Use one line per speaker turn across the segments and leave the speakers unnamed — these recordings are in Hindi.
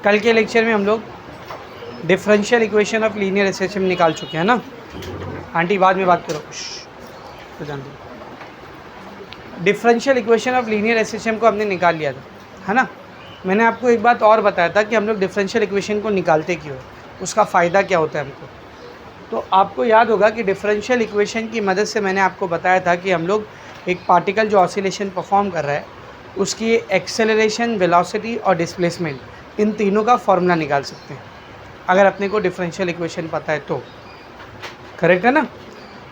कल के लेक्चर में हम लोग differential equation of linear SHM निकाल चुके हैं ना। आंटी बाद में बात करो तो जान दो। Differential equation of linear SHM को हमने निकाल लिया था, है ना। मैंने आपको एक बात और बताया था कि हम लोग डिफरेंशियल इक्वेशन को निकालते क्यों, उसका फ़ायदा क्या होता है हमको। तो आपको याद होगा कि डिफरेंशियल इक्वेशन की मदद से मैंने आपको बताया था कि हम लोग एक पार्टिकल जो ऑसिलेशन परफॉर्म कर रहा है उसकी एक्सेलरेशन, वेलोसिटी और डिस्प्लेसमेंट, इन तीनों का फॉर्मूला निकाल सकते हैं अगर अपने को डिफरेंशियल इक्वेशन पता है तो। करेक्ट है ना।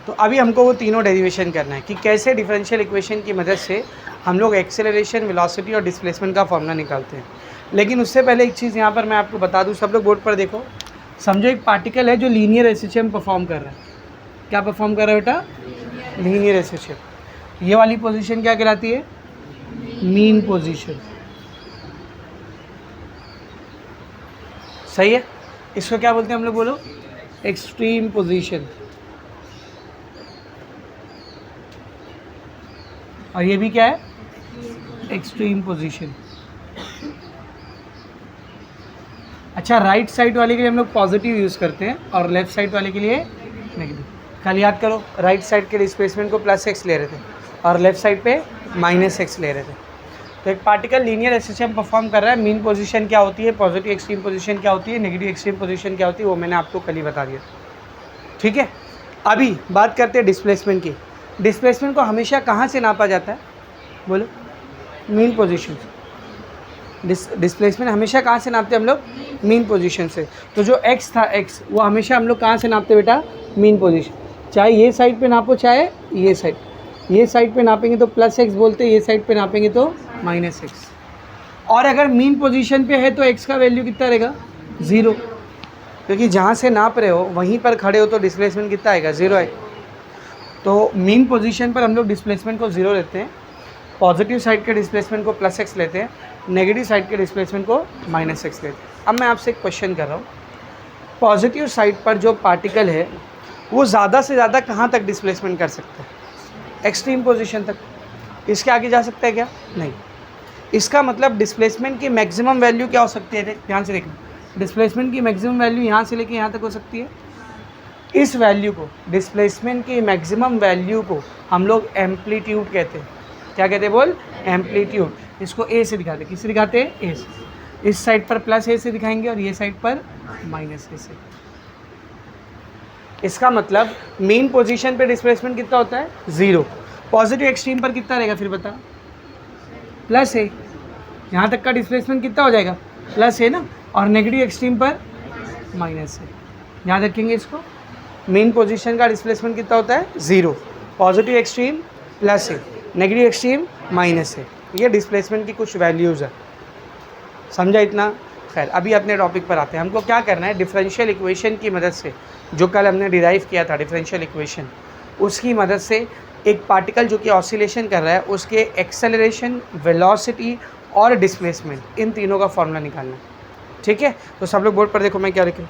तो अभी हमको वो तीनों डेरिवेशन करना है कि कैसे डिफरेंशियल इक्वेशन की मदद से हम लोग एक्सेलरेशन, वेलोसिटी और डिस्प्लेसमेंट का फॉर्मूला निकालते हैं। लेकिन उससे पहले एक चीज़ यहाँ पर मैं आपको बता दूँ, सब लोग बोर्ड पर देखो। समझो एक पार्टिकल है जो लीनियर एसएचएम परफॉर्म कर रहा है। क्या परफॉर्म कर रहा है बेटा? Linear SHM. ये वाली पोजीशन क्या कहलाती है? Mean position. सही है। इसको क्या बोलते हैं हम लोग, बोलो? Extreme position. और ये भी क्या है? Extreme position. अच्छा, राइट साइड वाले के लिए हम लोग पॉजिटिव यूज़ करते हैं और लेफ्ट साइड वाले के लिए नेगेटिव। कल याद करो, राइट साइड के डिस्प्लेसमेंट को +x ले रहे थे और लेफ्ट साइड पे -x ले रहे थे। तो एक पार्टिकल लीनियर एसएचएम परफॉर्म कर रहा है। मीन पोजीशन क्या होती है, पॉजिटिव एक्सट्रीम पोजीशन क्या होती है, नेगेटिव एक्सट्रीम पोजीशन क्या होती है, वो मैंने आपको कल ही बता दिया। ठीक है। अभी बात करते हैं डिस्प्लेसमेंट की। डिस्प्लेसमेंट को हमेशा कहाँ से नापा जाता है, बोलो? मीन पोजीशन से। डिस्प्लेसमेंट हमेशा कहाँ से नापते हैं हम लोग? मीन पोजीशन से। तो जो x था, x, वो हमेशा हम लोग कहाँ से नापते बेटा? Mean position. चाहे ये साइड पे नापो चाहे ये साइड। ये साइड पे नापेंगे तो +x बोलते, ये साइड पे नापेंगे तो -x। और अगर मीन पोजीशन पे है तो x का वैल्यू कितना रहेगा? 0, क्योंकि जहाँ से नाप रहे हो वहीं पर खड़े हो तो डिस्प्लेसमेंट कितना आएगा? 0 आएगा। तो मीन पोजीशन पर हम लोग डिस्प्लेसमेंट को 0 लेते हैं, पॉजिटिव साइड के डिस्प्लेसमेंट को +x लेते हैं, नेगेटिव साइड के डिस्प्लेसमेंट को -x लेते हैं। अब मैं आपसे एक क्वेश्चन कर रहा हूँ, पॉजिटिव साइड पर जो पार्टिकल है वो ज़्यादा से ज़्यादा कहाँ तक डिस्प्लेसमेंट कर सकता है? एक्सट्रीम पोजीशन तक। इसके आगे जा सकता है क्या? नहीं। इसका मतलब डिस्प्लेसमेंट की मैक्सिमम वैल्यू क्या हो सकती है? ध्यान से देखना, डिस्प्लेसमेंट की मैक्सिमम वैल्यू यहाँ से लेके यहाँ तक हो सकती है। इस वैल्यू को, डिस्प्लेसमेंट की मैक्सिमम वैल्यू को हम लोग एम्पलीट्यूड कहते हैं। क्या कहते हैं बोल? एम्पलीट्यूड। इसको ए से दिखाते हैं। किससे दिखाते हैं? ए से। इस साइड पर +a से दिखाएंगे और ये साइड पर -a से। इसका मतलब मेन पोजीशन पे डिस्प्लेसमेंट कितना होता है? 0। पॉजिटिव एक्सट्रीम पर कितना रहेगा फिर बता? +a। यहाँ तक का डिस्प्लेसमेंट कितना हो जाएगा? +a ना। और नेगेटिव एक्सट्रीम पर -a। याद रखेंगे इसको। मेन पोजीशन का डिस्प्लेसमेंट कितना होता है? 0। Positive extreme +a, negative extreme -a। ये डिस्प्लेसमेंट की कुछ वैल्यूज़ है। समझा इतना? खैर, अभी अपने टॉपिक पर आते हैं। हमको क्या करना है, डिफरेंशियल इक्वेशन की मदद से, जो कल हमने डिराइव किया था डिफरेंशियल इक्वेशन, उसकी मदद से एक पार्टिकल जो कि ऑसिलेशन कर रहा है उसके एक्सेलरेशन, वेलोसिटी और डिस्प्लेसमेंट, इन तीनों का फॉर्मूला निकालना है। ठीक है। तो सब लोग बोर्ड पर देखो, मैं क्या लिखूँ?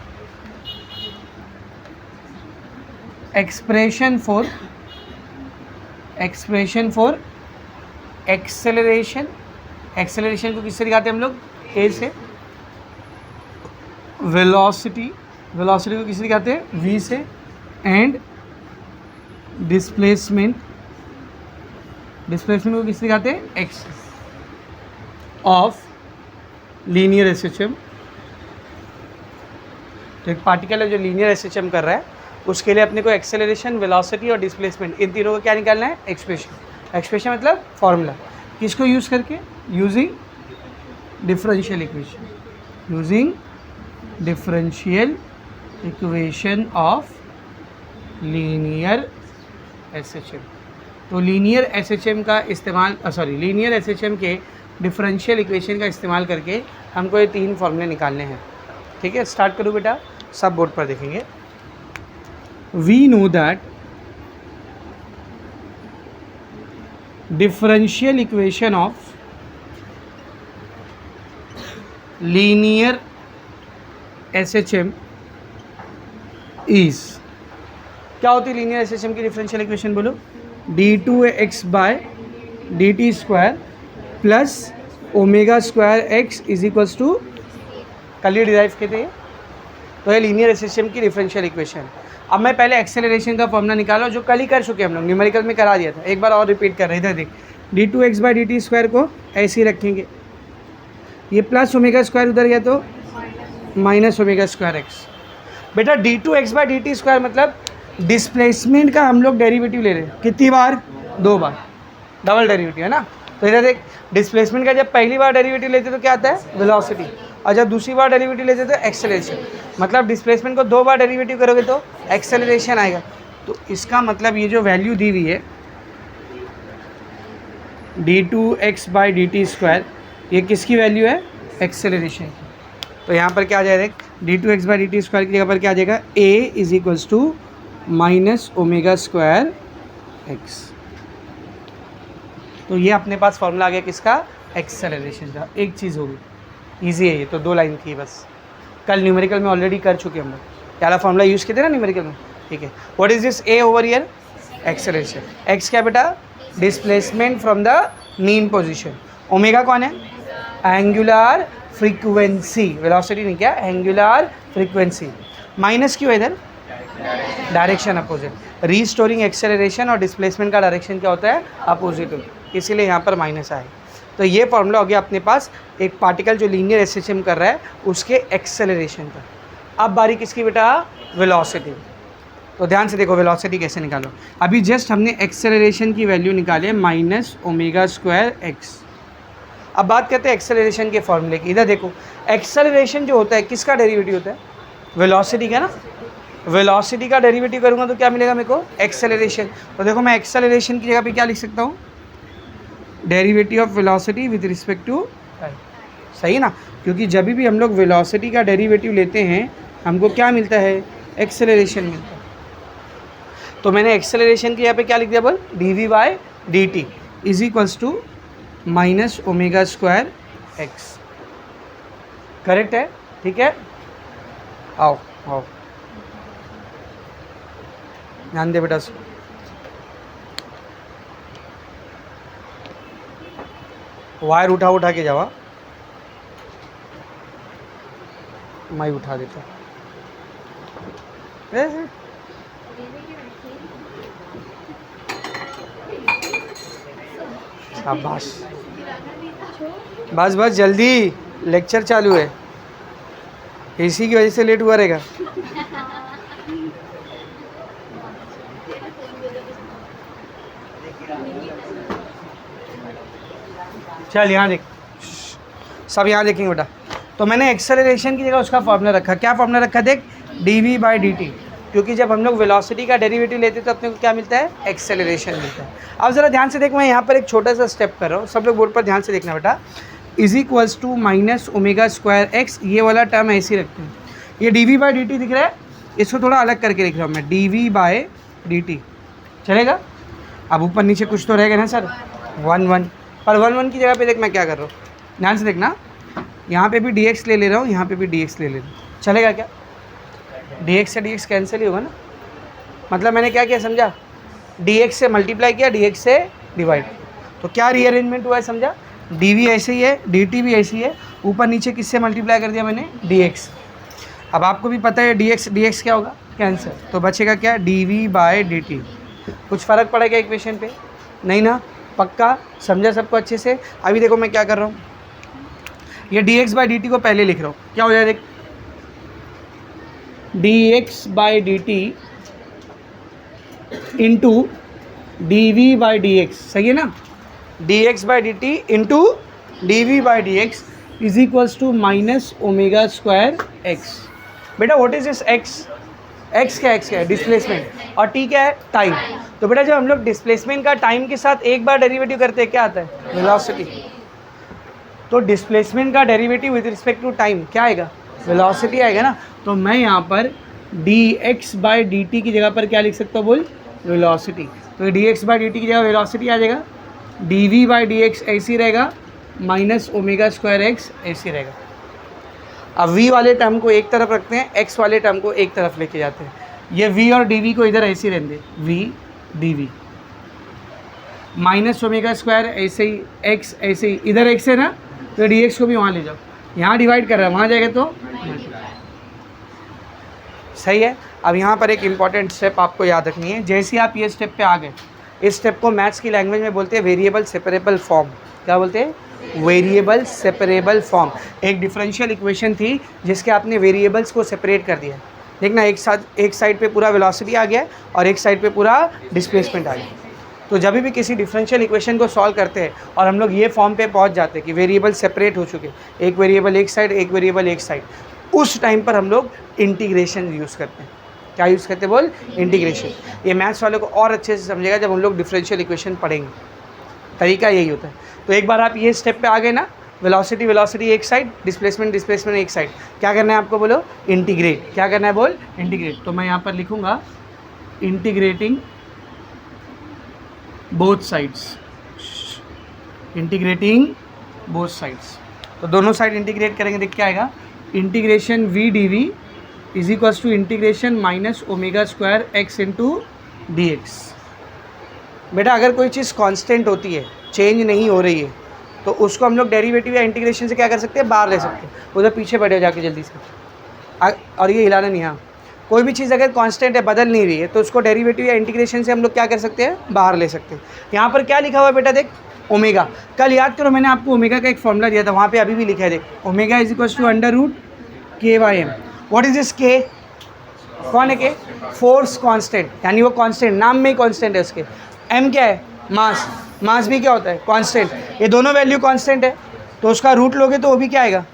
Expression for acceleration. एक्सेलरेशन को किससे दिखाते हैं हम लोग? ए से। वेलोसिटी को किससे दिखाते हैं? v से। एंड डिस्प्लेसमेंट को किससे दिखाते हैं? x of linear SHM. तो एक पार्टिकल है जो लीनियर एसएचएम कर रहा है, उसके लिए अपने को एक्सेलरेशन, वेलोसिटी और डिस्प्लेसमेंट, इन तीनों को क्या निकालना है? एक्सप्रेशन मतलब फॉर्मूला। किसको यूज़ करके? Using differential equation of linear SHM. तो लीनियर एसएचएम का इस्तेमाल, लीनियर एसएचएम के डिफरेंशियल इक्वेशन का इस्तेमाल करके हमको ये 3 फॉर्मूले निकालने हैं। ठीक है। स्टार्ट करूँ बेटा? सब बोर्ड पर देखेंगे। We know that differential equation of linear SHM is, क्या होती है लीनियर एसएचएम की डिफरेंशियल इक्वेशन? बोलो? d2x/dt² + ω² x = कल ही डिराइव किए थे ये। तो ये लीनियर सिस्टम की डिफरेंशियल इक्वेशन। अब मैं पहले एक्सेलरेशन का फॉर्मूला निकाला जो कल ही कर चुके हम लोग, न्यूमेरिकल में करा दिया था, एक बार और रिपीट कर रहे थे। देख d2x/dt² को ऐसे ही रखेंगे, ये प्लस ओमेगा स्क्वायर उधर गया तो माइनस ओमेगा स्क्वायर एक्स। बेटा d2x/dt² मतलब डिस्प्लेसमेंट का हम लोग डेरिवेटिव ले रहे हैं, कितनी बार? 2 बार, डबल डेरिवेटिव है ना। तो इधर देख, डिस्प्लेसमेंट का जब पहली बार डेरिवेटिव लेते तो क्या आता है? वेलोसिटी, और जब दूसरी बार डेरिवेटिव लेते तो एक्सेलरेशन। मतलब डिस्प्लेसमेंट को 2 बार डेरिवेटिव करोगे तो एक्सेलरेशन आएगा। तो इसका मतलब ये जो वैल्यू दी हुई है d2x/dt², ये किसकी वैल्यू है? एक्सेलरेशन की। तो यहाँ पर क्या आ जाएगा? d2x/dt² की जगह पर क्या आ जाएगा? a = minus omega square x. तो ये अपने पास फॉर्मूला आ गया किसका? एक्सेलरेशन का। एक चीज़ होगी, ईजी है ये तो, 2 लाइन थी बस, कल न्यूमेरिकल में ऑलरेडी कर चुके हम लोग, पहला फॉर्मूला यूज़ किए थे ना न्यूमेरिकल में, ठीक है। What is this? A over year acceleration. X क्या बेटा? Displacement from the mean position. Omega कौन है? एंगुलर फ्रीक्वेंसी, वेलोसिटी नहीं, क्या एंगुलर फ्रीक्वेंसी। माइनस क्यों है इधर? Direction opposite. रीस्टोरिंग एक्सेलरेशन और डिस्प्लेसमेंट का डायरेक्शन क्या होता है? अपोजिट, इसीलिए यहाँ पर माइनस आए। तो ये फॉर्मूला हो गया अपने पास एक पार्टिकल जो लीनियर एसेसिम कर रहा है उसके एक्सेलरेशन का। अब बारी किसकी बेटा? वेलोसिटी। तो ध्यान से देखो वेलोसिटी कैसे निकालो। अभी जस्ट हमने एक्सेलरेशन की वैल्यू निकाले माइनस ओमेगा स्क्वायर एक्स। अब बात करते हैं एक्सेलरेशन के फॉर्मूले की। इधर देखो, एक्सेलरेशन जो होता है किसका डेरिवेटिव होता है? वेलोसिटी का ना। वेलोसिटी का डेरिवेटिव करूँगा तो क्या मिलेगा मेरे को? एक्सेलरेशन। तो देखो मैं एक्सेलरेशन की जगह पे क्या लिख सकता हूँ? Derivative of velocity with respect to time. सही ना, क्योंकि जब भी हम लोग वेलोसिटी का डेरिवेटिव लेते हैं हमको क्या मिलता है? एक्सेलरेशन मिलता है। तो मैंने एक्सेलरेशन की यहाँ पे क्या लिख दिया बोल? dv/dt = minus omega square x. Correct है? ठीक है, आओ आओ ध्यान दे बेटा। वायर उठा के जावा, मैं उठा देता। शाबाश, बस जल्दी, लेक्चर चालू है, इसी की वजह से लेट हुआ रहेगा। चल यहाँ देख, सब यहाँ देखेंगे बेटा। तो मैंने एक्सेलरेशन की जगह उसका फॉर्मूला रखा। क्या फॉर्मूला रखा? देख, dv/dt, क्योंकि जब हम लोग वेलोसिटी का डेरिवेटिव लेते तो अपने को क्या मिलता है? एक्सेलरेशन मिलता है। अब ज़रा ध्यान से देख, मैं यहाँ पर एक छोटा सा स्टेप कर रहा हूँ, सब लोग बोर्ड पर ध्यान से देखना बेटा। = माइनस ओमेगा स्क्वायर एक्स, ये वाला टर्म ऐसे ही रखते हैं। ये dv/dt दिख रहा है, इसको थोड़ा अलग करके लिख रहा हूँ मैं, dv/dt चलेगा। अब ऊपर नीचे कुछ तो रहेगा ना सर, 1 पर 1 की जगह पे देख मैं क्या कर रहा हूँ, ध्यान से देखना। यहाँ पे भी dx ले रहा हूँ, यहाँ पे भी dx ले रहा हूँ, चलेगा क्या? dx से dx कैंसिल ही होगा ना। मतलब मैंने क्या किया समझा? dx से मल्टीप्लाई किया, dx से डिवाइड। तो क्या रीअरेंजमेंट हुआ है समझा? dv ऐसे ही है, dt भी ऐसी है, ऊपर नीचे किससे मल्टीप्लाई कर दिया मैंने? dx। अब आपको भी पता है dx क्या होगा? कैंसिल। तो बचेगा क्या? dv/dt। कुछ फ़र्क पड़ेगा इक्वेशन पे? नहीं ना, पक्का समझा सबको अच्छे से? अभी देखो मैं क्या कर रहा हूँ, ये dx/dt को पहले लिख रहा हूँ, क्या हो जाएगा देख, dx/dt इंटू dv/dx, सही है ना। dx/dt into dv/dx = minus omega square X. बेटा what is this x? x क्या है? डिस्प्लेसमेंट, और t क्या है? टाइम। तो बेटा जब हम लोग डिस्प्लेसमेंट का टाइम के साथ एक बार डेरिवेटिव करते हैं क्या आता है? वेलोसिटी। तो डिस्प्लेसमेंट का derivative with respect to time क्या आएगा? वेलोसिटी आएगा ना। तो मैं यहाँ पर dx/dt की जगह पर क्या लिख सकता हूँ बोल? वेलोसिटी। तो dx/dt की जगह वेलोसिटी आ जाएगा, dv/dx ऐसी रहेगा, माइनस ओमेगा स्क्वायर एक्स ऐसी रहेगा। अब v वाले टर्म को एक तरफ रखते हैं, x वाले टर्म को एक तरफ लेके जाते हैं। ये v और dv को इधर ऐसे ही रहने दे, v dv, minus omega square ऐसे ही, x ऐसे ही, इधर x है ना, तो dx को भी वहाँ ले जाओ, यहाँ डिवाइड कर रहा है, वहाँ जाएगा तो सही है। अब यहाँ पर एक इम्पॉर्टेंट स्टेप आपको याद रखनी है। जैसे ही आप ये स्टेप पे आ गए, इस स्टेप को मैथ्स की लैंग्वेज में बोलते हैं वेरिएबल सेपरेबल फॉर्म। क्या बोलते हैं? Variable separable form. एक डिफरेंशियल इक्वेशन थी जिसके आपने वेरिएबल्स को सेपरेट कर दिया। देखना, एक साइड पे पूरा वेलोसिटी आ गया और एक साइड पे पूरा डिस्प्लेसमेंट आ गया। तो जब भी किसी डिफरेंशियल इक्वेशन को सॉल्व करते हैं और हम लोग ये फॉर्म पे पहुंच जाते हैं कि वेरिएबल सेपरेट हो चुके, एक वेरिएबल एक साइड, एक वेरिएबल एक साइड, उस टाइम पर हम लोग इंटीग्रेशन यूज़ करते हैं। क्या यूज़ करते हैं? बोल, इंटीग्रेशन। ये मैथ्स वालों को और अच्छे से समझेगा जब हम लोग डिफरेंशियल इक्वेशन पढ़ेंगे। तरीका यही होता है। तो एक बार आप ये स्टेप पे आ गए ना, वेलोसिटी वेलोसिटी एक साइड, डिस्प्लेसमेंट डिस्प्लेसमेंट एक साइड, क्या करना है आपको? बोलो, इंटीग्रेट। क्या करना है? बोल, इंटीग्रेट। तो मैं यहाँ पर लिखूँगा integrating both sides, integrating both sides. तो दोनों साइड इंटीग्रेट करेंगे, देख क्या आएगा? Integration v d v is equals to integration minus omega square x into d x. बेटा अगर कोई चीज़ कांस्टेंट होती है, चेंज नहीं हो रही है, तो उसको हम लोग डेरिवेटिव या इंटीग्रेशन से क्या कर सकते हैं? बाहर ले सकते हैं। उधर पीछे बैठे जाके जल्दी से, और ये हिलाना नहीं। हाँ, कोई भी चीज़ अगर कांस्टेंट है, बदल नहीं रही है, तो उसको डेरिवेटिव या इंटीग्रेशन से हम लोग क्या कर सकते हैं? बाहर ले सकते हैं। यहाँ पर क्या लिखा हुआ है बेटा? देख, ओमेगा। कल याद करो, मैंने आपको ओमेगा का एक फॉर्मूला दिया था, वहाँ पे अभी भी लिखा है, देख, omega is equals to under root K by M. What is this K? कौन है के? फोर्स कांस्टेंट, यानी वो कांस्टेंट, नाम में ही कांस्टेंट है उसके। एम क्या है? मास। मास भी क्या होता है? कांस्टेंट। ये दोनों वैल्यू कांस्टेंट है, तो उसका रूट लोगे तो वो भी क्या आएगा?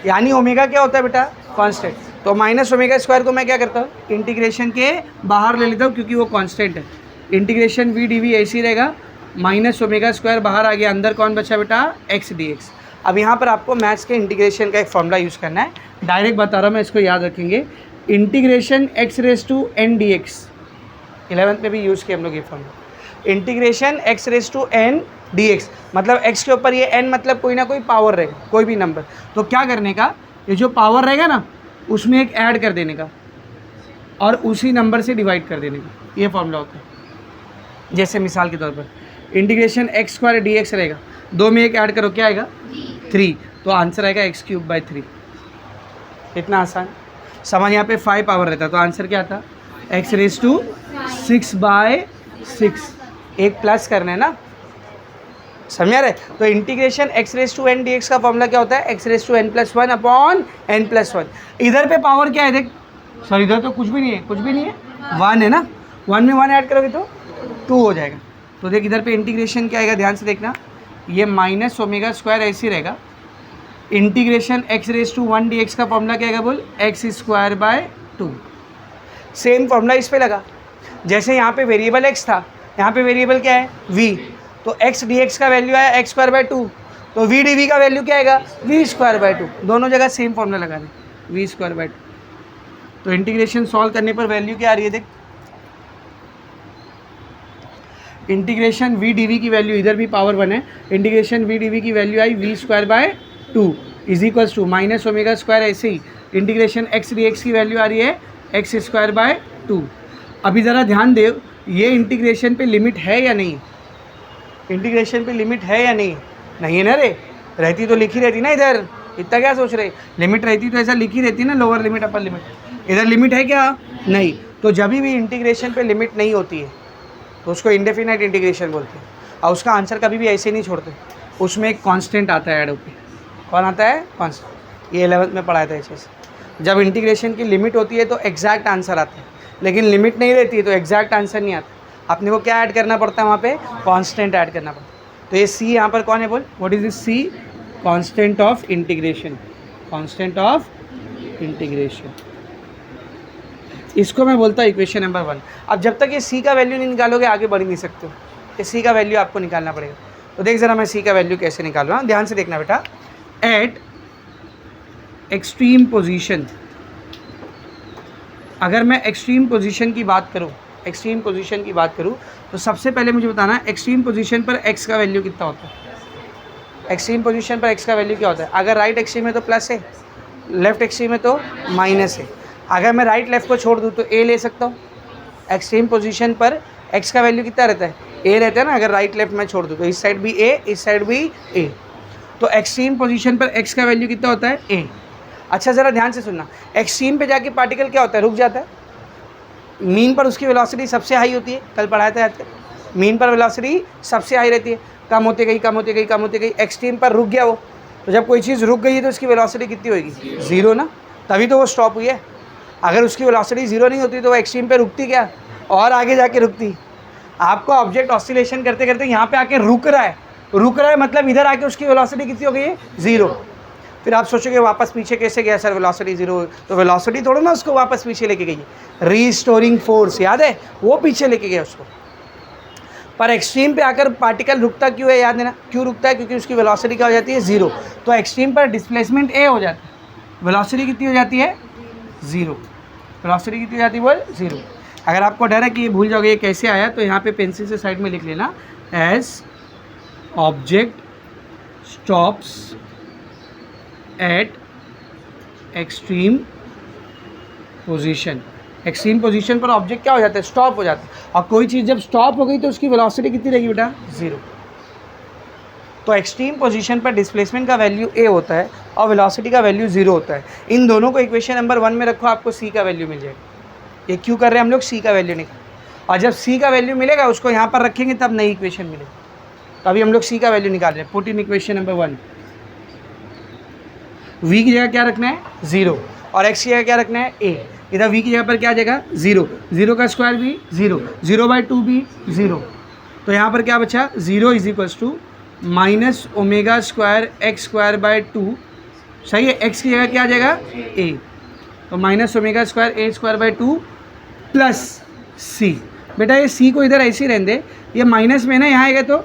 यानी ओमेगा क्या होता है बेटा? कांस्टेंट। तो माइनस ओमेगा स्क्वायर को मैं क्या करता हूँ? इंटीग्रेशन के बाहर ले लेता हूँ, क्योंकि वो कांस्टेंट है। इंटीग्रेशन वी डी वी ऐसे ही रहेगा, माइनस ओमेगा स्क्वायर बाहर आ गया, अंदर कौन बचा बेटा? X d x. अब यहाँ पर आपको मैथ्स के इंटीग्रेशन का एक फॉर्मूला यूज़ करना है, डायरेक्ट बता रहा हूँ मैं, इसको याद रखेंगे। Integration x raise to n d x, 11th में भी यूज़ किया हम लोग ये formula. Integration x raise to n d x, मतलब एक्स के ऊपर ये एन मतलब कोई ना कोई पावर रहेगा, कोई भी नंबर। तो क्या करने का? ये जो पावर रहेगा ना, उसमें एक ऐड कर देने का और उसी नंबर से डिवाइड कर देने का, ये फॉर्मूला होता है। जैसे मिसाल के तौर पर integration x square D x रहेगा, दो में एक ऐड करो, क्या आएगा? 3। तो आंसर आएगा एक्स क्यूब बाई 3। इतना आसान। समझ, यहाँ पे 5 पावर रहता, तो आंसर क्या था? X raise to 6 by 6। एक प्लस करना है ना, समझा रहे? तो integration x raise to n d x का फॉर्मूला क्या होता है? X raise to n plus 1 upon n plus 1। इधर पे पावर क्या है? देख, सॉरी, इधर तो कुछ भी नहीं है, कुछ भी नहीं है, 1 है ना। 1 में 1 ऐड करोगे तो 2 हो जाएगा। तो देख, इधर पे इंटीग्रेशन क्या आएगा? ध्यान से देखना, ये माइनस ओमेगा स्क्वायर ऐसे रहेगा। Integration x raise to 1 d x का फॉर्मूला क्या आएगा? बोल, x square by 2। Same formula इस पे लगा। जैसे यहाँ पे वेरिएबल एक्स था, यहाँ पे वेरिएबल क्या है? वी। तो एक्स डी एक्स का वैल्यू आया एक्स स्क्वायर बाय 2, तो वी डी वी का वैल्यू क्या आएगा? V square by 2। दोनों जगह सेम फॉर्मूला लगा दें, वी स्क्वायर बाय 2। तो इंटीग्रेशन सॉल्व करने पर वैल्यू क्या आ रही है? देख, इंटीग्रेशन वी डी वी की वैल्यू, इधर भी पावर 1 है, इंटीग्रेशन वी डी वी की वैल्यू आई v square by 2 is equals to minus omega square. ऐसे ही इंटीग्रेशन एक्स डी एक्स की वैल्यू आ रही है एक्स स्क्वायर बाय 2। अभी ज़रा ध्यान दे, ये इंटीग्रेशन पे लिमिट है या नहीं? इंटीग्रेशन पे लिमिट है या नहीं? नहीं है ना रे, रहती तो लिखी रहती ना इधर, इतना क्या सोच रहे? लिमिट रहती तो ऐसा लिखी रहती ना, लोअर लिमिट अपर लिमिट। इधर लिमिट है क्या? नहीं। तो जब भी इंटीग्रेशन पे लिमिट नहीं होती है तो उसको इंडेफिनाइट इंटीग्रेशन बोलते हैं, और उसका आंसर कभी भी ऐसे नहीं छोड़ते, उसमें एक कांस्टेंट आता है ऐड होके। कौन आता है? कांस्टेंट। ये 11th में पढ़ाया था ऐसे से। जब इंटीग्रेशन की लिमिट होती है तो एग्जैक्ट आंसर आता है, लेकिन लिमिट नहीं रहती है तो एग्जैक्ट आंसर नहीं आता। अपने को क्या ऐड करना पड़ता है? वहाँ पे कांस्टेंट ऐड करना पड़ता है। तो ये सी यहाँ पर कौन है? बोल, what is this? C, constant of integration. Constant of integration, इसको मैं बोलता हूँ इक्वेशन नंबर 1। अब जब तक ये सी का वैल्यू नहीं निकालोगे आगे बढ़ ही नहीं सकते हो। ये सी का वैल्यू आपको निकालना पड़ेगा। तो देख ज़रा मैं सी का वैल्यू कैसे निकाल रहा हूँ, ध्यान से देखना बेटा। एट एक्सट्रीम पोजीशन, अगर मैं एक्सट्रीम पोजीशन की बात करूँ, एक्सट्रीम पोजीशन की बात करूँ तो सबसे पहले मुझे बताना है एक्सट्रीम पोजीशन पर एक्स का वैल्यू कितना होता है। एक्सट्रीम पोजीशन पर एक्स का वैल्यू क्या होता है? अगर राइट एक्सट्रीम है तो प्लस है, लेफ्ट एक्सट्रीम है तो माइनस है। अगर मैं राइट लेफ्ट को छोड़ दूँ तो ए ले सकता हूँ। एक्सट्रीम पोजीशन पर एक्स का वैल्यू कितना रहता है? ए रहता है ना। अगर राइट लेफ्ट में छोड़ दूँ तो इस साइड भी ए, इस साइड भी ए। तो एक्सट्रीम पोजीशन पर एक्स का वैल्यू कितना होता है? ए। अच्छा ज़रा ध्यान से सुनना, एक्सट्रीम पे जाके पार्टिकल क्या होता है, रुक जाता है। मीन पर उसकी वेलोसिटी सबसे हाई होती है, कल पढ़ाया था याद कर, मीन पर वेलोसिटी सबसे हाई रहती है, कम होती गई कम होती गई कम होती गई, एक्सट्रीम पर रुक गया वो, तो जब कोई चीज़ रुक गई है तो उसकी वेलोसिटी कितनी होगी, ज़ीरो ना, तभी तो वो स्टॉप हुई है। अगर उसकी वेलोसिटी ज़ीरो नहीं होती तो वो एक्सट्रीम पे रुकती क्या, और आगे जाके रुकती। आपको ऑब्जेक्ट ऑसिलेशन करते करते यहाँ पे आके रुक रहा है मतलब इधर आके उसकी वेलोसिटी कितनी हो गई है, ज़ीरो। फिर आप सोचोगे वापस पीछे कैसे गया सर, वेलोसिटी ज़ीरो, तो वेलोसिटी थोड़ा ना उसको वापस पीछे लेके गई, रीस्टोरिंग फोर्स याद है, वो पीछे लेके गया उसको। पर एक्सट्रीम पे आकर पार्टिकल रुकता क्यों है, याद देना, क्यों रुकता है, क्योंकि उसकी वेलोसिटी क्या हो जाती है, ज़ीरो। तो एक्सट्रीम पर डिस्प्लेसमेंट ए हो जाता है, वेलोसिटी कितनी हो जाती है, ज़ीरो। वेलोसिटी कितनी हो जाती है, बोल, ज़ीरो। अगर आपको डर है कि ये भूल जाओगे ये कैसे आया, तो यहाँ पे पेंसिल से साइड में लिख लेना, as object stops at extreme position. Extreme position पर ऑब्जेक्ट क्या हो जाता है, स्टॉप हो जाता है। और कोई चीज़ जब स्टॉप हो गई तो उसकी वेलोसिटी कितनी रहेगी बेटा, ज़ीरो। तो एक्सट्रीम पोजीशन पर डिस्प्लेसमेंट का वैल्यू ए होता है और वेलोसिटी का वैल्यू ज़ीरो होता है। इन दोनों को इक्वेशन नंबर 1 में रखो, आपको सी का वैल्यू मिल जाएगा। ये क्यों कर रहे हैं हम लोग, सी का वैल्यू निकाल, और जब सी का वैल्यू मिलेगा उसको यहाँ पर रखेंगे तब नई इक्वेशन मिलेगी। तो अभी हम लोग सी का वैल्यू निकाल रहे हैं, put in equation number 1। V की जगह क्या रखना है, ज़ीरो, और एक्स की जगह क्या रखना है, ए। इधर वी की जगह पर क्या आ जाएगा, ज़ीरो, ज़ीरो का स्क्वायर भी ज़ीरो, ज़ीरो बाई टू भी ज़ीरो। तो यहाँ पर क्या बचा, zero is equals to minus omega square x square by two. सही है, एक्स की जगह क्या आ जाएगा, ए, तो minus omega square A square by two plus C. बेटा ये सी को इधर ऐसे ही रहने दे, ये माइनस में ना, यहाँ आएगा तो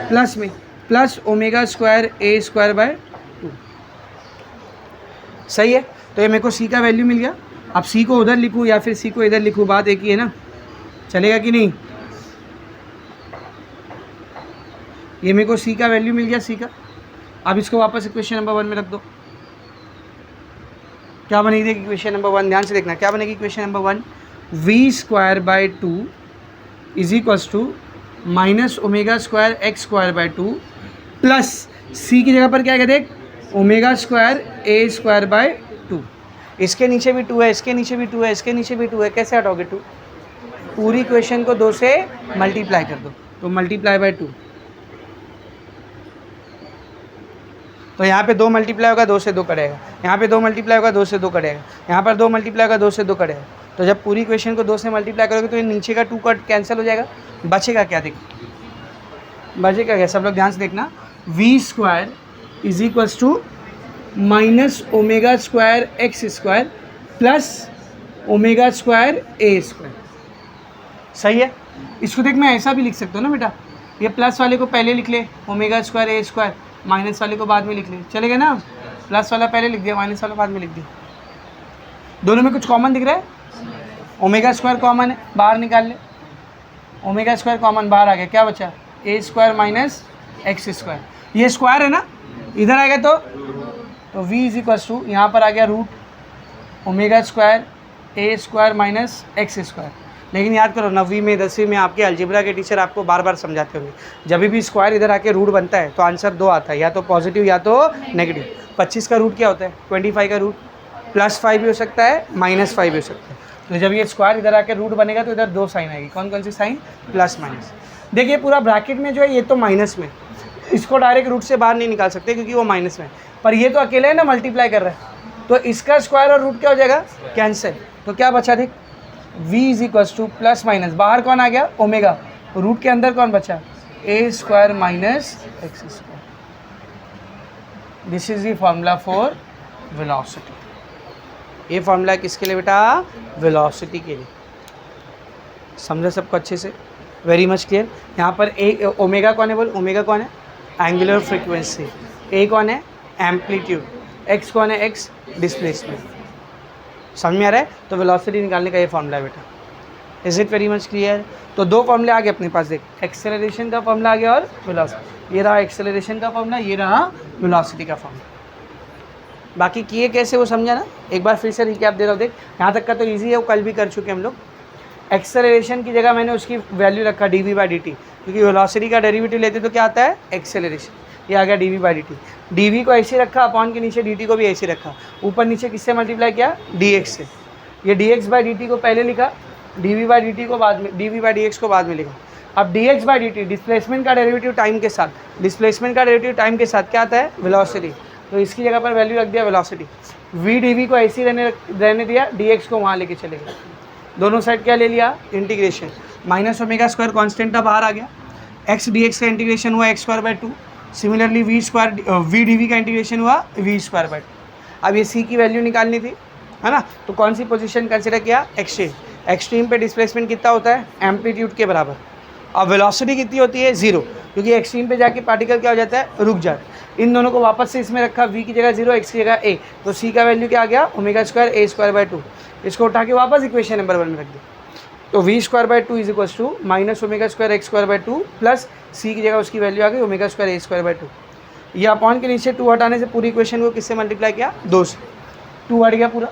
प्लस में, plus omega square A square by two. सही है, तो ये मेरे को सी का वैल्यू मिल गया। अब सी को उधर लिखूँ या फिर सी को इधर लिखूँ, बात एक ही है ना, चलेगा कि नहीं। ये मेरे को सी का वैल्यू मिल गया, सी का। अब इसको वापस इक्वेशन नंबर 1 में रख दो। क्या बनेगी इक्वेशन नंबर 1, ध्यान से देखना, क्या बनेगी equation number 1, V square by two is equals to minus omega square x square by two plus C की जगह पर क्या है, देख, omega square A square by two. इसके नीचे भी 2 है, इसके नीचे भी 2 है, इसके नीचे भी 2 है, कैसे हटाओगे 2, पूरी इक्वेशन को 2 से मल्टीप्लाई कर दो, तो मल्टीप्लाई बाय 2। तो यहाँ पे 2 मल्टीप्लाई होगा, 2 से 2 कटेगा, यहाँ पे 2 मल्टीप्लाई होगा, 2 से 2 कटेगा, यहाँ पर 2 मल्टीप्लाई होगा, 2 से 2 कटेगा। तो जब पूरी इक्वेशन को 2 से मल्टीप्लाई करोगे तो ये नीचे का 2 कट कैंसिल हो जाएगा, बचेगा क्या, देखो बचेगा क्या, सब लोग ध्यान से देखना, v square is equals to minus omega square x square plus omega square A square. सही है, इसको देख मैं ऐसा भी लिख सकता हूँ ना बेटा, ये प्लस वाले को पहले लिख ले, ओमेगा स्क्वायर ए स्क्वायर, माइनस वाले को बाद में लिख ले, चलेगा ना, प्लस वाला पहले लिख दिया, माइनस वाला बाद में लिख दिया। दोनों में कुछ कॉमन दिख रहा है, ओमेगा स्क्वायर कॉमन है, बाहर निकाल ले, ओमेगा स्क्वायर कॉमन बाहर आ गया, क्या बचा, A square minus x square, ये स्क्वायर है ना, इधर आ गया तो v इज इक्वल्स टू, यहाँ पर आ गया रूट ओमेगा स्क्वायर ए स्क्वायर माइनस एक्स स्क्वायर। लेकिन याद करो 9वीं में 10वीं में आपके अलजेब्रा के टीचर आपको बार बार समझाते होंगे, जब भी स्क्वायर इधर आके रूट बनता है तो आंसर 2 आता है, या तो पॉजिटिव या तो नेगेटिव। 25 का रूट क्या होता है, 25 का रूट +5 भी हो सकता है, -5 भी हो सकता है। तो जब ये स्क्वायर इधर आके रूट बनेगा तो इधर 2 साइन आएगी, कौन कौन सी साइन, प्लस माइनस। देखिए पूरा ब्रैकेट में जो है ये तो माइनस में, इसको डायरेक्ट रूट से बाहर नहीं निकाल सकते क्योंकि वो माइनस में, पर ये तो अकेले है ना, मल्टीप्लाई कर रहा है, तो इसका स्क्वायर और रूट क्या हो जाएगा, कैंसिल। तो क्या बचा, देख v is equals to plus minus, बाहर कौन आ गया, ओमेगा, रूट के अंदर कौन बचा, A square minus x square. This is the formula for velocity. ये फॉर्मूला किसके लिए बेटा, वेलोसिटी के लिए। समझा सबको अच्छे से, वेरी मच क्लियर। यहाँ पर ए ओमेगा कौन है, बोल, ओमेगा कौन है, एंगुलर फ्रीक्वेंसी, ए कौन है, एम्पलीट्यूड, एक्स कौन है, एक्स डिस्प्लेसमेंट। समझ में आ रहा है, तो वेलोसिटी निकालने का ये फॉर्मूला है बेटा। Is it very much clear. तो 2 फॉर्मूले आ गए अपने पास, देख, एक्सेलरेशन का फॉर्मूला आ गया और वेलोसिटी, ये रहा एक्सेलरेशन का फॉर्मूला, ये रहा वेलोसिटी का फॉर्मूला। बाकी किए कैसे वो समझा ना, एक बार फिर से रिकैप दे रहा हूँ, देख यहाँ तक का तो ईजी है, वो कल भी कर चुके हम लोग। एक्सेलरेशन की जगह मैंने उसकी वैल्यू रखा dv/dt, क्योंकि वेलोसिटी का डेरिवेटिव लेते तो क्या आता है, एक्सेलरेशन। ये आ गया d v by d t. D v को ऐसे रखा, अपॉन के नीचे डी टी को भी ऐसे रखा, ऊपर नीचे किससे मल्टीप्लाई किया, डी एक्स से। ये d x by d t को पहले लिखा, d v by d t को बाद में, d v by d x को बाद में लिखा। अब d x by d t displacement का डेरिवेटिव टाइम के साथ, डिस्प्लेसमेंट का डेरिवेटिव टाइम के साथ क्या आता है, वेलोसिटी। तो इसकी जगह पर वैल्यू रख दिया वेलोसिटी। वी डी वी को ऐसे ही रहने दिया, डी एक्स को वहाँ लेके चले गए। दोनों साइड क्या ले लिया, integration. Minus omega square constant था बाहर आ गया, एक्स डी एक्स का इंटीग्रेशन हुआ x square by two. Similarly v square v d v का इंटीग्रेशन हुआ वी स्क्वायर बाई टू। अब ये सी की वैल्यू निकालनी थी, है ना। तो कौन सी पोजीशन कंसिडर किया, एक्सट्रीम। एक्सट्रीम पे डिस्प्लेसमेंट कितना होता है, एम्पलीट्यूड के बराबर। अब वेलोसिटी कितनी होती है, जीरो, क्योंकि एक्सट्रीम पे जाके पार्टिकल क्या हो जाता है, रुक जाता है। इन दोनों को वापस से इसमें रखा, v की जगह जीरो, x की जगह a, तो c का वैल्यू क्या आ गया, omega square a square by to. इसको उठा के वापस इक्वेशन नंबर 1 में रख दिया, तो v square by two is equals to minus omega square x square by two plus c की जगह उसकी वैल्यू आ गई omega square a square by two. ये अपॉन के नीचे 2 हटाने से पूरी इक्वेशन को किससे मल्टीप्लाई किया, 2 से। 2 हट गया पूरा,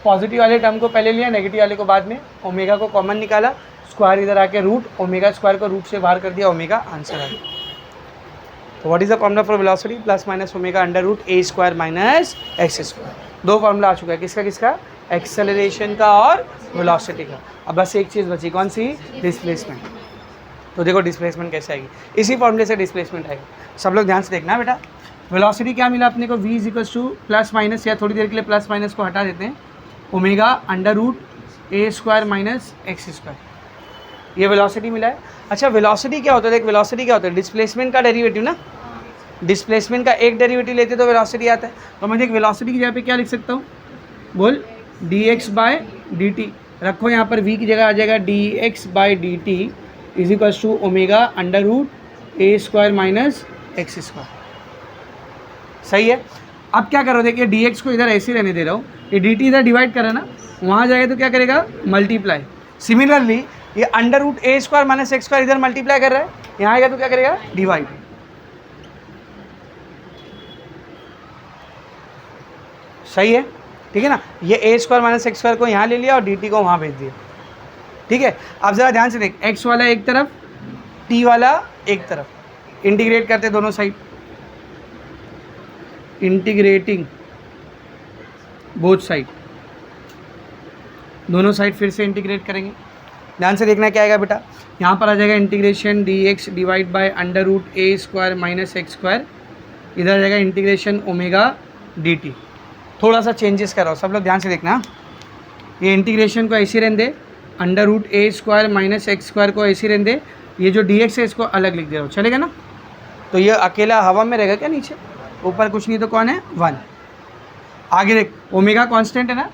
पॉजिटिव वाले टर्म को पहले लिया, नेगेटिव वाले को बाद में, ओमेगा को कॉमन निकाला, स्क्वायर इधर आके रूट, ओमेगा स्क्वायर को रूट से बाहर कर दिया, ओमेगा आंसर आ गया। तो what is the formula for velocity, plus minus omega under root A square minus x square. 2 formula आ चुका है, किसका किसका, एक्सेलरेशन का और वेलोसिटी का। अब बस एक चीज़ बची, कौन सी, डिस्प्लेसमेंट। तो देखो डिस्प्लेसमेंट कैसे आएगी, इसी फॉर्मूले से डिस्प्लेसमेंट आएगी। सब लोग ध्यान से देखना बेटा। वेलोसिटी क्या मिला अपने को, v is equals to plus minus, या थोड़ी देर के लिए प्लस माइनस को हटा देते हैं, ओमेगा अंडर रूट ए स्क्वायर माइनस एक्स स्क्वायर, ये वेलोसिटी मिला है। अच्छा वेलोसिटी क्या होता है, देख वेलोसिटी क्या होता है, डिस्प्लेसमेंट का डेरिवेटिव ना, डिस्प्लेसमेंट का एक डेरिवेटिव लेते तो वेलोसिटी आता है। तो मैं देख वेलोसिटी की जगह पे क्या लिख सकता हूँ, बोल d x by d t रखो, यहाँ पर v की जगह आ जाएगा d x by d t is equals to omega under root A square minus x square. सही है। अब क्या करो, देखिए डी एक्स को इधर ऐसे रहने दे रहा हूँ, ये डी टी इधर डिवाइड करा ना, वहाँ जाएगा तो क्या करेगा, मल्टीप्लाई। सिमिलरली ये अंडर रूट ए स्क्वायर माइनस एक्स स्क्वायर इधर मल्टीप्लाई कर रहा है, यहाँ आएगा तो क्या करेगा, डिवाइड। सही है, ठीक है ना। ये ए स्क्वायर माइनस एक्स स्क्वायर को यहाँ ले लिया और डी टी को वहाँ भेज दिया, ठीक है। अब ज़रा ध्यान से देख, एक्स वाला एक तरफ, टी वाला एक तरफ, इंटीग्रेट करते दोनों साइड, इंटीग्रेटिंग बोथ साइड, दोनों साइड फिर से इंटीग्रेट करेंगे। ध्यान से देखना क्या आएगा बेटा, यहाँ पर आ जाएगा integration d x divide by under root A square minus x square, इधर आ जाएगा इंटीग्रेशन ओमेगा डी टी। थोड़ा सा चेंजेस कर रहा हूँ, सब लोग ध्यान से देखना। ये इंटीग्रेशन को ऐसे रहने दे, अंडर रूट ए स्क्वायर माइनस एक्स स्क्वायर को ऐसे रहने दे, ये जो डी एक्स है इसको अलग लिख दे रहा हूँ, चलेगा ना। तो ये अकेला हवा में रहेगा क्या, नीचे ऊपर कुछ नहीं तो कौन है, 1। आगे देख ओमेगा कांस्टेंट है ना,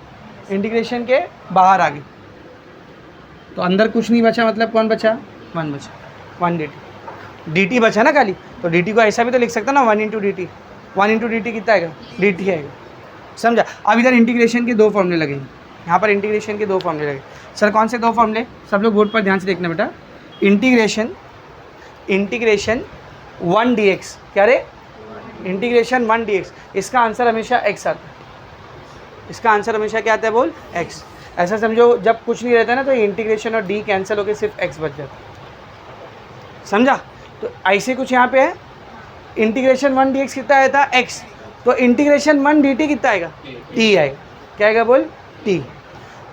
इंटीग्रेशन के बाहर आगे, तो अंदर कुछ नहीं बचा, मतलब कौन बचा, 1 बचा, 1 डी टी, डी टी बचा ना खाली। तो डी टी को ऐसा भी तो लिख सकता ना, 1 into D T, 1 into D T कितना आएगा, डी टी आएगा, समझा। अब इधर इंटीग्रेशन के 2 फॉर्मूले लगेंगे, यहाँ पर इंटीग्रेशन के 2 फॉर्मूले लगे। सर कौन से 2 फॉर्मूले, सब लोग बोर्ड पर ध्यान से देखना बेटा। इंटीग्रेशन 1 डी एक्स, क्या रे, इंटीग्रेशन 1 डी एक्स, इसका आंसर हमेशा x आता है, इसका आंसर हमेशा क्या आता है, बोल x। ऐसा समझो जब कुछ नहीं रहता ना, तो इंटीग्रेशन और d कैंसिल होकर सिर्फ x बच जाता है, समझा। तो ऐसे कुछ यहाँ पे है, इंटीग्रेशन 1 डी एक्स कितना आया था, x, तो इंटीग्रेशन 1 डी टी कितना आएगा, t आएगा, क्या आएगा, बोल t।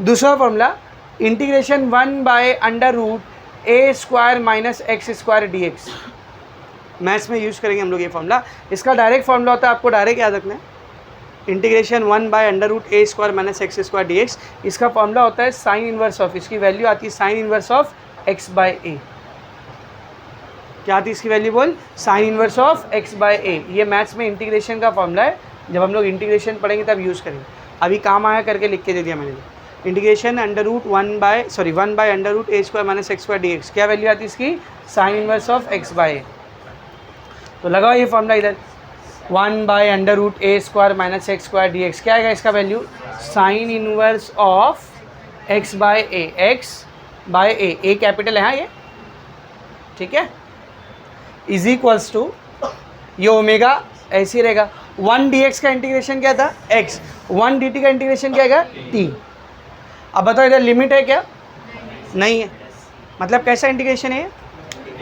दूसरा formula integration 1 by under root A square minus x square D x, maths में यूज़ करेंगे हम लोग ये फॉर्मूला। इसका डायरेक्ट फॉर्मूला होता है, आपको डायरेक्ट याद रखना है, integration 1 by under root A square minus x square D X. इसका फॉर्मूला होता है साइन इनवर्स ऑफ, इसकी वैल्यू आती है sine inverse of x by ए। क्या आती है इसकी वैल्यू, बोल sine inverse of x by A. ये मैथ्स में इंटीग्रेशन का फॉर्मूला है, जब हम लोग इंटीग्रेशन पढ़ेंगे तब यूज़ करेंगे। अभी काम आया करके लिख के दे दिया मैंने, integration under root 1 by under root A square minus x square D x, क्या वैल्यू आती है इसकी, sine inverse of x by a. तो लगाओ ये फॉर्मूला इधर, 1 by under root A square minus x square D x, क्या आएगा इसका value, sine inverse of x by a, x by a capital है हाँ ये, ठीक है, इज इक्वल्स टू ये ओमेगा ऐसे ही रहेगा। 1 डी एक्स का इंटीग्रेशन क्या था, x, 1 डी टी का इंटीग्रेशन क्या आएगा, t। अब बताओ इधर लिमिट है क्या, नहीं है, मतलब कैसा इंटीग्रेशन है,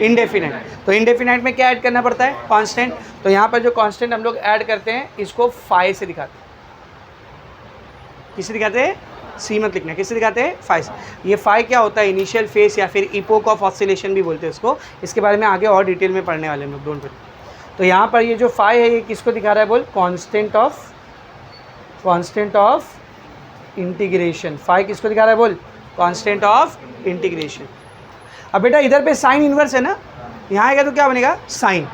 इंडेफिनाइट। तो इंडेफिनाइट में क्या ऐड करना पड़ता है? कांस्टेंट। तो यहाँ पर जो कांस्टेंट हम लोग ऐड करते हैं इसको फाई से दिखाते हैं। किसे दिखाते हैं? सी मत लिखना, किसे दिखाते हैं? फाई से। ये फाई क्या होता है? इनिशियल फेस या फिर इपोक ऑफ ऑसिलेशन भी बोलते हैं उसको। इसके बारे में आगे और डिटेल में पढ़ने वाले हैं हम लोग, डोंट वरी। तो यहाँ पर ये जो फाई है ये किसको दिखा रहा है? बोल, कांस्टेंट ऑफ इंटीग्रेशन। फाई किसको दिखा रहा है? बोल, कांस्टेंट ऑफ इंटीग्रेशन। अब बेटा इधर पे साइन इन्वर्स है ना, यहाँ आएगा तो क्या बनेगा? साइन।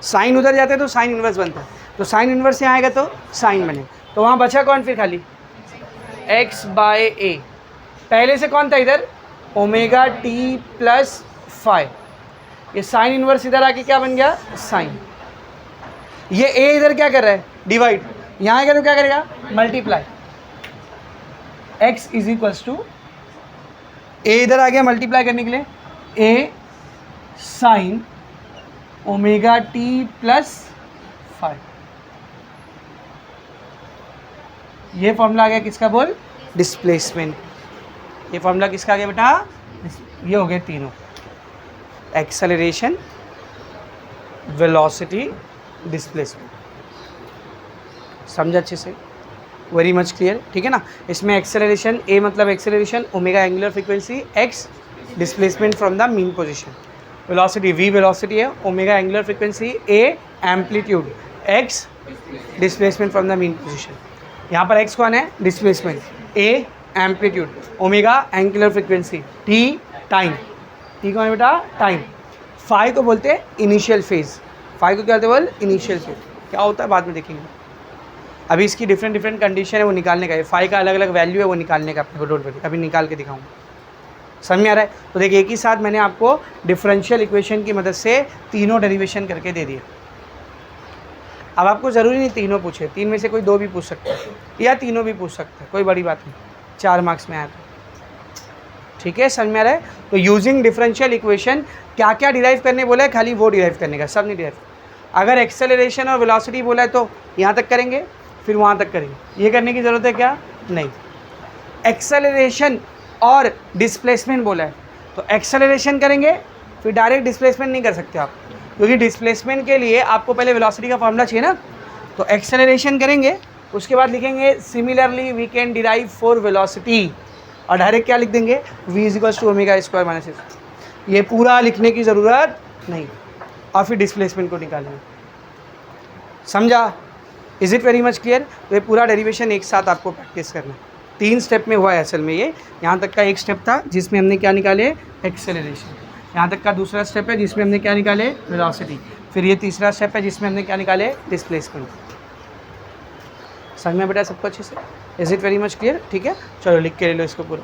साइन उधर जाते तो साइन इन्वर्स बनता है, तो साइन इन्वर्स यहाँ आएगा तो साइन बनेगा। तो वहाँ बचा कौन फिर? खाली x बाय ए। पहले से कौन था इधर? Omega t plus phi. ये साइन इन्वर्स इधर आके क्या बन गया? साइन। ये a इधर क्या कर रहा है? डिवाइड। यहाँ आएगा तो क्या करेगा? Multiply. x is equals to a इधर आ गया मल्टीप्लाई करने के लिए, a sine omega t plus five. ये फॉर्मूला आ गया किसका? बोल, डिस्प्लेसमेंट। ये फॉर्मूला किसका आ गया बेटा? ये हो गए तीनों, एक्सेलरेशन, वेलोसिटी, डिस्प्लेसमेंट। समझा अच्छे से? वेरी मच क्लियर, ठीक है ना। इसमें एक्सेलरेशन, ए मतलब acceleration, omega angular frequency, x displacement from the mean position, velocity v velocity है, omega angular frequency, a amplitude, x displacement from the mean position. यहाँ पर एक्स कौन है? Displacement, a amplitude, omega angular frequency, t time. T कौन है बेटा? टाइम। फाई को बोलते हैं इनिशियल फेज। फाई को क्या बोलते हैं? बोल, इनिशियल फेज। क्या होता है बाद में देखेंगे। अभी इसकी डिफरेंट कंडीशन है वो निकालने का है, फाई का अलग अलग वैल्यू है वो निकालने का अपने को, डोंट वरी, अभी निकाल के दिखाऊंगा। समझ में आ रहा है? तो देखिए एक ही साथ मैंने आपको डिफरेंशियल इक्वेशन की मदद से तीनों डेरिवेशन करके दे दिए। अब आपको ज़रूरी नहीं तीनों पूछे, तीन में से कोई दो भी पूछ सकता है या तीनों भी पूछ सकता है, कोई बड़ी बात नहीं, 4 मार्क्स में आया तो ठीक है। समझ में आ रहा है? तो यूजिंग डिफरेंशियल इक्वेशन क्या क्या डिराइव करने बोला है? खाली वो डिराइव करने का, सब नहीं डिराइव। अगर एक्सेलरेशन और वेलोसिटी बोला है तो यहाँ तक करेंगे, फिर वहाँ तक करेंगे। ये करने की ज़रूरत है क्या? नहीं। एक्सेलरेशन और डिस्प्लेसमेंट बोला है तो एक्सेलरेशन करेंगे, फिर डायरेक्ट डिस्प्लेसमेंट नहीं कर सकते आप, क्योंकि डिस्प्लेसमेंट के लिए आपको पहले वेलोसिटी का फॉर्मूला चाहिए ना। तो एक्सेलरेशन करेंगे, उसके बाद लिखेंगे similarly we can derive for velocity, और डायरेक्ट क्या लिख देंगे? v is equals to omega square minus s. ये पूरा लिखने की ज़रूरत नहीं, और फिर डिस्प्लेसमेंट को निकालेंगे। समझा? Is it very much clear? तो ये पूरा डेरिवेशन एक साथ आपको प्रैक्टिस करना है। 3 स्टेप में हुआ है असल में ये। यहाँ तक का एक स्टेप था जिसमें हमने क्या निकाले? एक्सेलरेशन। यहाँ तक का दूसरा स्टेप है जिसमें हमने क्या निकाले? वेलोसिटी। फिर ये तीसरा स्टेप है जिसमें हमने क्या निकाले? डिस्प्लेसमेंट। समझ में बेटा सबको अच्छे से? Is it very much clear? ठीक है, चलो लिख के ले लो इसको पूरा।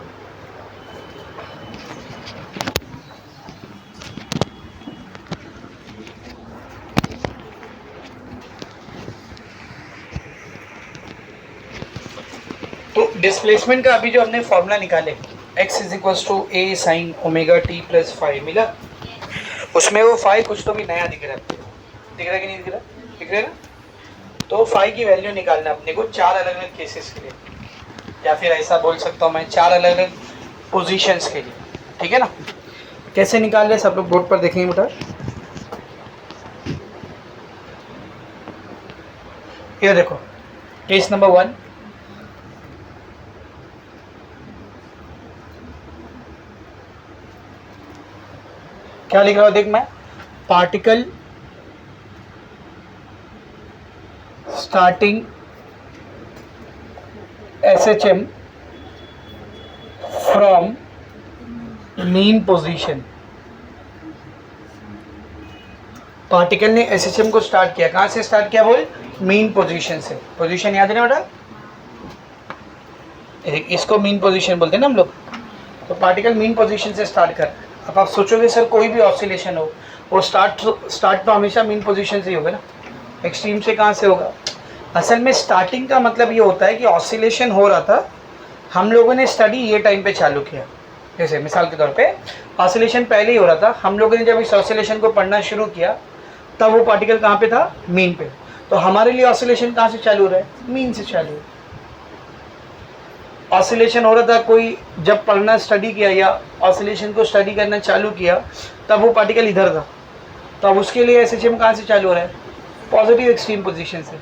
तो डिस्प्लेसमेंट का अभी जो हमने फॉर्मूला निकाले, x is equals to a sine omega t plus phi मिला, उसमें वो फाइव कुछ तो भी नया दिख रहा है। दिख रहा है कि नहीं दिख रहा? दिख रहा है ना? तो फाइव की वैल्यू निकालना अपने को 4 अलग अलग केसेस के लिए, या फिर ऐसा बोल सकता हूँ मैं 4 अलग अलग पोजीशंस के लिए, ठीक है ना। कैसे निकाल रहे सब लोग बोर्ड पर देखेंगे बेटा। ये देखो केस नंबर 1, क्या लिख रहा हूँ देख मैं, particle starting SHM from mean position. Particle ने SHM को स्टार्ट किया, कहाँ से स्टार्ट किया? बोल, मीन पोजीशन से। पोजीशन याद है ना बेटा? इसको मीन पोजीशन बोलते हैं ना हम लोग। तो पार्टिकल मीन पोजीशन से स्टार्ट कर। अब आप सोचोगे सर कोई भी ऑसिलेशन हो वो स्टार्ट तो हमेशा मीन पोजीशन से ही होगा ना, एक्सट्रीम से कहाँ से होगा? असल में स्टार्टिंग का मतलब ये होता है कि ऑसिलेशन हो रहा था, हम लोगों ने स्टडी ये टाइम पे चालू किया। जैसे मिसाल के तौर पे ऑसिलेशन पहले ही हो रहा था, हम लोगों ने जब इस ऑसिलेशन को पढ़ना शुरू किया तब वो पार्टिकल कहाँ पे था? मीन पे। तो हमारे लिए ऑसिलेशन कहाँ से चालू हो रहा है? मीन से चालू है। ऑसिलेशन हो रहा था, कोई जब पढ़ना स्टडी किया या ऑसिलेशन को स्टडी करना चालू किया तब वो पार्टिकल इधर था, तो अब उसके लिए SHM कहाँ से चालू हो रहा है? पॉजिटिव एक्सट्रीम पोजीशन से।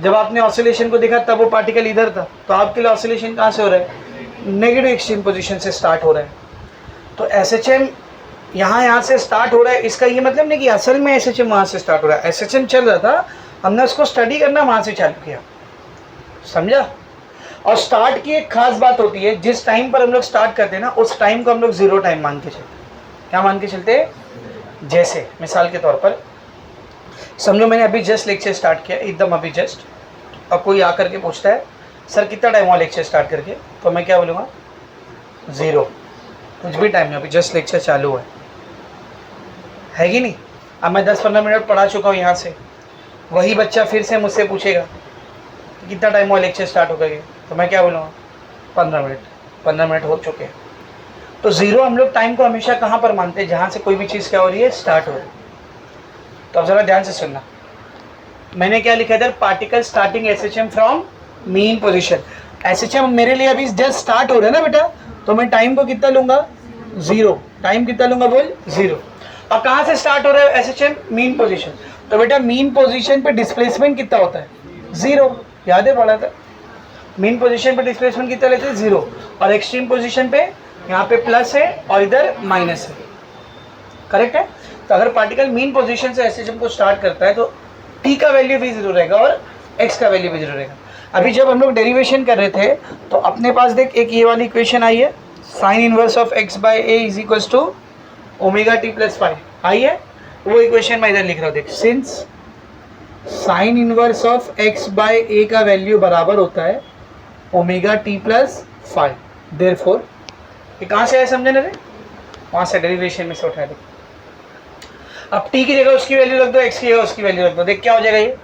जब आपने ऑसिलेशन को देखा तब वो पार्टिकल इधर था, तो आपके लिए ऑसिलेशन कहाँ से हो रहा है? नेगेटिव एक्सट्रीम पोजीशन से स्टार्ट हो रहा है। तो SHM यहाँ से स्टार्ट हो रहा है, इसका ये मतलब नहीं कि असल में SHM वहाँ से स्टार्ट हो रहा है। SHM चल रहा था, हमने उसको स्टडी करना वहाँ से चालू किया, समझा? और स्टार्ट की एक खास बात होती है, जिस टाइम पर हम लोग स्टार्ट करते हैं ना, उस टाइम को हम लोग 0 टाइम मान के चलते। क्या मान के चलते? जैसे मिसाल के तौर पर समझो मैंने अभी जस्ट लेक्चर स्टार्ट किया, एकदम अभी जस्ट, अब कोई आकर के पूछता है सर कितना टाइम हुआ लेक्चर स्टार्ट करके, तो मैं क्या बोलूँगा? 0, कुछ भी टाइम नहीं, अभी जस्ट लेक्चर चालू है कि नहीं? अब मैं 10-15 मिनट पढ़ा चुका हूँ यहाँ से, वही बच्चा फिर से मुझसे पूछेगा कि कितना टाइम हुआ लेक्चर स्टार्ट हो गया, तो मैं क्या बोलूँगा? 15 मिनट हो चुके हैं। तो 0 हम लोग टाइम को हमेशा कहाँ पर मानते हैं? जहाँ से कोई भी चीज़ क्या हो रही है? स्टार्ट हो रही है। तो अब ज़रा ध्यान से सुनना, मैंने क्या लिखा था? Particle starting SHM from mean position. SHM मेरे लिए अभी जस्ट स्टार्ट हो रहा है ना बेटा, तो मैं टाइम को कितना लूँगा? 0। टाइम कितना लूँगा? बोल 0। और कहाँ से स्टार्ट हो रहा है SHM? Mean position. तो बेटा मीन पोजीशन पे डिस्प्लेसमेंट कितना होता है? 0। याद है पढ़ा था? मीन पोजीशन पे डिस्प्लेसमेंट कितना लेते हैं? 0। और एक्सट्रीम पोजीशन पे यहाँ पे प्लस है और इधर माइनस है, करेक्ट है? तो अगर पार्टिकल मीन पोजीशन से SHM को स्टार्ट करता है तो t का वैल्यू भी 0 रहेगा और x का वैल्यू भी 0 रहेगा। अभी जब हम लोग डेरिवेशन कर रहे थे तो अपने पास देख एक ये वाली इक्वेशन आई है, sine inverse of x by a is equals to omega t plus five आई है। वो इक्वेशन मैं इधर लिख रहा हूँ, देख, since sine inverse of x by a का वैल्यू बराबर होता है omega t plus five, therefore ये कहाँ से आया समझे ना रे? वहाँ से डेरिवेशन में से उठा दे। अब t की जगह उसकी वैल्यू रख दो, x की जगह उसकी वैल्यू रख दो, देख क्या हो जाएगा? ये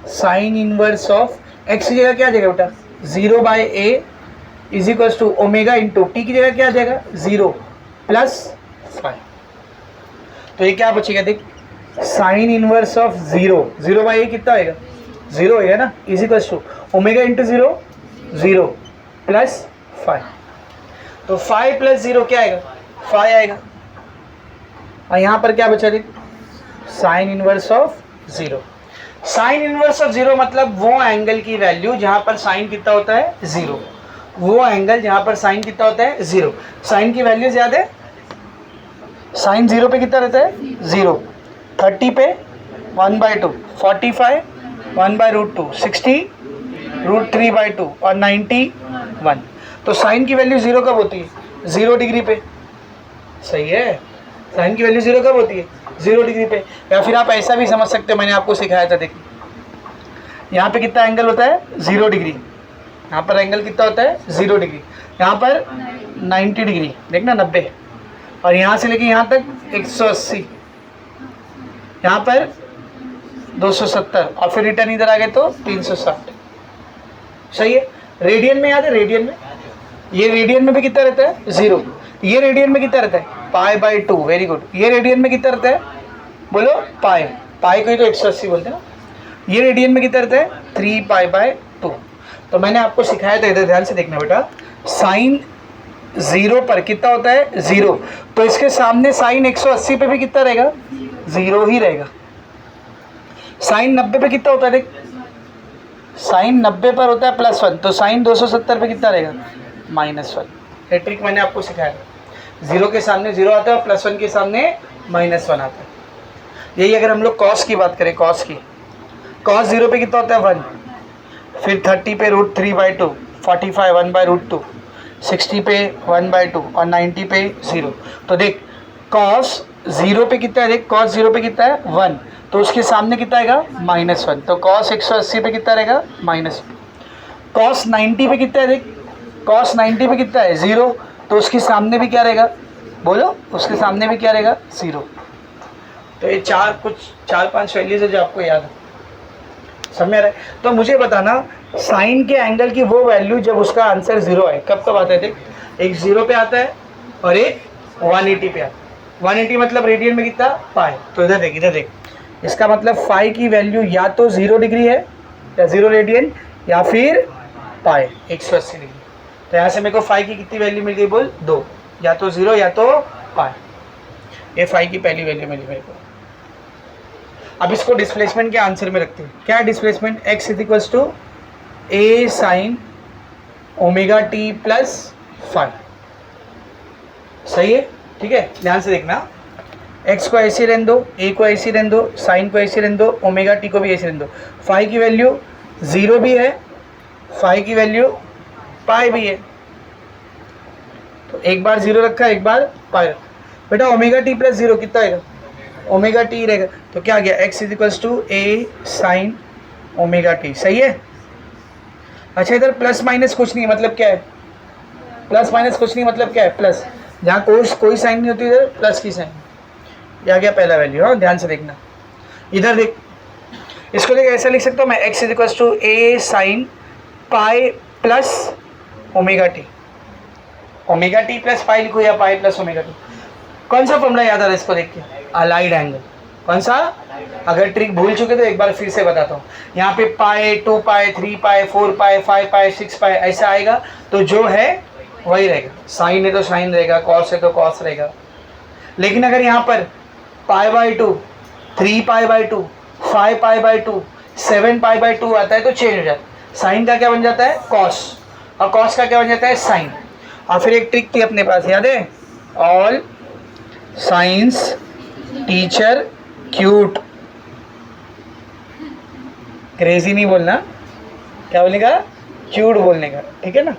साइन इनवर्स ऑफ x की जगह क्या आ जाएगा बेटा? 0 by a is equals to omega into t की जगह क्या आ जाएगा? 0 प्लस 5। तो ये क्या बचेगा? देख, sine inverse of 0 by a कितना आएगा? 0 होगा ना, is equals to omega into 0 plus 5। तो 5 प्लस 0 क्या आएगा? 5 आएगा। और यहाँ पर क्या बचा? देख, sine inverse of 0। Sign inverse of 0 मतलब वो एंगल की वैल्यू जहाँ पर साइन कितना होता है? 0। वो एंगल जहाँ पर साइन कितना होता है? 0। साइन की वैल्यूज याद है? साइन 0 पे कितना रहता है? 0। 30 पे 1/2, 45 1/√2, 60 √3/2 और 91। तो साइन की वैल्यू 0 कब होती है? 0 डिग्री पे। सही है, साइन की वैल्यू 0 कब होती है? 0 डिग्री पे। या फिर आप ऐसा भी समझ सकते हो, मैंने आपको सिखाया था, देखिए यहाँ पे कितना एंगल होता है? 0 डिग्री। यहाँ पर एंगल कितना होता है? 0 डिग्री। यहाँ पर 90 डिग्री, देखना 90, और यहाँ से लेके यहाँ तक 180, यहाँ पर 270, और फिर रिटर्न इधर आ गए तो 360। सही है। रेडियन में याद है? रेडियन में, ये रेडियन में भी कितना रहता है? 0। ये रेडियन में कितना रहता है? π/2। Very good. ये रेडियन में कितना रहता है? बोलो पाई। पाई को ही तो 180 बोलते हैं ना। ये रेडियन में कितना रहता है? 3π/2। तो मैंने आपको सिखाया था, इधर ध्यान से देखना बेटा, साइन 0 पर कितना होता है? 0। तो इसके सामने साइन 180 पे भी कितना रहेगा? 0 ही रहेगा। साइन 90 पे कितना होता है? देख, साइन 90 पर होता है +1, तो साइन 270 पे कितना रहेगा? -1। ये ट्रिक मैंने आपको सिखाया। 0 के सामने 0 आता है और +1 के सामने -1 आता है। यही अगर हम लोग कॉस की बात करें, कॉस की, कॉस 0 पे कितना होता है? 1, फिर 30 पे √3/2, 45 1/√2, 60 पे 1/2 और 90 पे 0। तो देख, कॉस 0 पे कितना है? देख, कॉस 0 पे कितना है? 1, तो उसके सामने कितना आएगा? -1। तो कॉस 180 पे कितना रहेगा? -1। कॉस 90 पे कितना है? देख, कॉस 90 पे कितना है? 0, तो उसके सामने भी क्या रहेगा? बोलो, उसके सामने भी क्या रहेगा? 0। तो ये 4-5 वैल्यूज है जो आपको याद है, समझ में आ रहा है? तो मुझे बताना, साइन के एंगल की वो वैल्यू जब उसका आंसर 0 है, कब कब आता है? देख, एक 0 पे आता है और एक 180 पे आता है। 180 मतलब रेडियन में कितना? पाई। तो इधर देख, इधर देख, इसका मतलब फाई की वैल्यू या तो 0 डिग्री है या 0 रेडियन, या फिर पाई 180 डिग्री। तो यहाँ से मेरे को फाई की कितनी वैल्यू मिल गई बोल 2, या तो 0 या तो पाई। ये फाई की पहली वैल्यू मिली मेरे को। अब इसको डिस्प्लेसमेंट के आंसर में रखते हैं। क्या है displacement? x equals to a sine omega t plus phi. सही है, ठीक है, ध्यान से देखना। x को ऐसे रहने दो, a को ऐसे रहने दो, साइन को ऐसे रहने दो, ओमेगा टी को भी ऐसे रहने दो। फाई की वैल्यू 0 भी है, फाई की वैल्यू पाई भी है, तो एक बार 0 रखा, एक बार पाई रखा। बेटा ओमेगा टी प्लस 0 कितना आएगा? ओमेगा टी रहेगा। तो क्या आ गया? x equals to a sine omega t. सही है। अच्छा, इधर प्लस माइनस कुछ नहीं, मतलब क्या है? प्लस माइनस कुछ नहीं, मतलब क्या है? प्लस। जहाँ कोई साइन नहीं होती, इधर प्लस की साइन। ये आ गया पहला वैल्यू। हाँ, ध्यान से देखना। इधर देख, इसको देख, ऐसा लिख सकता हूँ मैं, x equals to a sine pi plus omega t. Omega t plus pi लिखो या पाई प्लस ओमेगा टी। कौन सा फॉर्मूला याद आ रहा है इसको देख के? Allied angle. कौन सा? अगर ट्रिक भूल चुके तो एक बार फिर से बताता हूँ। यहाँ पे पाई, 2 पाई, 3 पाई, 4 पाई, 5 पाई, 6 पाई ऐसा आएगा, तो जो है वही रहेगा। साइन है तो साइन रहेगा, कॉस है तो कॉस रहेगा। लेकिन अगर यहाँ पर पाई by 2, 3 pi by 2, 5 pi by 2, 7 pi by 2 आता है तो चेंज हो जाता है। साइन का क्या बन जाता है? कॉस, और कॉस का क्या बन जाता है? साइन। और फिर एक ट्रिक थी अपने पास, याद है? All science teacher cute. Crazy नहीं बोलना, क्या बोलने का? क्यूट बोलने का, ठीक है ना?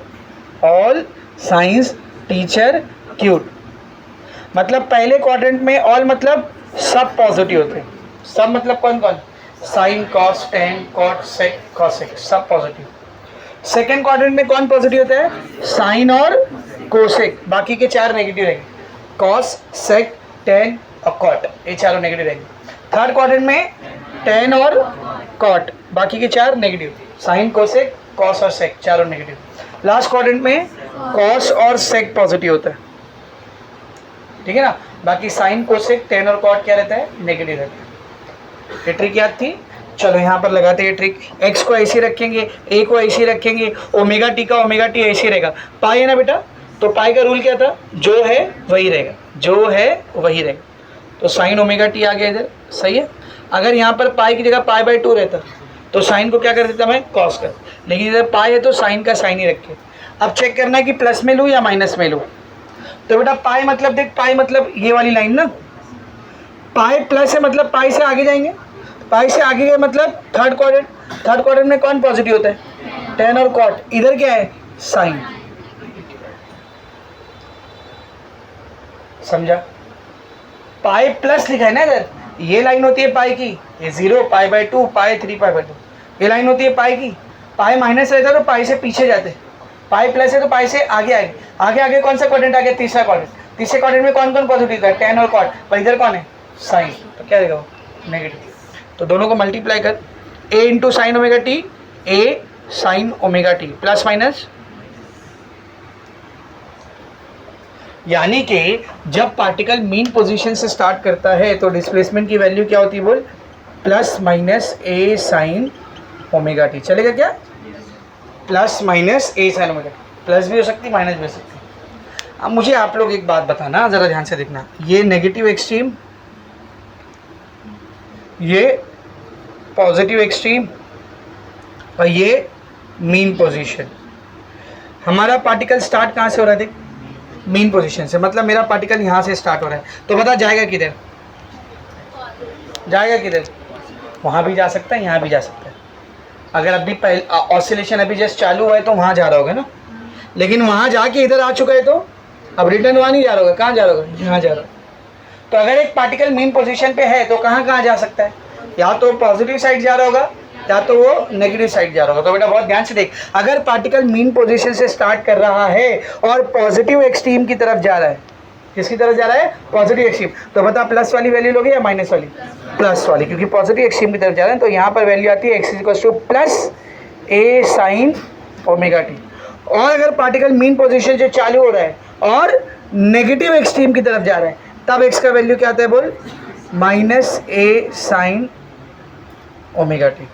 ऑल साइंस टीचर क्यूट, मतलब पहले क्वाड्रेंट में ऑल मतलब सब पॉजिटिव होते हैं। सब मतलब कौन कौन? साइन, कॉस, टेन, कॉट, सेक, कॉसेक, सब पॉजिटिव। सेकेंड क्वाड्रेंट में कौन पॉजिटिव होता है? साइन और कोसेक, बाकी के 4 नेगेटिव रहेंगे। कॉस, सेक, टेन और कॉट, ये चारों नेगेटिव रहेंगे। थर्ड क्वाड्रेंट में टेन और कॉट, बाकी के 4 नेगेटिव। साइन, कोसेक, कॉस और सेक, चारों नेगेटिव। लास्ट क्वाड्रेंट में कॉस और सेक पॉजिटिव होता है, ठीक है ना? बाकी साइन, कोसेक, टेन और कॉट क्या रहता है? नेगेटिव रहता है। ये ट्रिक याद थी? चलो यहाँ पर लगाते हैं ट्रिक। x को ऐसे रखेंगे, a को ऐसे रखेंगे, ओमेगा टी का ओमेगा टी ऐसे रहेगा। पाई है ना बेटा, तो पाई का रूल क्या था? जो है वही रहेगा, जो है वही रहेगा। तो साइन ओमेगा टी आ गया इधर। सही है। अगर यहाँ पर पाई की जगह पाई बाई 2 रहता तो साइन को क्या कर देता मैं? कॉस कर। लेकिन इधर पाई है तो साइन का साइन ही रखे। अब चेक करना है कि प्लस में लूँ या माइनस में लूँ। तो बेटा पाई मतलब देख, पाई मतलब ये वाली लाइन ना, पाई प्लस है मतलब पाई से आगे जाएंगे। पाई से आगे गए मतलब थर्ड क्वाड्रेंट। थर्ड क्वाड्रेंट में कौन पॉजिटिव होता है? टेन और कॉट। इधर क्या है? साइन। समझा? पाई प्लस लिखा है ना इधर। ये लाइन होती है पाई की, ये 0, पाई बाई 2, पाई 3, पाई बाई 2। ये लाइन होती है पाई की। पाई माइनस रहता है तो पाई से पीछे जाते। पाई प्लस है तो पाई से आगे आएंगे। आगे आगे कौन सा क्वाड्रेंट आ गया? तीसरा क्वाड्रेंट। तीसरे क्वाड्रेंट में कौन कौन पॉजिटिव है? टेन और कॉट। पर इधर कौन है? साइन। तो क्या देगा? नेगेटिव। तो दोनों को मल्टीप्लाई कर, a into sine omega T, a sine omega t, plus minus. यानी कि जब पार्टिकल मीन पोजीशन से स्टार्ट करता है तो डिस्प्लेसमेंट की वैल्यू क्या होती है बोल? Plus minus a sine omega T. चलेगा क्या? Plus minus a sine omega t. Plus भी हो सकती, माइनस भी हो सकती। अब मुझे आप लोग एक बात बताना, ज़रा ध्यान से देखना। ये नेगेटिव एक्सट्रीम, ये पॉजिटिव एक्सट्रीम और ये मीन पोजीशन। हमारा पार्टिकल स्टार्ट कहाँ से हो रहा है? देख, मीन पोजीशन से, मतलब मेरा पार्टिकल यहाँ से स्टार्ट हो रहा है। तो बता जाएगा किधर? जाएगा किधर? वहाँ भी जा सकता है, यहाँ भी जा सकता है। अगर अभी पहले ऑसिलेशन अभी जस्ट चालू हुआ है तो वहाँ जा रहा होगा ना, लेकिन वहाँ जाके इधर आ चुका है तो अब रिटर्न वहाँ नहीं जा रहा होगा। कहाँ जा रहा होगा? यहाँ जा रहा होगा। तो अगर एक पार्टिकल मीन पोजीशन पे है तो कहाँ कहाँ जा सकता है? या तो पॉजिटिव साइड जा रहा होगा या तो वो नेगेटिव साइड जा रहा होगा। तो बेटा बहुत ध्यान से देख, अगर पार्टिकल मीन पोजीशन से स्टार्ट कर रहा है और पॉजिटिव एक्सट्रीम की तरफ जा रहा है, किसकी तरफ जा रहा है? पॉजिटिव एक्सट्रीम, तो बता प्लस वाली वैल्यू लोगे या माइनस वाली? प्लस वाली, क्योंकि पॉजिटिव एक्सट्रीम की तरफ जा रहे हैं। तो यहाँ पर वैल्यू आती है x equal to plus a sine omega T. और अगर पार्टिकल मीन पोजीशन से चालू हो रहा है और नेगेटिव एक्सट्रीम की तरफ जा रहा है तब x का वैल्यू क्या आता है बोल? Minus a sine omega t.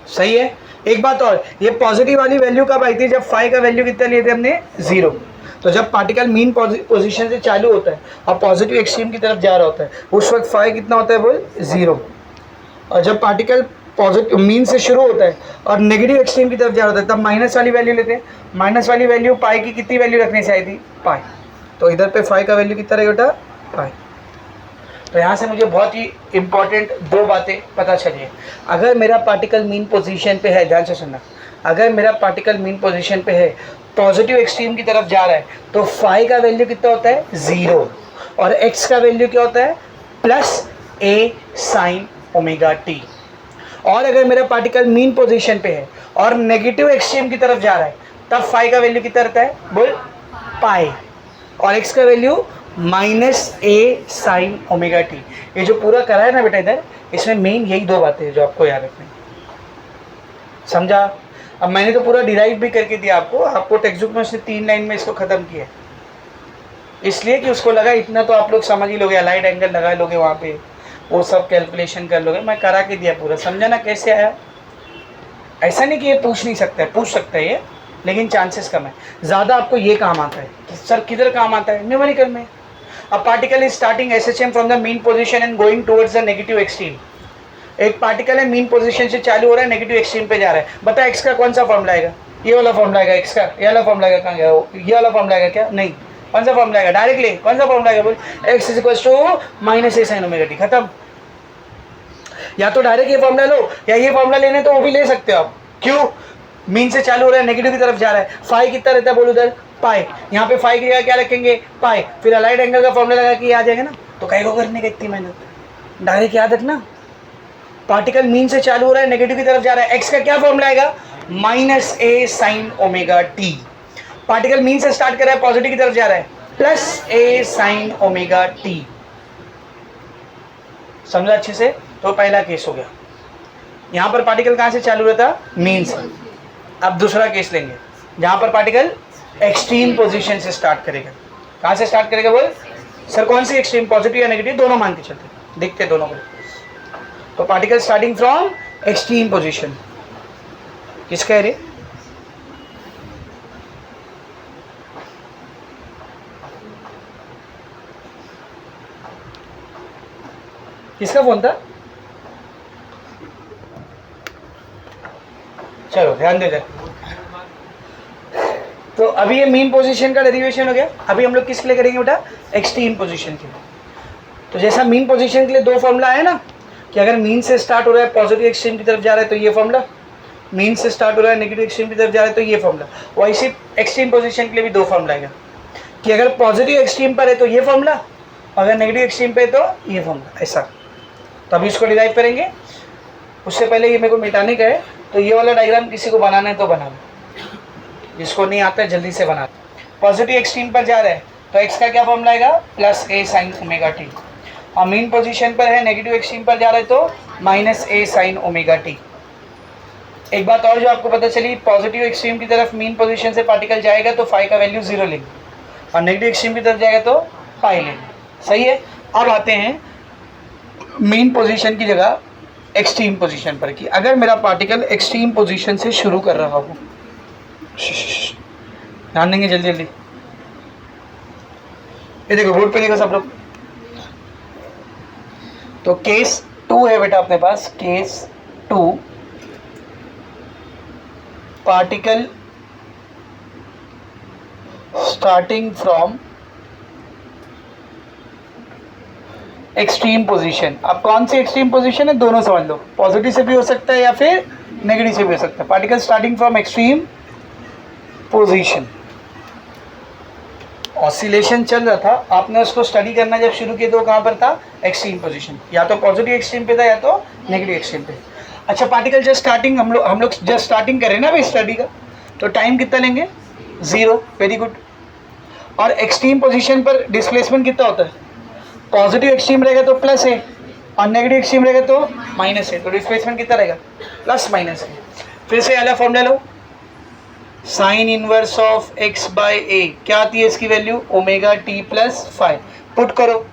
सही है। एक बात और, ये पॉजिटिव वाली वैल्यू कब आई थी? जब फाई का वैल्यू कितना लिए थे हमने? 0। तो जब पार्टिकल मीन पोजीशन से चालू होता है और पॉजिटिव एक्सट्रीम की तरफ जा रहा होता है, उस वक्त फाई कितना होता है बोल? 0। और जब पार्टिकल पॉजिटिव मीन से शुरू होता है और नेगेटिव एक्सट्रीम की तरफ जा रहा होता है, तब माइनस वाली वैल्यू लेते हैं। माइनस वाली वैल्यू पाई की कितनी वैल्यू रखने से आई थी? पाई। तो इधर पे फाई का वैल्यू कितना रहेगा बेटा? पाई। तो यहाँ से मुझे बहुत ही इंपॉर्टेंट दो बातें पता चली। अगर मेरा पार्टिकल मीन पोजीशन पे है, ध्यान से सुनना, अगर मेरा पार्टिकल मीन पोजीशन पे है, पॉजिटिव एक्सट्रीम की तरफ जा रहा है, तो फाई का वैल्यू कितना होता है? 0। और एक्स का वैल्यू क्या होता है? Plus a sine omega T. और अगर मेरा पार्टिकल मीन पोजीशन पे है और नेगेटिव एक्सट्रीम की तरफ जा रहा है, तब फाई का वैल्यू कितना रहता है बोल? पाई। और एक्स का value minus a sine omega T. ये जो पूरा करा है ना बेटा इधर, इसमें मेन यही दो बातें हैं जो आपको याद रखनी, समझा? अब मैंने तो पूरा डिराइव भी करके दिया आपको टेक्स्ट बुक में से 3 लाइन में इसको ख़त्म किया, इसलिए कि उसको लगा इतना तो आप लोग समझ ही लोगे, अलाइड एंगल लगा लोगे वहाँ पे, वो सब कैलकुलेशन कर लोगे। मैं करा के दिया पूरा, समझा ना कैसे आया? ऐसा नहीं कि ये पूछ नहीं सकता है, पूछ सकता है ये, लेकिन चांसेस कम है। ज़्यादा आपको ये काम आता है कि सर किधर काम आता है? न्यूमेरिकल में। A particle is starting SHM from the mean position and going towards the negative extreme. एक पार्टिकल है, मीन पोजीशन से चालू हो रहा है, नेगेटिव एक्सट्रीम पे जा रहा है। बता एक्स का कौन सा फॉर्मूला आएगा? ये वाला फॉर्मूला आएगा एक्स का। ये वाला फॉर्मूला आएगा? कहाँ गया वो? ये वाला फॉर्मूला आएगा क्या? नहीं। कौन सा फॉर्मूला आएगा? डायरेक्टली कौन सा फॉर्मूला आएगा बोल? X is equal to minus a sine omega t. खत्म। या तो डायरेक्ट ये फॉर्मूला लो, या ये फॉर्मूला लेने तो वो भी ले सकते हो आप। क्यों? मीन से चालू हो रहा है, नेगेटिव की तरफ जा रहा है, फाई कितना रहता है बोलो उधर? पाई। यहाँ पे फाई की जगह क्या रखेंगे? पाई। फिर अलाइड एंगल का फॉर्मूला लगा कि ये आ जाएगा ना। तो कहीं को करने का इतनी मेहनत? डायरेक्ट याद रखना, पार्टिकल मीन से चालू हो रहा है, नेगेटिव की तरफ जा रहा है, एक्स का क्या फॉर्मूला आएगा? Minus a sine omega t. Particle mean से स्टार्ट कर रहा है, पॉजिटिव की तरफ जा रहा है, plus a sine omega t. समझा अच्छे से? तो पहला केस हो गया। यहाँ पर पार्टिकल कहाँ से चालू रहता? मीन से। अब दूसरा केस लेंगे जहाँ पर पार्टिकल एक्सट्रीम पोजीशन से स्टार्ट करेगा। कहाँ से स्टार्ट करेगा बोल? सर कौन सी एक्सट्रीम, पॉजिटिव या नेगेटिव? दोनों मान के चलते, देखते दोनों को। तो particle starting from extreme position, किसका है रे? किसका फोन था? चलो ध्यान दे दे। तो अभी ये मीन पोजीशन का डेरिवेशन हो गया। अभी हम लोग किसके लिए करेंगे बेटा? एक्सट्रीम पोजीशन के लिए। तो जैसा मीन पोजीशन के लिए दो फॉर्मूला है ना, कि अगर मीन से स्टार्ट हो रहा है, पॉजिटिव एक्सट्रीम की तरफ जा रहा है तो ये फॉर्मूला, मीन से स्टार्ट हो रहा है, नेगेटिव एक्सट्रीम की तरफ जा रहा है तो ये फॉर्मूला। वैसे एक्सट्रीम पोजीशन के लिए भी दो फॉर्मूला आएगा कि अगर पॉजिटिव एक्सट्रीम पर है तो ये फॉर्मूला, अगर नेगेटिव एक्सट्रीम पे तो ये फॉर्मूला, ऐसा। तो अभी इसको डिराइव करेंगे। उससे पहले ये मेरे को मिटाने का है, तो ये वाला डायग्राम किसी को बनाना है तो बना लो, जिसको नहीं आता है जल्दी से बना लो। पॉजिटिव एक्सट्रीम पर जा रहा है तो एक्स का क्या फॉर्मूला आएगा? Plus a sine omega T. और मीन पोजीशन पर है, नेगेटिव एक्सट्रीम पर जा रहा है तो minus a sine omega T. एक बात और जो आपको पता चली, पॉजिटिव एक्सट्रीम की तरफ मीन पोजीशन से पार्टिकल जाएगा तो फाई का वैल्यू 0 लेंगे, और नेगेटिव एक्सट्रीम की तरफ जाएगा तो पाई लेंगे। सही है। अब आते हैं मीन पोजीशन की जगह एक्सट्रीम पोजीशन पर, कि अगर मेरा पार्टिकल एक्सट्रीम पोजीशन से शुरू कर रहा हो, ध्यान देंगे जल्दी जल्दी। ये देखो बोर्ड पे देखो सब लोग। तो केस 2 है बेटा अपने पास, case 2, particle starting from extreme position. अब कौन सी एक्सट्रीम पोजीशन है? दोनों समझ लो, पॉजिटिव से भी हो सकता है या फिर नेगेटिव से भी हो सकता है। Particle starting from extreme position, oscillation चल रहा था, आपने उसको स्टडी करना जब शुरू किया तो कहाँ पर था? एक्सट्रीम पोजीशन, या तो पॉजिटिव एक्सट्रीम पे था या तो नेगेटिव एक्सट्रीम पे। अच्छा, पार्टिकल जस्ट स्टार्टिंग, हम लोग जस्ट स्टार्टिंग कर रहे हैं ना भाई स्टडी का, तो टाइम कितना लेंगे? 0। Very good. और एक्सट्रीम पोजीशन पर डिस्प्लेसमेंट कितना होता है? पॉजिटिव एक्सट्रीम रहेगा तो प्लस है, और नेगेटिव एक्सट्रीम रहेगा तो माइनस है, तो डिस्प्लेसमेंट कितना रहेगा? प्लस माइनस है। फिर से वाला फॉर्मूला लो, sine inverse of x by ए, क्या आती है इसकी value? Omega t plus five. Put करो,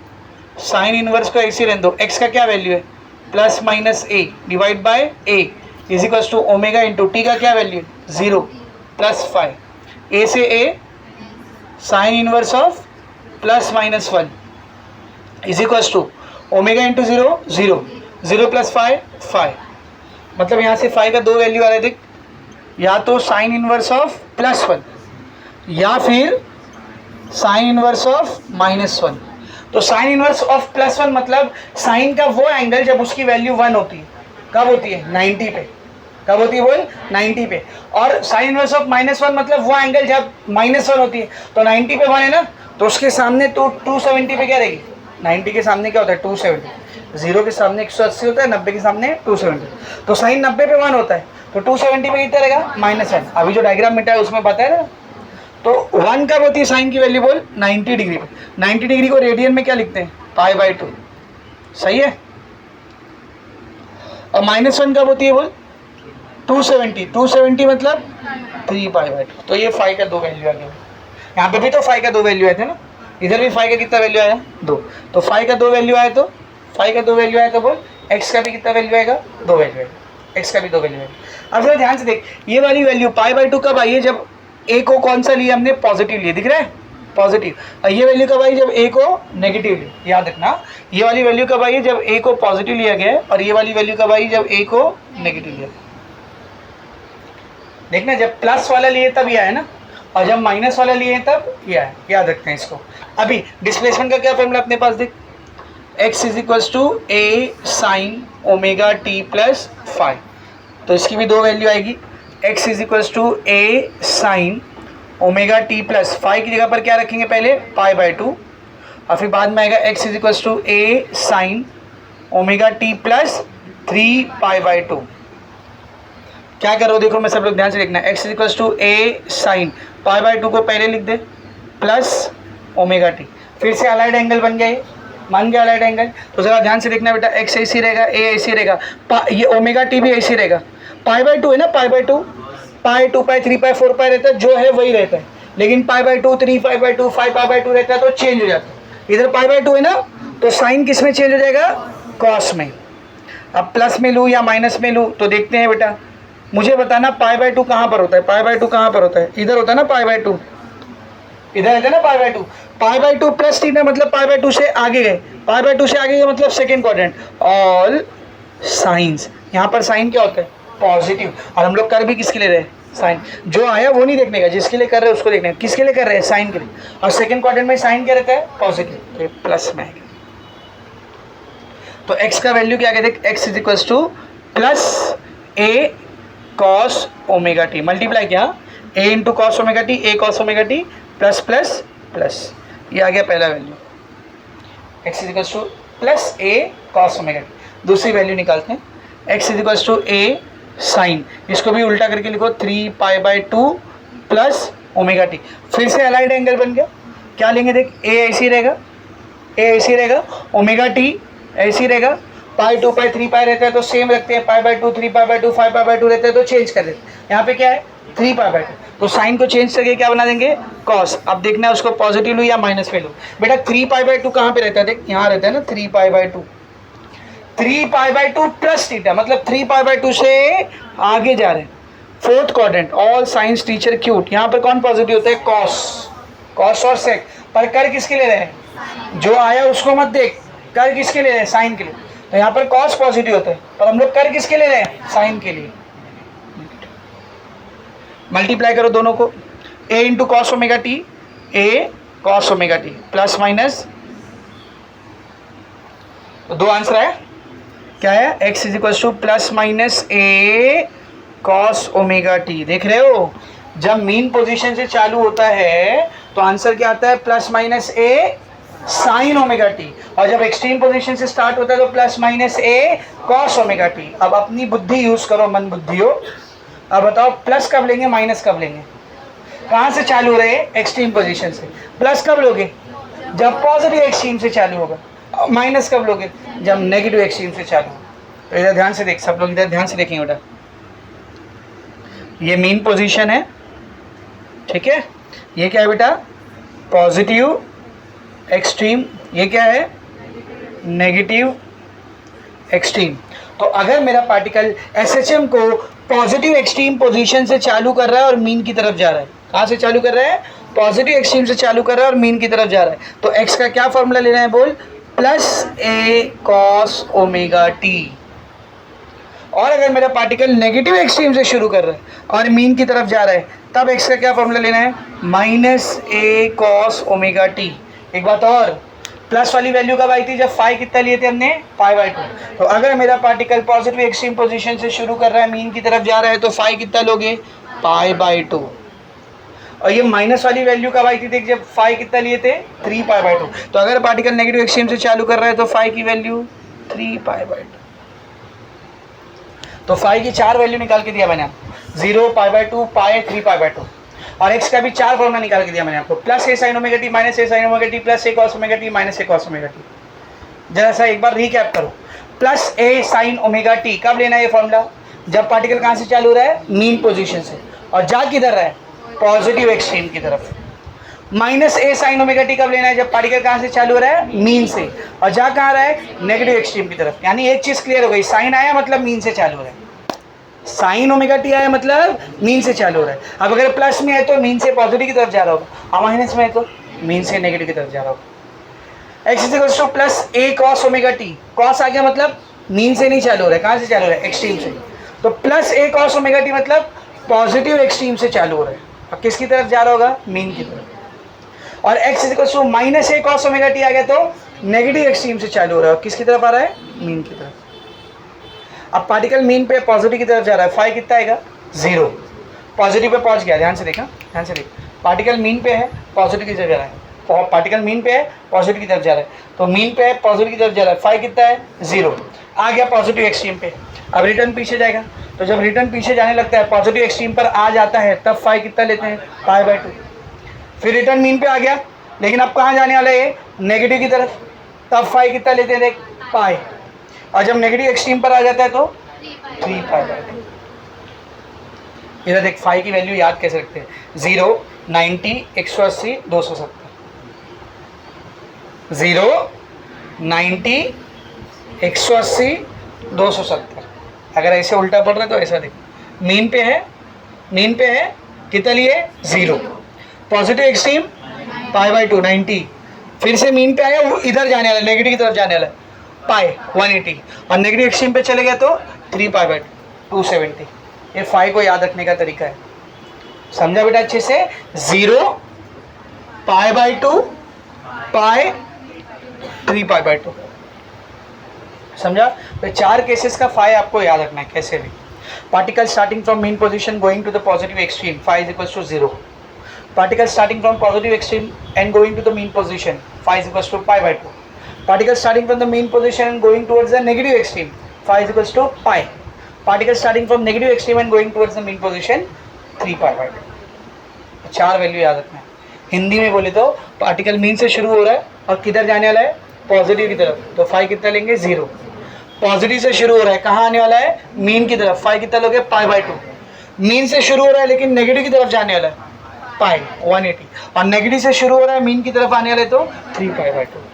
साइन इनवर्स को ऐसे रहने दो, एक्स का क्या वैल्यू है? Plus minus a divide by a, is equal to omega into t का क्या वैल्यू 0 प्लस 5, ए से a sine inverse of plus minus 1 is equal to omega into 0 0, 0 plus 5 5, मतलब यहाँ से 5 का 2 वैल्यू आ रहे थे, या तो साइन इनवर्स ऑफ प्लस 1 या फिर साइन इनवर्स ऑफ माइनस 1। तो साइन इनवर्स ऑफ प्लस 1 मतलब साइन का वो एंगल जब उसकी वैल्यू 1 होती है, कब होती है 90 पे, कब होती है बोल 90 पे। और साइन इनवर्स ऑफ माइनस 1 मतलब वो एंगल जब -1 होती है, तो 90 पे 1 है ना, तो उसके सामने तो 270 पे क्या रहेगी, 90 के सामने क्या होता है 270, 0 के सामने 180 होता है, 90 के सामने 270, तो साइन 90 पे 1 होता है, तो 270 पे कितना रहेगा -1। अभी जो डायग्राम मिटा है उसमें पता है ना, तो 1 कब होती है साइन की वैल्यू बोल 90 डिग्री पे। 90 डिग्री को रेडियन में क्या लिखते हैं π/2, सही है। और -1 कब होती है बोल 270, 270 मतलब 3π/2। तो ये फाई का 2 वैल्यू आ गया, यहाँ पे भी तो फाई का 2 वैल्यू आए थे ना, इधर भी फाई का कितना वैल्यू आया 2, तो फाई का 2 वैल्यू आया, तो फाई का 2 वैल्यू आया, तो बोल एक्स का भी कितना वैल्यू आएगा 2 वैल्यू आएगा, एक्स का भी 2 वैल्यू आएगा। अब थोड़ा ध्यान से देख, ये वाली वैल्यू π/2 कब आई है, जब ए को कौन सा लिया हमने पॉजिटिव लिया, दिख रहा है पॉजिटिव। और ये वैल्यू कब आई जब ए को नेगेटिव लिया, याद रखना ये वाली वैल्यू कब आई है जब ए को पॉजिटिव लिया गया है, और ये वाली वैल्यू कब आई जब ए को नेगेटिव लिया गया। देखना जब प्लस वाला लिए तब ये आया ना, और जब माइनस वाला लिए तब ये आया, याद रखते हैं इसको। अभी डिस्प्लेसमेंट का क्या फॉर्मूला अपने पास देख, x is equal to a sine omega t plus 5, तो इसकी भी 2 वैल्यू आएगी, x is equal to a sine omega t plus 5 की जगह पर क्या रखेंगे पहले π/2, और फिर बाद में आएगा x is equal to a sine omega t plus 3π/2। क्या करो देखो, मैं सब लोग ध्यान से देखना, x is equal to a sine π/2 को पहले लिख दे प्लस ओमेगा टी, फिर से अलाइड एंगल बन गया, ये मान गया अलाइड एंगल। तो जरा ध्यान से देखना बेटा, x ऐसी रहेगा, a ऐसी रहेगा, ये ओमेगा टी भी ऐसी रहेगा, π/2 है ना, π/2 पाई 2 पाई 3 पाई 4 पाई रहता है, जो है वही रहता है, लेकिन π/2 3π/2 5π/2 रहता है तो चेंज हो जाता है। इधर π/2 है ना, तो साइन किस में चेंज हो जाएगा कॉस में। अब प्लस में लूँ या माइनस में लूँ, तो देखते हैं बेटा, मुझे बताना π/2 कहाँ पर होता है, π/2 कहाँ पर होता है, इधर होता है ना π/2, इधर रहता है ना π/2, π/2 प्लस थीटा मतलब π/2 से आगे गए, π/2 से आगे गए मतलब सेकेंड क्वाड्रेंट, ऑल साइंस, यहाँ पर साइन क्या होता है पॉजिटिव, और हम लोग कर भी किसके लिए रहे साइन, जो आया वो नहीं देखने का, जिसके लिए कर रहे हैं उसको देखने का, किसके लिए कर रहे हैं साइन के लिए, और सेकंड क्वाड्रेंट में साइन क्या रहता है पॉजिटिव, तो ये प्लस में आएगा। तो x का वैल्यू क्या कहते हैं, x is equal to plus a cos omega t, multiply क्या a into cos omega t, a cos omega t plus plus plus, ये आ गया पहला value, x is equal to plus a cos omega t. दूसरी वैल्यू निकालते हैं, x is equal to a sine, इसको भी उल्टा करके लिखो 3π/2 प्लस ओमेगा टी, फिर से अलाइड एंगल बन गया। क्या लेंगे देख, a ऐसी रहेगा, a ऐसी रहेगा, ओमेगा टी ऐसी रहेगा, π2 π3 पाई रहता है तो सेम रखते हैं, π/2 3π/2 5π/2 रहता है तो चेंज कर देते हैं। यहाँ पे क्या है 3π/2, तो साइन को चेंज करके क्या बना देंगे कॉस। अब देखना है उसको पॉजिटिव लूँ या माइनस में लूँ। बेटा 3π/2 कहाँ पे रहता है, देख यहाँ रहता है ना 3π/2, 3π/2 प्लस थीटा मतलब 3π/2 से आगे जा रहे हैं, fourth quadrant, all science teacher cute. यहाँ पर कौन पॉजिटिव होता है कॉस, कॉस और सेक, पर कर किसके ले रहे हैं, जो आया उसको मत देख, कर किसके ले रहे हैं साइन के लिए, तो यहाँ पर कॉस पॉजिटिव होता है, पर हम लोग कर किसके ले रहे हैं साइन के लिए। मल्टीप्लाई करो दोनों को, a into cos omega t, a cos omega t plus minus, तो 2 आंसर आया, क्या है x is equal to plus minus A cos omega T. देख रहे हो, जब मीन पोजीशन से चालू होता है तो आंसर क्या आता है plus minus a sine omega T, और जब एक्सट्रीम पोजीशन से स्टार्ट होता है तो प्लस माइनस ए कॉस ओमेगा टी। अब अपनी बुद्धि यूज करो, मन बुद्धि हो। अब बताओ प्लस कब लेंगे माइनस कब लेंगे, कहाँ से चालू रहे एक्सट्रीम पोजीशन से, प्लस कब लोगे जब पॉजिटिव एक्सट्रीम से चालू होगा, माइनस कब लोगे जब नेगेटिव एक्सट्रीम से चालू। तो इधर ध्यान से देख, सब लोग इधर ध्यान से देखेंगे बेटा, ये मीन पोजीशन है, ठीक है, ये क्या है बेटा पॉजिटिव एक्सट्रीम, ये क्या है नेगेटिव एक्सट्रीम। तो अगर मेरा पार्टिकल SHM को पॉजिटिव एक्सट्रीम पोजीशन से चालू कर रहा है और मीन की तरफ जा रहा है, कहाँ से चालू कर रहा है? पॉजिटिव एक्सट्रीम से चालू कर रहा है और मीन की तरफ जा रहा है, तो x का क्या फॉर्मूला लेना है बोल? Plus a cos omega t। और अगर मेरा पार्टिकल नेगेटिव एक्सट्रीम से शुरू कर रहा है और मीन की तरफ जा रहा है, तब x का क्या फॉर्मूला लेना है? Minus a cos omega t। एक बात और, प्लस वाली वैल्यू कब आई थी? जब फाई कितना लिए थे हमने? पाई बाई 2। तो अगर मेरा पार्टिकल पॉजिटिव एक्सट्रीम पोजीशन से शुरू कर रहा है, मीन की तरफ जा रहा है, तो फाई कितना लोगे? पाई बाई 2। और ये माइनस वाली वैल्यू कब आई थी? देख, जब फाई कितना लिए थे? 3 पाई बाई 2। तो अगर पार्टिकल नेगेटिव एक्सट्रीम से चालू कर रहा है तो फाई की वैल्यू 3 पाई बाई 2। तो फाई की 4 वैल्यू निकाल के दिया मैंने आपको, 0, पाई बाई 2, पाई, 3 पाई बाई 2। और x का भी 4 फॉर्मूला निकाल के दिया मैंने आपको, plus a sin omega t minus a sin omega t plus a cos omega t minus a cos omega t। जरा सा एक बार रीकैप करो, plus a sin omega t कब लेना है ये फॉर्मूला? जब पार्टिकल कहाँ से चालू हो रहा है? मीन पोजीशन से, और जा किधर रहा है? पॉजिटिव एक्सट्रीम की तरफ। Minus a sin omega t कब लेना है? जब पार्टिकल कहाँ से चालू हो रहा है? मीन से, और जा कहाँ रहा है? नेगेटिव एक्सट्रीम की तरफ। यानी एक चीज़ क्लियर हो गई, साइन आया मतलब मीन से चालू हो रहा है, साइन ओमेगा टी आया मतलब मीन से चालू हो रहा है। अब अगर प्लस में है तो मीन से पॉजिटिव की तरफ जा रहा होगा, और माइनस में है तो मीन से नेगेटिव की तरफ जा रहा होगा। x equals to plus a cos omega t, cos आ गया मतलब मीन से नहीं चालू हो रहा है, कहाँ से चालू हो रहा है? एक्सट्रीम से। तो plus a cos omega T मतलब पॉजिटिव एक्सट्रीम से चालू हो रहा है, और किसकी तरफ जा रहा होगा? मीन की तरफ। और x equals to minus a cos omega t आ गया तो नेगेटिव एक्सट्रीम से चालू हो रहा है, और किसकी तरफ आ रहा है? मीन की तरफ। अब पार्टिकल मीन पे पॉजिटिव की तरफ जा रहा है, फाई कितना आएगा? 0। पॉजिटिव पे पहुंच गया, ध्यान से देखा, ध्यान से देख, पार्टिकल मीन पे है, पॉजिटिव की तरफ जा रहा है, पार्टिकल मीन पे है, पॉजिटिव की तरफ जा रहा है, तो मीन पे है, पॉजिटिव की तरफ जा रहा है, फाई कितना है? 0। आ गया पॉजिटिव एक्सट्रीम पे, अब रिटर्न पीछे जाएगा, तो जब रिटर्न पीछे जाने लगता है, पॉजिटिव एक्सट्रीम पर आ जाता है, तब फाई कितना लेते हैं? पाई बाई 2। फिर रिटर्न मीन पे आ गया, लेकिन अब कहाँ जाने वाला है? नेगेटिव की तरफ, तब फाई कितना लेते हैं? देख, पाई। और जब नेगेटिव एक्सट्रीम पर आ जाता है तो 3 पाई बाई 2। इधर देख, फाई की वैल्यू याद कैसे रखते हैं? 0, 90, 180, 270। 0, 90, 180, 270। अगर ऐसे उल्टा पड़ रहा है तो ऐसा देख, मीन पे है, मीन पे है, कितना लिए? 0। Positive extreme pi by 2, 90। फिर से मीन पे आया, वो इधर जाने वाला, नेगेटिव की तरफ जाने वाला, पाई 180, और नेगेटिव एक्सट्रीम पे चले गया तो 3 पाई बाई 270। ये फाई को याद रखने का तरीका है, समझा बेटा अच्छे से? 0, पाई बाई 2, पाई, 3 पाई बाई 2। समझा? तो 4 केसेस का फाई आपको याद रखना है कैसे भी। Particle starting from mean position going to the positive extreme, phi is equals to 0। Particle starting from positive extreme and going to the mean position, phi is equals to pi by 2। Particle starting from the mean position and going towards the negative extreme, phi is equals to pi. Particle starting from negative extreme and going towards the mean position, 3 pi by 2। 4 value याद रखना है। हिंदी में बोले तो पार्टिकल मीन से शुरू हो रहा है और किधर जाने वाला है? पॉजिटिव की तरफ, तो फाई कितना लेंगे? 0। पॉजिटिव से शुरू हो रहा है, कहाँ आने वाला है? मीन की तरफ, फाई कितना लोगे? पाई बाई 2। मीन से शुरू हो रहा है लेकिन नेगेटिव की तरफ जाने वाला है, पाई 180, और नेगेटिव से शुरू हो रहा है, मीन की तरफ आने वाले तो 3 पाई बाई 2।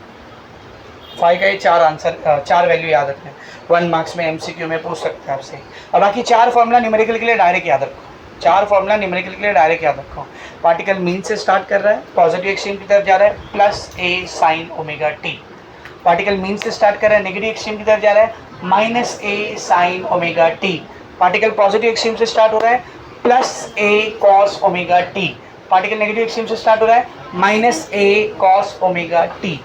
फाई का ये 4 आंसर, 4 वैल्यू याद रखना है, 1 मार्क्स में MCQ में पूछ सकते हैं आपसे। और बाकी 4 फॉर्मूला न्यूमेरिकल के लिए डायरेक्ट याद रखो, 4 फॉर्मूला न्यूमेरिकल के लिए डायरेक्ट याद रखो। पार्टिकल मीन से स्टार्ट कर रहा है, पॉजिटिव एक्सट्रीम की तरफ जा रहा है, plus a sin omega t। Particle mean से स्टार्ट कर रहा है, नेगेटिव एक्सट्रीम की तरफ जा रहा है, minus a sin omega t। Particle positive extreme से स्टार्ट हो रहा है, plus a cos omega t। Particle negative extreme से स्टार्ट हो रहा है, minus a cos omega t।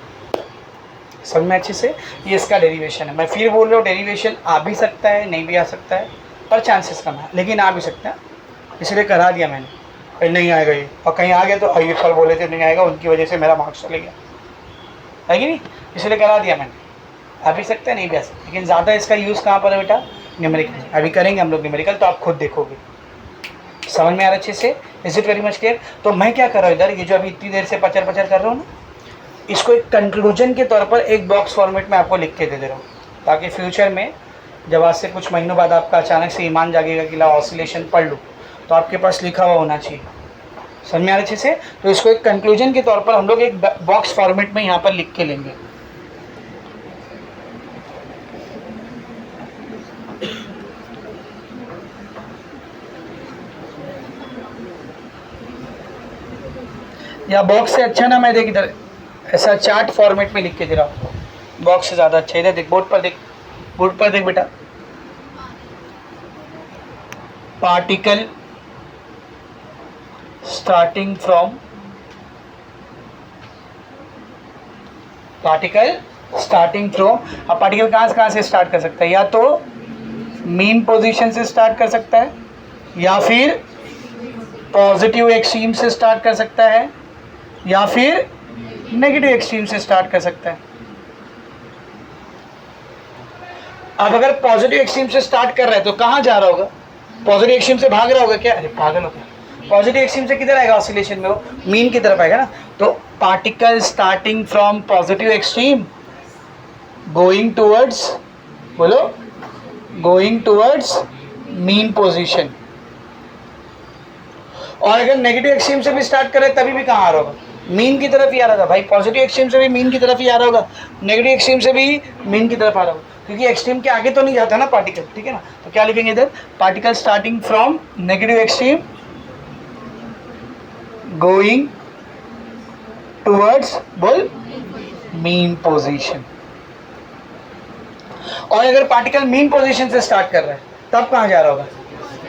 समझ में अच्छे से? ये इसका डेरिवेशन है। मैं फिर बोल रहा हूँ, डेरिवेशन आ भी सकता है, नहीं भी आ सकता है, पर चांसेस कम है, लेकिन आ भी सकता है, इसलिए करा दिया मैंने। फिर नहीं आएगा ये, और कहीं आ गया तो ये कल बोले थे नहीं आएगा, उनकी वजह से मेरा मार्क्स चले गया, है कि नहीं? इसलिए करा दिया मैंने। आ भी सकता है, नहीं भी आ सकता, लेकिन ज़्यादा इसका यूज़ कहाँ पर है बेटा? न्यूमेरिकल। अभी करेंगे हम लोग न्यूमेरिकल, तो आप खुद देखोगे। समझ में आ रहा अच्छे से? Is it very much clear? तो मैं क्या कर रहा हूँ इधर, ये जो अभी इतनी देर से पचर पचर कर रहा हूँ ना, इसको एक कंक्लूजन के तौर पर एक बॉक्स फॉर्मेट में आपको लिख के दे रहा हूँ, ताकि फ्यूचर में जब आज से कुछ महीनों बाद आपका अचानक से ईमान जागेगा कि ला ऑसिलेशन पढ़ लूँ, तो आपके पास लिखा हुआ होना चाहिए। समझ में आ रहा अच्छे से? तो इसको एक कंक्लूजन के तौर पर हम लोग एक बॉक्स फॉर्मेट में यहाँ पर लिख के लेंगे। या बॉक्स से अच्छा ना, मैं देख इधर ऐसा चार्ट फॉर्मेट में लिख के दे रहा हूँ, बॉक्स से ज़्यादा अच्छा। इधर देख, बोर्ड पर देख, बोर्ड पर देख बेटा। Particle starting from, particle starting from, अब पार्टिकल कहाँ से स्टार्ट कर सकता है, या तो मीन पोजीशन से स्टार्ट कर सकता है, या फिर पॉजिटिव एक्सट्रीम से स्टार्ट कर सकता है, या फिर नेगेटिव एक्सट्रीम से स्टार्ट कर सकता है। अब अगर पॉजिटिव एक्सट्रीम से स्टार्ट कर रहा है तो कहाँ जा रहा होगा, पॉजिटिव एक्सट्रीम से भाग रहा होगा क्या, अरे पागल होगा, पॉजिटिव एक्सट्रीम से किधर आएगा ऑसिलेशन में, वो मीन की तरफ आएगा ना। तो particle starting from positive extreme going towards, बोलो, गोइंग टूवर्ड्स मीन पोजीशन। और अगर नेगेटिव एक्सट्रीम से भी स्टार्ट करे तभी भी कहाँ आ रहा होगा, मीन की तरफ ही आ रहा था भाई, पॉजिटिव एक्सट्रीम से भी मीन की तरफ ही आ रहा होगा, नेगेटिव एक्सट्रीम से भी मीन की तरफ आ रहा होगा, क्योंकि एक्सट्रीम के आगे तो नहीं जाता ना पार्टिकल, ठीक है ना। तो क्या लिखेंगे इधर, particle starting from negative extreme going towards, बोल, मीन पोजीशन। और अगर पार्टिकल मीन पोजीशन से स्टार्ट कर रहा है तब कहाँ जा रहा होगा,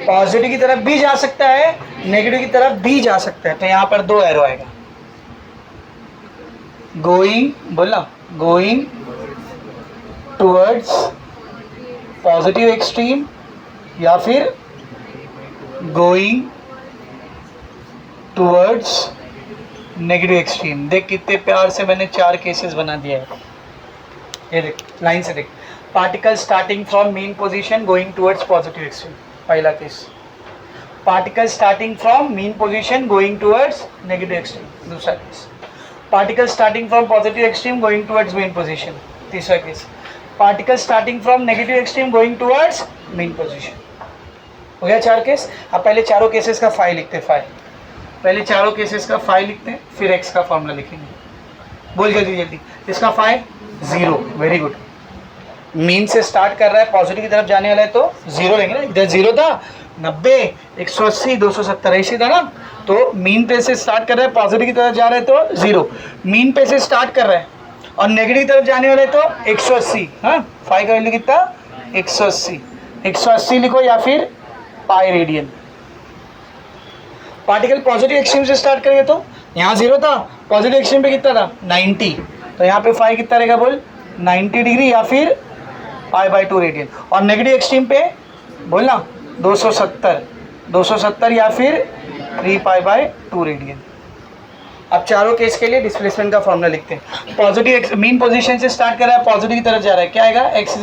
पॉजिटिव की तरफ भी जा सकता है, नेगेटिव की तरफ भी जा सकता है। तो यहाँ पर दो एरो आएगा, गोइंग, बोला, गोइंग टूवर्ड्स पॉजिटिव एक्सट्रीम, या फिर गोइंग टूवर्ड्स नेगेटिव एक्सट्रीम। देख कितने प्यार से मैंने 4 केसेस बना दिया है, ये देख लाइन से देख, particle starting from mean position going towards positive extreme, पहला case, particle starting from mean position going towards negative extreme, दूसरा case, particle starting from positive extreme going towards mean position, तीसरा case, particle starting from negative extreme going towards mean position. हो गया 4 केस। अब पहले चारों केसेस का फाई लिखते हैं, फाई, पहले चारों केसेस का फाई लिखते हैं, फिर एक्स का फॉर्मूला लिखेंगे, बोल जल्दी जल्दी। इसका फाई 0, वेरी गुड, मीन से स्टार्ट कर रहा है, पॉजिटिव की तरफ जाने वाला है तो 0 लेंगे ना, इधर 0 था, 90, 180, 270 ऐसे था ना। तो मीन पे से स्टार्ट कर रहा है, पॉजिटिव की तरफ जा रहा है तो 0, मीन पे से स्टार्ट कर रहा है और नेगेटिव की तरफ जाने वाला है तो 180, हाँ, फाई का वैल्यू कितना, 180, 180 लिखो, या फिर pi radian. Particle positive extreme से स्टार्ट करेंगे तो यहाँ 0 था, पॉजिटिव एक्सट्रीम पे कितना था 90, तो यहाँ पे फाई कितना रहेगा, बोल 90 डिग्री, या फिर पाई बाई 2 रेडियन। और नेगेटिव एक्सट्रीम पे बोलना 270 या फिर 3 पाई बाई 2 रेडियन। अब चारों केस के लिए डिस्प्लेसमेंट का फॉर्मूला लिखते हैं। पॉजिटिव मीन पोजीशन से स्टार्ट कर रहा है, पॉजिटिव की तरफ जा रहा है, क्या आएगा, x =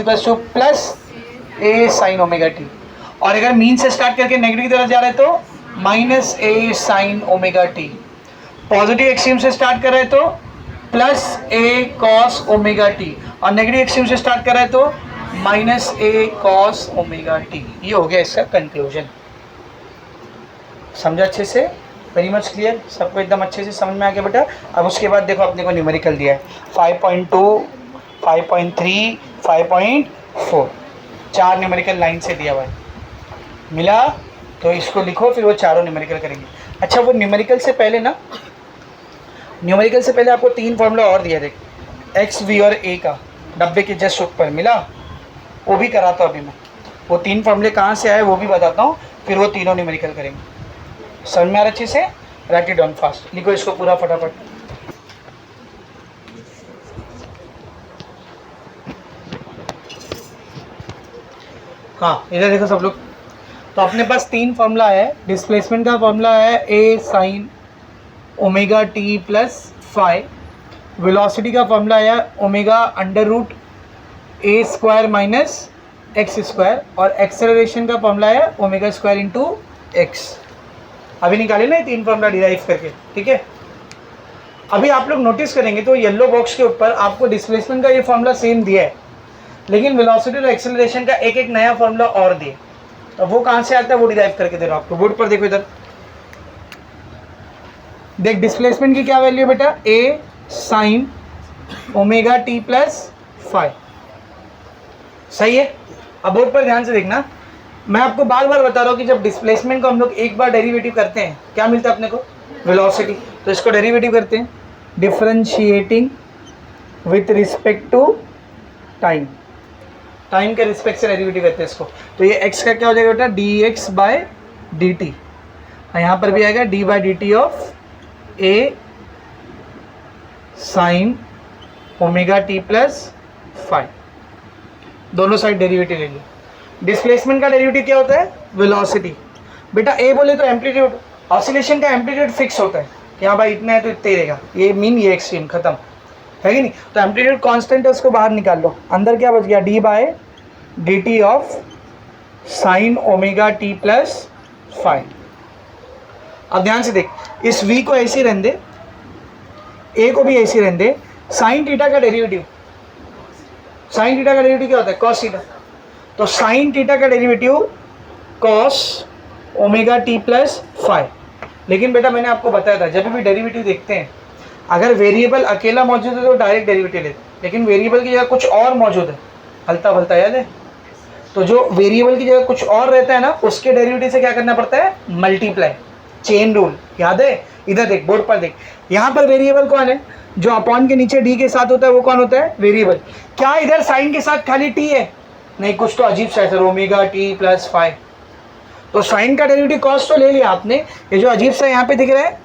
plus a sin omega t। और अगर मीन से स्टार्ट करके नेगेटिव की तरफ जा रहा है तो minus a sin omega t। Positive extreme से स्टार्ट कर रहा है तो plus a cos omega t, और नेगेटिव एक्सट्रीम से स्टार्ट कर रहा है तो minus a cos omega t। ये हो गया इसका कंक्लूजन। समझा अच्छे से, वेरी मच क्लियर, सबको एकदम अच्छे से समझ में आ गया बेटा। अब उसके बाद देखो अपने को न्यूमेरिकल दिया है 5.2, 5.3, 5.4, 4 न्यूमेरिकल लाइन से दिया हुआ है, मिला तो इसको लिखो, फिर वो चारों न्यूमेरिकल करेंगे। अच्छा, वो न्यूमेरिकल से पहले ना, न्यूमेरिकल से पहले आपको 3 फॉर्मूला और दिया, देख एक्स, वी और ए का डब्बे के जस्ट ऊपर मिला, वो भी कराता हूँ अभी मैं। वो 3 फॉर्मूले कहाँ से आए वो भी बताता हूँ, फिर वो तीनों न्यूमेरिकल करेंगे। समझ में आ रहा अच्छे से, राइट इट डाउन फास्ट, लिखो इसको पूरा फटाफट। हाँ, इधर देखो सब लोग। तो अपने पास 3 फॉर्मूला है। डिस्प्लेसमेंट का फॉर्मूला है a sin omega t plus phi. Velocity का फॉर्मूला है ω√a² माइनस x², और एक्सेलरेशन का फॉर्मूला है ω² × x। अभी निकाले ना 3 फॉर्मूला डिराइव करके, ठीक है। अभी आप लोग नोटिस करेंगे तो येलो बॉक्स के ऊपर आपको डिस्प्लेसमेंट का ये फॉर्मूला सेम दिया है, लेकिन वेलोसिटी और एक्सेलरेशन का एक एक नया फॉर्मूला और दिए। तो वो कहाँ से आता है वो डिराइव करके दे रहा हूँ आपको। बोर्ड पर देखो, इधर देख, डिस्प्लेसमेंट की क्या वैल्यू है बेटा, a sin omega t plus phi, सही है। अब बोर्ड पर ध्यान से देखना, मैं आपको बार बार बता रहा हूँ कि जब डिस्प्लेसमेंट को हम लोग एक बार डेरिवेटिव करते हैं क्या मिलता है अपने को, वेलोसिटी, तो इसको डेरिवेटिव करते हैं, differentiating with respect to time, time के रिस्पेक्ट से डेरिवेटिव करते हैं इसको। तो ये x का क्या हो जाएगा बेटा, d x by d t, यहाँ पर भी आएगा d by d t of a sine omega t plus five, दोनों साइड डेरिवेटिव लेंगे। डिस्प्लेसमेंट का डेरिवेटिव क्या होता है, वेलोसिटी। बेटा ए बोले तो एम्पलीट्यूड, ऑसिलेशन का एम्पलीट्यूड फिक्स होता है कि हाँ भाई इतना है तो इतना ही रहेगा, ये मीन ये एक्सट्रीम, खत्म है कि नहीं। तो एम्पलीट्यूड कांस्टेंट है, उसको बाहर निकाल लो, अंदर क्या बच गया, d by d t of sine omega t plus five. अब ध्यान से देख, इस v को ऐसे रहने दे, a को भी ऐसे रहने दे, साइन थीटा का डेरिवेटिव, साइन थीटा का डेरिवेटिव क्या होता है, कॉस थीटा। तो साइन थीटा का derivative cos omega t plus five. लेकिन बेटा मैंने आपको बताया था, जब भी डेरिवेटिव देखते हैं, अगर वेरिएबल अकेला मौजूद है तो डायरेक्ट डेरिवेटिव लेते हैं, लेकिन वेरिएबल की जगह कुछ और मौजूद है, हल्ता फलता, याद है। तो जो वेरिएबल की जगह कुछ और रहता है ना, उसके डेरिवेटिव से क्या करना पड़ता है, मल्टीप्लाई, चेन रूल, याद है। इधर देख, बोर्ड पर देख, यहाँ पर वेरिएबल कौन है, जो अपॉन के नीचे डी के साथ होता है वो कौन होता है, वेरिएबल। क्या इधर साइन के साथ खाली टी है, नहीं, कुछ तो अजीब सा है sir, omega t plus five. तो साइन का डेरिवेटिव कॉस तो ले लिया आपने, ये जो अजीब सा यहाँ पे दिख रहा है,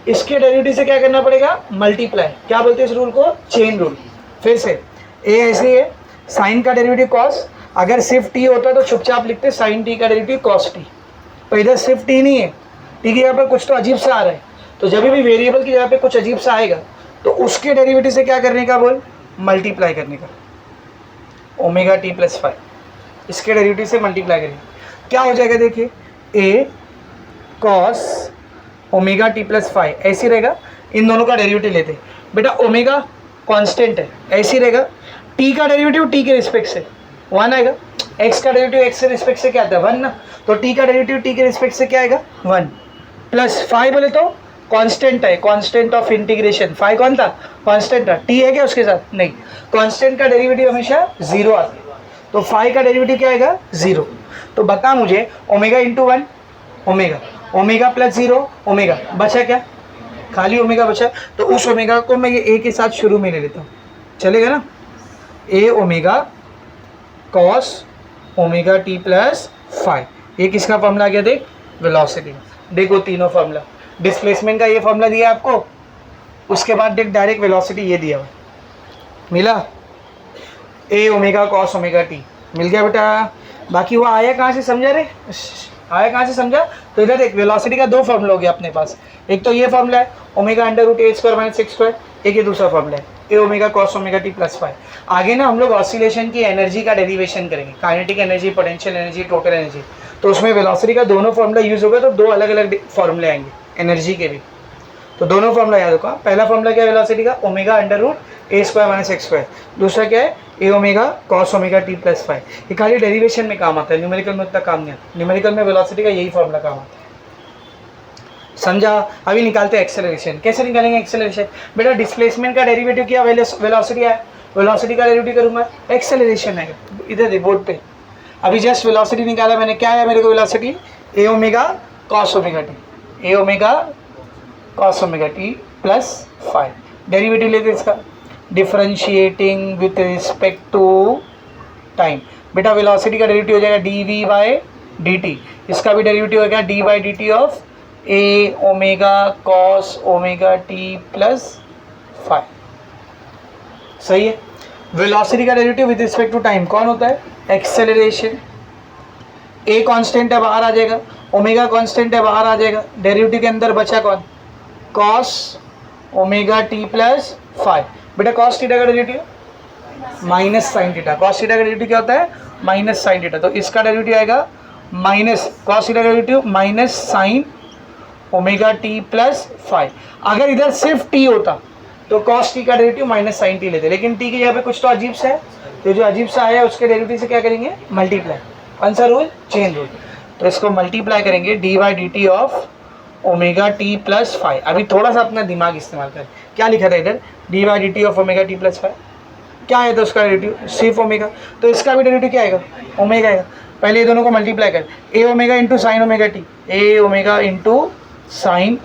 इसके डेरिवेटिव से क्या करना पड़ेगा, मल्टीप्लाई। क्या बोलते हैं इस रूल को, चेन रूल। फिर से ए ऐसे है, साइन का डेरिवेटिव कॉस, अगर सिर्फ टी होता तो चुपचाप लिखते साइन टी का डेरिवेटिव कॉस टी, तो इधर सिर्फ टी नहीं है, टी की जगह पर कुछ तो अजीब सा आ रहा है। तो जब भी वेरिएबल की जगह पे कुछ अजीब सा आएगा तो उसके डेरिवेटिव से क्या करने का बोल, मल्टीप्लाई करने का, ओमेगा टी प्लस फाइव, इसके डेरिवेटिव से मल्टीप्लाई करेंगे, क्या हो जाएगा देखिए, a cos omega t plus five ऐसी रहेगा। इन दोनों का डेरिवेटिव लेते हैं बेटा, ओमेगा कांस्टेंट है, ऐसी रहेगा। टी का डेरिवेटिव टी के रिस्पेक्ट से वन आएगा, एक्स का डेरिवेटिव एक्स के रिस्पेक्ट से क्या आता है, वन ना, तो टी का डेरिवेटिव टी के रिस्पेक्ट से क्या आएगा, वन। प्लस फाइव बोले तो कांस्टेंट है, कांस्टेंट ऑफ इंटीग्रेशन, फाइव कौन था, कांस्टेंट था, टी है क्या उसके साथ, नहीं, कांस्टेंट का डेरिवेटिव हमेशा जीरो आता है, तो फाइव का डेरिवेटिव क्या आएगा, जीरो। तो बता मुझे, omega into one omega, omega plus zero omega, बचा क्या, खाली ओमेगा बचा। तो उस ओमेगा को मैं ये ए के साथ शुरू में ले लेता हूँ, चलेगा ना, a omega cos omega t plus five, ये किसका फॉर्मूला आ गया देख, वेलोसिटी। देखो तीनों फॉर्मूला, डिस्प्लेसमेंट का ये फॉर्मूला दिया आपको, उसके बाद देख डायरेक्ट वेलोसिटी ये दिया हुआ, मिला, ए ओमेगा कॉस ओमेगा टी मिल गया बेटा। बाकी वो आया कहाँ से समझा रे, आया कहाँ से समझा, तो इधर देख, वेलोसिटी का दो फॉर्मूला हो गया अपने पास, एक तो ये फॉर्मूला है ओमेगा अंडर रूट ए स्क्वायर माइनस सिक्स स्क्वायर, एक ये दूसरा फॉर्मूला है a omega cos omega t plus five. आगे ना हम लोग ऑसिलेशन की एनर्जी का डेरिवेशन करेंगे, kinetic energy, potential energy, total energy, तो उसमें वेलोसिटी का दोनों फॉर्मूला यूज होगा, तो दो अलग अलग फॉर्मूले आएंगे एनर्जी के भी, तो दोनों फॉर्मूला याद रखो। पहला फॉर्मूला क्या है वेलोसिटी का, ओमेगा अंडर रूट ए स्क्वायर माइनस एक्स स्क्वायर, दूसरा क्या है a omega cos omega t plus five. ये खाली डेरिवेशन में काम आता है, न्यूमेरिकल में उतना काम नहीं आता, न्यूमेरिकल में वेलोसिटी का यही फॉर्मूला काम आता है, समझा। अभी निकालते हैं एक्सेलरेशन, कैसे निकालेंगे एक्सेलरेशन, बेटा डिस्प्लेसमेंट का डेरिवेटिव किया, वेलोसिटी आया, वेलोसिटी का डेरिवेटिव करूँगा, एक्सेलरेशन है, इधर दे बोर्ड पे, अभी जस्ट वेलोसिटी निकाला मैंने, क्या है मेरे को velocity, a omega cos omega t, a omega cos omega t plus five, derivative लेते इसका, differentiating with respect to time. बेटा वेलोसिटी का डेरिवेटिव हो जाएगा d v by d t, इसका भी डेरिवेटिव हो गया d by d t of a omega cos omega t plus five, सही है। वेलोसिटी का derivative with respect to time कौन होता है, एक्सेलरेशन। ए कांस्टेंट है, बाहर आ जाएगा, ओमेगा कांस्टेंट है, बाहर आ जाएगा, डेरिवेटिव के अंदर बचा कौन, cos omega t plus five. बेटा कॉस थीटा का derivative minus sine theta, cos theta का डेरिवेटिव क्या होता है, माइनस साइन थीटा, तो इसका डेरिवेटिव आएगा माइनस कॉस थीटा का derivative minus sign omega t plus five. अगर इधर सिर्फ टी होता तो कॉस टी का डेरिवेटिव माइनस साइन टी लेते, लेकिन टी के यहाँ पे कुछ तो अजीब सा है, तो जो अजीब सा आया उसके डेरिवेटिव से क्या करेंगे, मल्टीप्लाई, कौन सा रूल, चेन रूल, तो इसको मल्टीप्लाई करेंगे D by d t of omega t plus five. अभी थोड़ा सा अपना दिमाग इस्तेमाल करें, क्या लिखा था इधर, D by d t of omega t plus five, क्या है तो उसका डेरिवेटिव सिर्फ ओमेगा, तो इसका भी डेरिवेटिव क्या आएगा, ओमेगा आएगा। पहले ये दोनों को मल्टीप्लाई कर, a omega into sine omega t, a omega into sine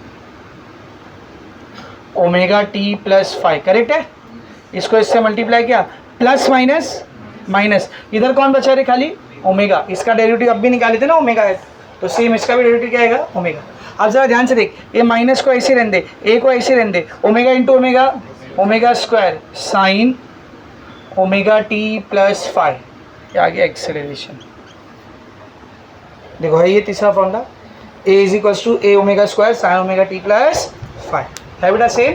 omega t plus 5, correct है। इसको इससे मल्टीप्लाई किया, प्लस माइनस माइनस, इधर कौन बचा रहे खाली ओमेगा, इसका डेरिवेटिव अब भी निकाले थे ना ओमेगा है, तो सेम इसका भी डेरिवेटिव क्या आएगा ओमेगा। अब जरा ध्यान से देख, ये माइनस को ऐसे रहने दे, ए को ऐसे रहने दे, omega into omega, omega square sine omega t plus 5, क्या आ गया एक्सेलरेशन। देखो है ये तीसरा formula, a is equals to a omega square sine omega t plus 5, है बेटा सेम।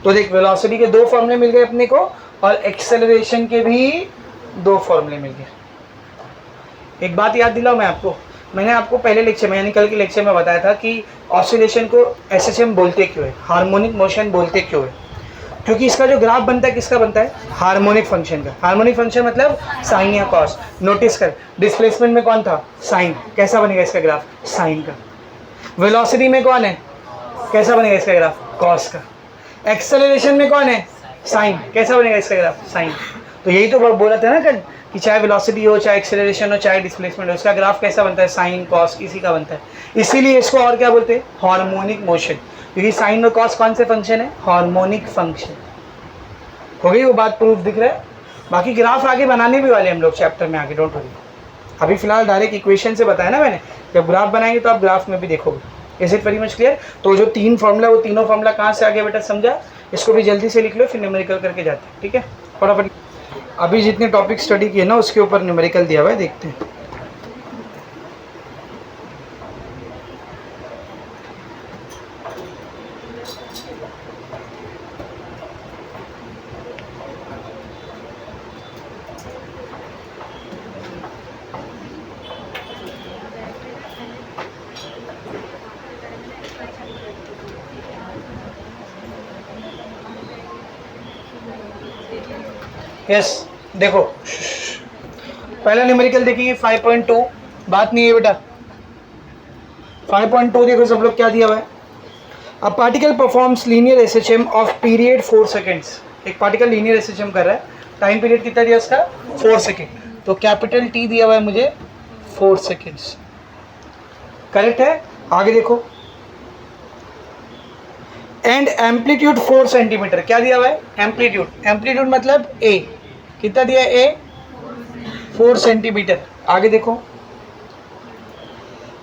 तो देख वेलोसिटी के दो फॉर्मूले मिल गए अपने को और एक्सेलरेशन के भी दो फॉर्मूले मिल गए। एक बात याद दिलाऊं मैं आपको, मैंने आपको पहले लेक्चर में यानी कल के लेक्चर में बताया था कि ऑसिलेशन को एसएचएम बोलते क्यों है, हार्मोनिक मोशन बोलते क्यों है, क्योंकि इसका जो ग्राफ बनता है किसका बनता है, हार्मोनिक फंक्शन का। हार्मोनिक फंक्शन मतलब साइन या कॉस। नोटिस कर डिस्प्लेसमेंट में कौन था, साइन, कैसा बनेगा इसका ग्राफ, साइन का। वेलोसिटी में कौन है, कैसा बनेगा इसका ग्राफ, कॉस का। एक्सेलरेशन में कौन है, साइन, कैसा बनेगा इसका ग्राफ, साइन। तो यही तो बोला था ना कल कि चाहे वेलोसिटी हो, चाहे एक्सेलरेशन हो, चाहे डिस्प्लेसमेंट हो, इसका ग्राफ कैसा बनता है, साइन कॉस, इसी का बनता है। इसीलिए इसको और क्या बोलते हैं, हार्मोनिक मोशन, क्योंकि साइन और कॉस कौन से फंक्शन है, हार्मोनिक फंक्शन। हो गई वो बात, प्रूफ दिख रहा है। बाकी ग्राफ आगे बनाने भी वाले हम लोग चैप्टर में आगे, डोंट वरी। अभी फिलहाल डायरेक्ट इक्वेशन से बताया ना मैंने, जब ग्राफ बनाएंगे तो आप ग्राफ में भी देखोगे। Is it very much clear. तो जो तीन फॉर्मूला, वो तीनों फॉर्मूला कहाँ से आगे बेटा समझा, इसको भी जल्दी से लिख लो, फिर न्यूमेरिकल करके जाते हैं, ठीक है फटाफट। अभी जितने टॉपिक स्टडी किए ना उसके ऊपर न्यूमेरिकल दिया हुआ है, देखते हैं। यस देखो, पहला न्यूमेरिकल देखेंगे 5.2, बात नहीं है बेटा। 5.2 देखो सब लोग क्या दिया हुआ है, a particle performs linear SHM of period 4 seconds. एक पार्टिकल लीनियर एसएचएम कर रहा है, टाइम पीरियड कितना दिया उसका, 4 सेकेंड। तो कैपिटल टी दिया हुआ है मुझे 4 सेकेंड्स, करेक्ट है। आगे देखो, एंड एम्पलीट्यूड 4 सेंटीमीटर, क्या दिया हुआ है, एम्पलीट्यूड, एम्पलीट्यूड मतलब ए, कितना दिया है ए, 4 सेंटीमीटर। आगे देखो,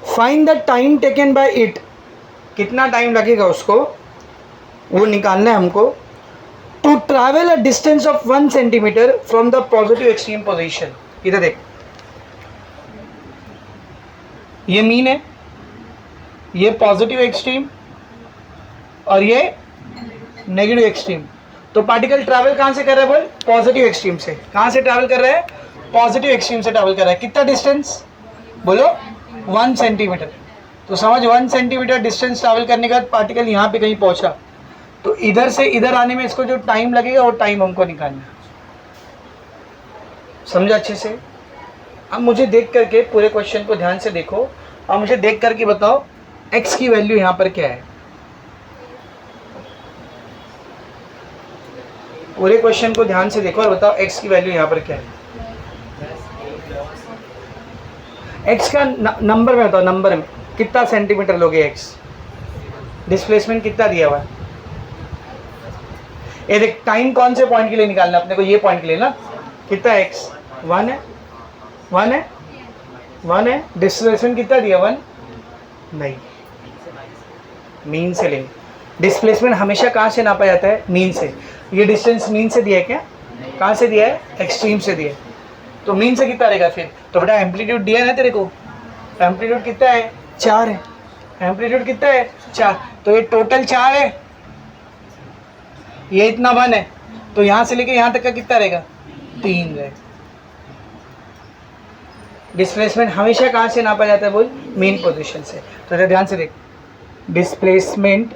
find the time taken by it, कितना टाइम लगेगा उसको, वो निकालना है हमको, to travel a distance of 1 centimetre from the positive extreme position. इधर देख, ये मीन है, ये पॉजिटिव एक्सट्रीम और ये नेगेटिव एक्सट्रीम। तो पार्टिकल ट्रैवल कहाँ से कर रहा है बोल, पॉजिटिव एक्सट्रीम से। कहाँ से ट्रैवल कर रहा है, पॉजिटिव एक्सट्रीम से ट्रैवल कर रहा है। कितना डिस्टेंस बोलो, 1 सेंटीमीटर। तो समझ 1 सेंटीमीटर डिस्टेंस ट्रैवल करने के बाद पार्टिकल यहाँ पे कहीं पहुँचा, तो इधर से इधर आने में इसको जो टाइम लगेगा वो टाइम हमको निकालना है। समझा अच्छे से। अब मुझे देख करके पूरे क्वेश्चन को ध्यान से देखो और मुझे देख करके बताओ x की वैल्यू यहाँ पर क्या है। पूरे क्वेश्चन को ध्यान से देखो और बताओ x की वैल्यू यहाँ पर क्या है। x का नंबर में बताओ, नंबर में कितना सेंटीमीटर लोगे x, डिस्प्लेसमेंट कितना दिया हुआ है। ये देख, टाइम कौन से पॉइंट के लिए निकालना अपने को, ये पॉइंट के लिए ना, कितना x 1 है, 1 है, 1 है। डिस्प्लेसमेंट कितना दिया, 1 नहीं, मीन से लेंगे। डिस्प्लेसमेंट हमेशा कहाँ से नापा जाता है, मीन से। ये डिस्टेंस मीन से दिया है क्या, कहाँ से दिया है, एक्सट्रीम से दिया है। तो मीन से कितना रहेगा फिर, तो बेटा एम्पलीट्यूड दिया है ना तेरे को, एम्पलीट्यूड कितना है, 4 है। एम्पलीट्यूड कितना है, 4, तो ये टोटल 4 है, ये इतना 1 है, तो यहाँ से लेके यहाँ तक का कितना रहेगा, 3 रहेगा। डिस्प्लेसमेंट हमेशा कहाँ से नापा जाता है बोल, मेन पोजीशन से। तो ध्यान से देख, डिस्प्लेसमेंट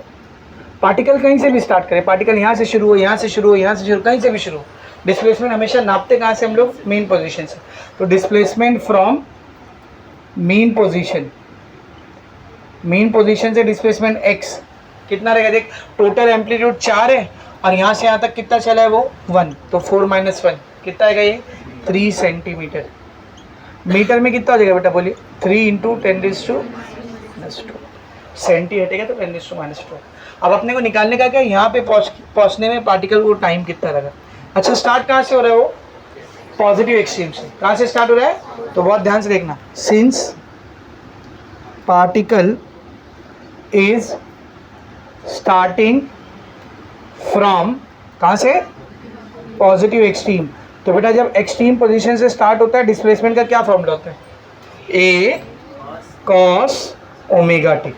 पार्टिकल कहीं से भी स्टार्ट करें, पार्टिकल यहाँ से शुरू हो, यहाँ से शुरू हो, यहाँ से शुरू, कहीं से भी शुरू हो, डिस्प्लेसमेंट हमेशा नापते कहाँ से हम लोग, मेन पोजीशन से। तो displacement from main position, main position से डिस्प्लेसमेंट x कितना रहेगा, देख टोटल एम्पलीट्यूड 4 है और यहाँ से यहाँ तक कितना चला है वो 1, तो 4 - 1 कितना आएगा, ये 3 सेंटीमीटर। मीटर में कितना हो जाएगा बेटा बोलिए, 3 × 10⁻²। सेंटी हटेगा तो 10⁻²। अब अपने को निकालने का क्या, यहाँ पे पहुँचने में पार्टिकल को टाइम कितना लगा। अच्छा स्टार्ट कहाँ से हो रहा है वो, पॉजिटिव एक्सट्रीम से। कहाँ से स्टार्ट हो रहा है, तो बहुत ध्यान से देखना, since particle is starting from, कहाँ से, पॉजिटिव एक्सट्रीम। तो बेटा जब एक्सट्रीम पोजीशन से स्टार्ट होता है डिस्प्लेसमेंट का क्या फॉर्मूला होता है, ए कॉस ओमेगा टी।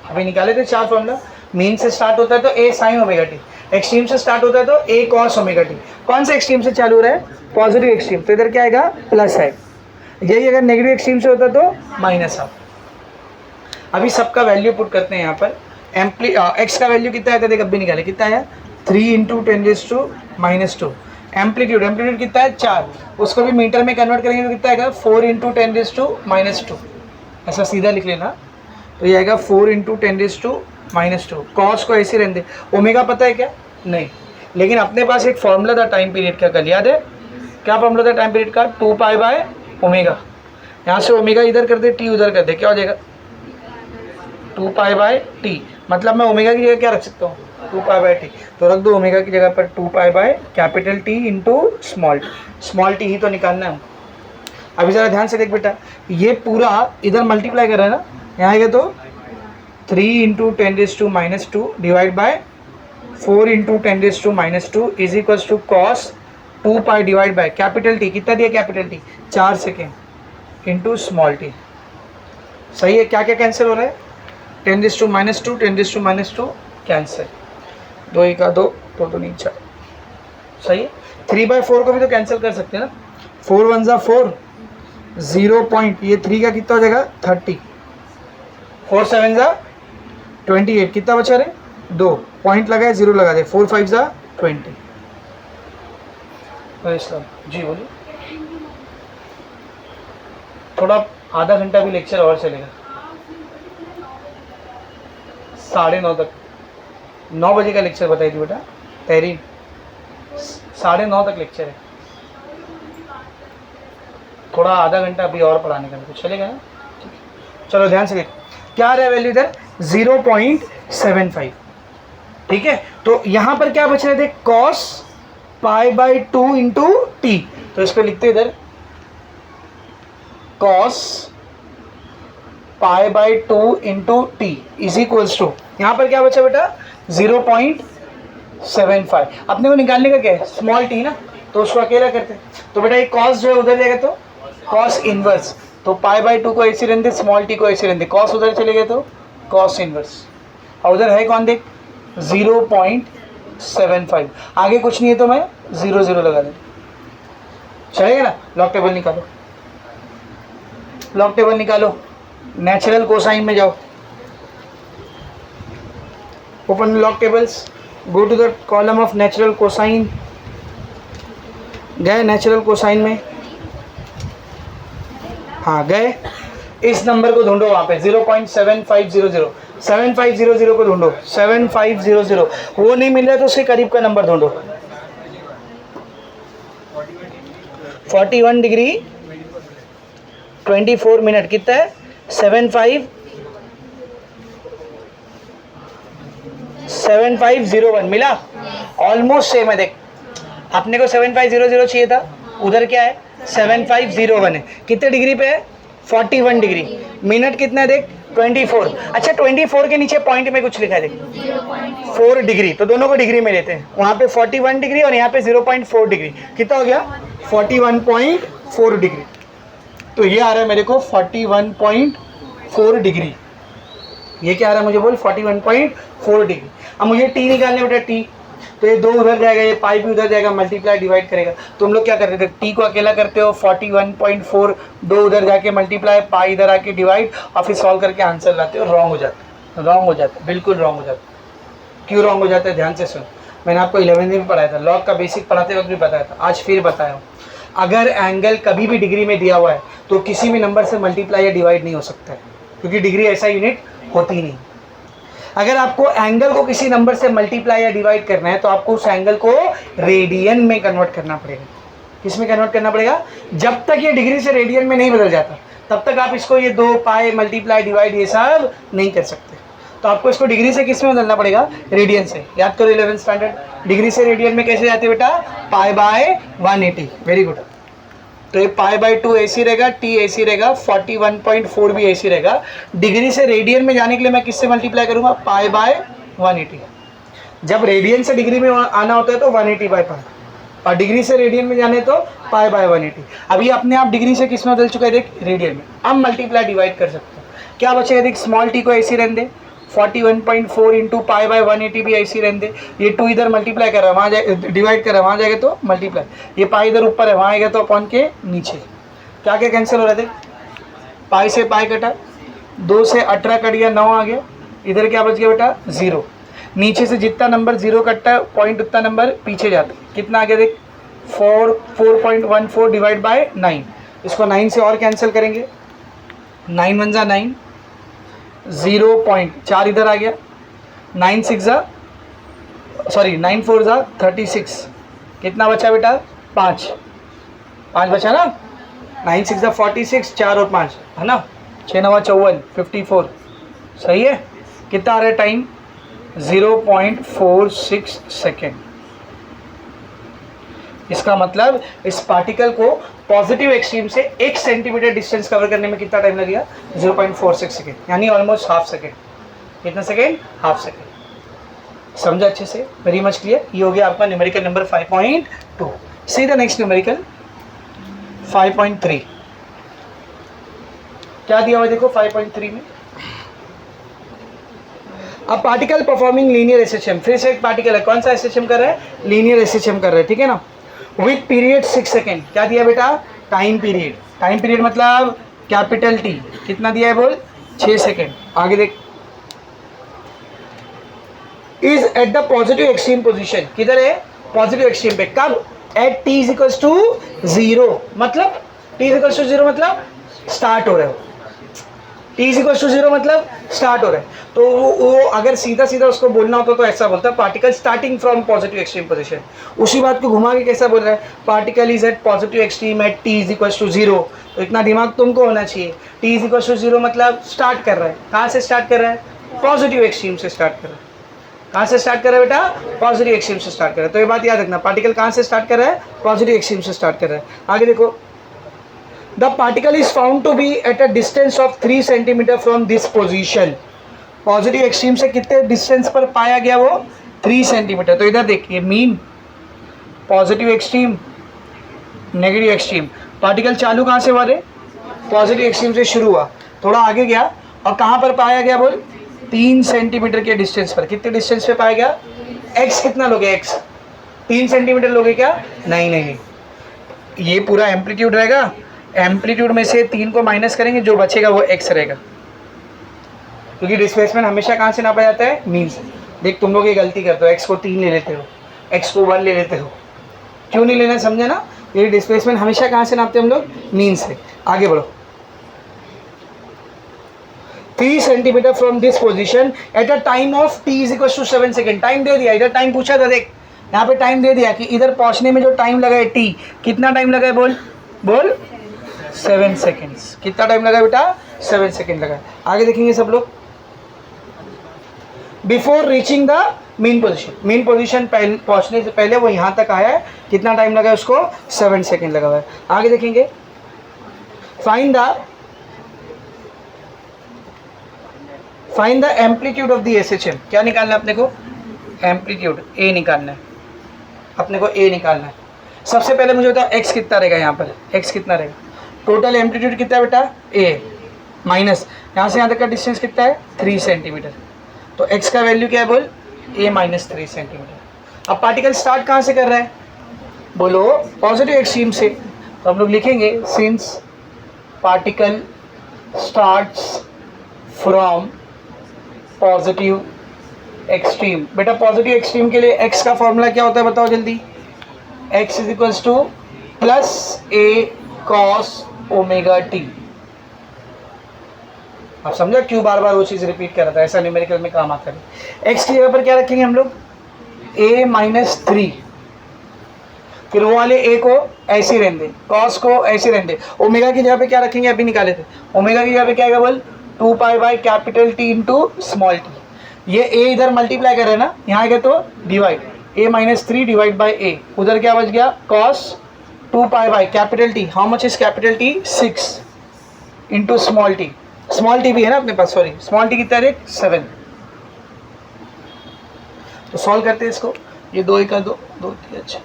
अभी निकाले थे 4 फॉर्मूला, मीन से स्टार्ट होता है तो ए साइन ओमेगा टी, एक्सट्रीम से स्टार्ट होता है तो ए कॉस ओमेगा टी। कौन सा एक्सट्रीम से चालू हो रहा है, पॉजिटिव एक्सट्रीम, तो इधर क्या आएगा प्लस है। यही अगर नेगेटिव एक्सट्रीम से होता तो माइनस हाफ। अभी सबका वैल्यू पुट करते हैं यहाँ पर। एक्स का वैल्यू कितना आया था, देख अभी निकाले, कितना आया 3 × 10⁻²। एम्पलीट्यूड कितना है 4, उसको भी मीटर में कन्वर्ट करेंगे तो कितना आएगा 4 × 10⁻²। ऐसा सीधा लिख लेना, तो ये आएगा 4 × 10⁻²। कॉस को ऐसे रहने दे। ओमेगा पता है क्या, नहीं, लेकिन अपने पास एक फॉर्मूला था टाइम पीरियड का, कल याद है क्या फॉर्मूला था टाइम पीरियड का, 2π/ω। यहाँ से ओमेगा इधर कर दे, टी उधर कर दे, क्या हो जाएगा 2π/t। मतलब मैं ओमेगा की जगह क्या रख सकता हूँ, 2π/t, तो रख दो ओमेगा की जगह पर 2π/T × स्मॉल टी ही तो निकालना है। अभी ज़रा ध्यान से देख बेटा, ये पूरा इधर मल्टीप्लाई कर रहा है ना, यहाँ आएगा तो 3 × 10⁻² divide by 4 × 10⁻² is equals to cos 2π divide by capital T, कितना दिया capital t 4 second into small t. सही है, क्या क्या कैंसिल हो रहा है, 10⁻², 10⁻² कैंसिल, 2 × 2, 2 × 2 = 4। सही है, 3/4 को भी तो कैंसिल कर सकते हैं ना, 4 × 1 = 4, 0 पॉइंट, ये 3 का कितना हो जाएगा 30, 4 × 7 = 28, कितना बचा रे 2 पॉइंट लगाए 0 लगा दे, 4 × 5 = 20। जी बोलिए, थोड़ा आधा घंटा भी लेक्चर और चलेगा, 9:30 तक, 9 बजे का लेक्चर बताई थी बेटा तहरीर, 9:30 तक लेक्चर है, थोड़ा आधा घंटा अभी और पढ़ाने का, तो चलेगा ना। चलो ध्यान से देखो, क्या आ रहा है वैल्यू इधर 0.75, ठीक है। तो यहाँ पर क्या बच रहे थे, cos π/2 × t, तो इसको लिखते इधर cos π/2 × t is equals to, यहाँ पर क्या बचा बेटा 0.75। अपने को निकालने का क्या है, स्मॉल टी ना, तो उसको अकेला करते हैं, तो बेटा ये cos जो है उधर जाएगा तो cos इनवर्स, तो π/2 को ऐसे रहने दे, स्मॉल टी को ऐसे रहने दे, cos उधर चले गए तो cos इनवर्स, और उधर है कौन देख 0.75, आगे कुछ नहीं है तो मैं 0 0 लगा दूँ, चलेगा ना। लॉग टेबल निकालो, लॉग टेबल निकालो, नेचुरल कोसाइन में जाओ, open log tables, go to the column of natural cosine, गए नेचुरल कोसाइन में, हाँ गए, इस नंबर को ढूंढो वहाँ पे 0.7500, 7500 को ढूंढो, 7500, वो नहीं मिल रहा तो उसके करीब का नंबर ढूंढो, 41 डिग्री 24 मिनट, कितना है 7501 मिला, ऑलमोस्ट सेम है। देख अपने को 7500 चाहिए था, उधर क्या है 7501 है, कितने डिग्री पे है 41 डिग्री, मिनट कितना है देख 24। अच्छा 24 के नीचे पॉइंट में कुछ लिखा है देख 4 डिग्री, तो दोनों को डिग्री में लेते हैं, वहाँ पे 41 डिग्री और यहाँ पे 0.4 डिग्री, कितना हो गया 41.4 डिग्री, तो ये आ रहा है मेरे को 41.4 डिग्री, ये क्या आ रहा है मुझे बोल 41.4 डिग्री। अब मुझे टी निकालने बेटा, टी तो ये 2 उधर जाएगा, ये पाई भी उधर जाएगा, मल्टीप्लाई डिवाइड करेगा, तुम लोग क्या करते थे टी को अकेला करते हो, 41.4 2 उधर जाके मल्टीप्लाई, पाई इधर आके डिवाइड, और फिर सॉल्व करके आंसर लाते हो, रॉन्ग हो जाता है, रॉन्ग हो जाता है, बिल्कुल रॉन्ग हो जाता है। क्यों रॉन्ग हो जाता है, ध्यान से सुन, मैंने आपको 11वीं में पढ़ाया था, लॉग का बेसिक पढ़ाते वक्त भी बताया था, आज फिर बताया हूँ, अगर एंगल कभी भी डिग्री में दिया हुआ है तो किसी भी नंबर से मल्टीप्लाई या डिवाइड नहीं हो सकता है, क्योंकि डिग्री ऐसा यूनिट होती नहीं। अगर आपको एंगल को किसी नंबर से मल्टीप्लाई या डिवाइड करना है तो आपको उस एंगल को रेडियन में कन्वर्ट करना पड़ेगा। किस में कन्वर्ट करना पड़ेगा, जब तक ये डिग्री से रेडियन में नहीं बदल जाता तब तक आप इसको ये 2 पाई मल्टीप्लाई डिवाइड ये सब नहीं कर सकते। तो आपको इसको डिग्री से किस में बदलना पड़ेगा, रेडियन से। याद करो 11th स्टैंडर्ड, डिग्री से रेडियन में कैसे जाती है बेटा, पाई बाय 180। Very good. तो ये पाई बाय 2 ऐसी रहेगा, टी ऐसी रहेगा, 41.4 भी ऐसी रहेगा। डिग्री से रेडियन में जाने के लिए मैं किससे मल्टीप्लाई करूंगा, पाई बाय 180। जब रेडियन से डिग्री में आना होता है तो 180 बाय पाई, और डिग्री से रेडियन में जाने तो पाई बाय 180। अभी अपने आप डिग्री से किस में बदल चुका है, देख रेडियन में। अब मल्टीप्लाई डिवाइड कर सकते हो, क्या बचेगा, देख स्मॉल टी को ऐसी रहने दे, 41.4 इंटू पाई बाय 180 भी ऐसी रहने दे। ये 2 इधर मल्टीप्लाई कर रहा है, वहाँ जाए डिवाइड कर रहा है, वहाँ जाएगा तो मल्टीप्लाई, ये पाई इधर ऊपर है, वहाँ आएगा तो अपॉन के नीचे। क्या क्या कैंसिल हो रहा है, पाई से पाई कटा, 2 से 18 कट गया, 9 आ गया, इधर क्या बच गया बेटा 0। नीचे से जितना नंबर 0 कटता है पॉइंट उतना नंबर पीछे जाता है, कितना आ गया देख 4.14 डिवाइड बाय 9। इसको 9 से और कैंसिल करेंगे, 9 1 जा 9, 0.4 इधर आ गया, 9 4 जा 36, कितना बचा बेटा 5 बचा ना, 9 6 जा 46, 4 और 5 है ना, 6 9 54, 54 सही है। कितना आ रहा है टाइम, 0.46 सेकेंड। इसका मतलब इस पार्टिकल को पॉजिटिव एक्सट्रीम से 1 सेंटीमीटर डिस्टेंस कवर करने में कितना टाइम लगेगा, 0.46 सेकेंड, यानी ऑलमोस्ट हाफ सेकेंड। कितना सेकेंड, हाफ सेकेंड। समझा अच्छे से, वेरी मच क्लियर। ये हो गया आपका numerical number 5.2। See the next numerical 5.3। क्या दिया हुआ देखो 5.3 में, अब पार्टिकल परफॉर्मिंग लीनियर एसएचएम। फिर से एक पार्टिकल है, कौन सा एसएचएम कर रहा है, लीनियर एसएचएम कर रहा है, ठीक है ना। With period 6 second. क्या दिया बेटा, टाइम पीरियड। टाइम पीरियड मतलब कैपिटल टी, कितना दिया है बोल, 6 सेकेंड। आगे देख, is at the positive extreme position. किधर है, पॉजिटिव एक्सट्रीम पे। कब, at t is equals to 0, मतलब टी इज इक्वल्स टू 0 मतलब स्टार्ट हो रहा है, टी इज इक्वल्स टू 0 मतलब स्टार्ट हो रहा है। तो वो अगर सीधा सीधा उसको बोलना होता तो ऐसा बोलता, particle starting from positive extreme position. उसी बात को घुमा के कैसा बोल रहा है, particle is at positive extreme at t is equals to 0। तो इतना दिमाग तुमको होना चाहिए, टी इज इक्वल्स टू 0 मतलब स्टार्ट कर रहा है, कहाँ से स्टार्ट कर रहा है, पॉजिटिव एक्सट्रीम से स्टार्ट कर रहा है। कहाँ से स्टार्ट कर रहा है बेटा, पॉजिटिव एक्सट्रीम से स्टार्ट कर रहा है। तो ये बात याद रखना, पार्टिकल कहाँ से स्टार्ट कर रहा है, पॉजिटिव एक्सट्रीम से स्टार्ट कर रहा है। आगे देखो, the particle is found to be at a distance of 3 centimeter from this position। Positive extreme से कितने डिस्टेंस पर पाया गया वो, 3 सेंटीमीटर। तो इधर देखिए, mean, positive extreme, negative extreme. Particle चालू कहाँ से हुआ रे, पॉजिटिव एक्सट्रीम से शुरू हुआ, थोड़ा आगे गया और कहाँ पर पाया गया बोल, 3 सेंटीमीटर के डिस्टेंस पर। कितने डिस्टेंस पे पाया गया, एक्स कितना लोगे, एक्स 3 सेंटीमीटर लोगे क्या, नहीं, ये पूरा एम्पलीट्यूड रहेगा, एम्पलीट्यूड में से 3 को माइनस करेंगे, जो बचेगा वो x रहेगा, क्योंकि डिस्प्लेसमेंट हमेशा कहाँ से नापा जाता है, मीन से। देख तुम लोग ये गलती करते हो, x को 3 ले लेते हो, x को 1 ले लेते हो, क्यों नहीं लेना, समझे ना। ये डिस्प्लेसमेंट हमेशा कहाँ से नापते हैं हम लोग, मीन से। आगे बढ़ो, 3 centimetre from this position at a time of t is equal to 7 second. Time दे दिया, इधर टाइम पूछा था, देख यहाँ पे टाइम दे दिया कि इधर पहुँचने में जो टाइम लगा है t, कितना टाइम लगा है बोल 7 सेकेंड्स। कितना टाइम लगा बेटा, 7 सेकेंड लगा। आगे देखेंगे सब लोग, before reaching the main position. Main position पहुंचने से पहले वो यहाँ तक आया है, कितना टाइम लगा है उसको, 7 सेकेंड लगा हुआ है। आगे देखेंगे, find the amplitude of the SHM. क्या निकालना है अपने को, एम्पलीट्यूड ए निकालना है अपने को, ए निकालना है। सबसे पहले मुझे बताओ x कितना रहेगा, यहाँ पर x कितना रहेगा, टोटल एम्पलीट्यूड कितना है बेटा, a माइनस यहाँ से यहाँ तक का डिस्टेंस कितना है, 3 सेंटीमीटर। तो x का वैल्यू क्या है बोल, a माइनस 3 सेंटीमीटर। अब पार्टिकल स्टार्ट कहाँ से कर रहा है, बोलो पॉजिटिव एक्सट्रीम से। तो हम लोग लिखेंगे, since particle starts from positive extreme. बेटा पॉजिटिव एक्सट्रीम के लिए x का फॉर्मूला क्या होता है बताओ जल्दी, x is equals to plus a cos omega T. आप समझा क्यों बार बार वो चीज़ रिपीट कर रहा था, ऐसा न्यूमेरिकल में काम आता है। x की जगह पर क्या रखेंगे हम लोग, a माइनस 3, फिर वो वाले a को ऐसे रहने दे, cos को ऐसे रहने दे। ओमेगा की जगह पे क्या रखेंगे, अभी निकाले थे, ओमेगा की जगह पे क्या आएगा बोल, 2 pi by capital T into small T. ये a इधर मल्टीप्लाई कर रहे हैं ना, यहाँ आएगा तो divide, a minus 3 divide by a, उधर क्या बच गया cos 2 pi by capital T, how much is capital T 6 into small t भी है ना अपने पास, सॉरी स्मॉल t कितना है 7। तो सॉल्व करते हैं इसको, ये 2 1 2 2 3, अच्छा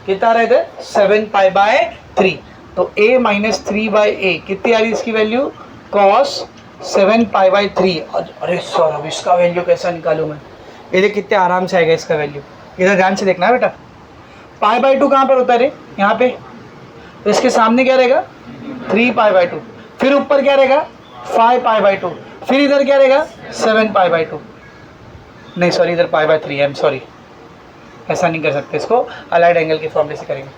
कितना रहे थे 7 पाई बाय 3, तो a माइनस 3 बाई a कितनी आ रही इसकी वैल्यू cos 7 पाई बाई 3। अरे सर अब इसका वैल्यू कैसा निकालूं मैं, ये देख कितने आराम से आएगा इसका वैल्यू, इधर ध्यान से देखना है बेटा। पाई बाई 2 कहाँ पर होता है रे, यहाँ पे, तो इसके सामने क्या रहेगा 3 पाई बाई 2, फिर ऊपर क्या रहेगा 5 पाई बाई 2, फिर इधर क्या रहेगा 7 पाई बाई 2, नहीं सॉरी इधर pi by 3, I am sorry, ऐसा नहीं कर सकते, इसको अलाइड एंगल के फॉर्मूले से करेंगे।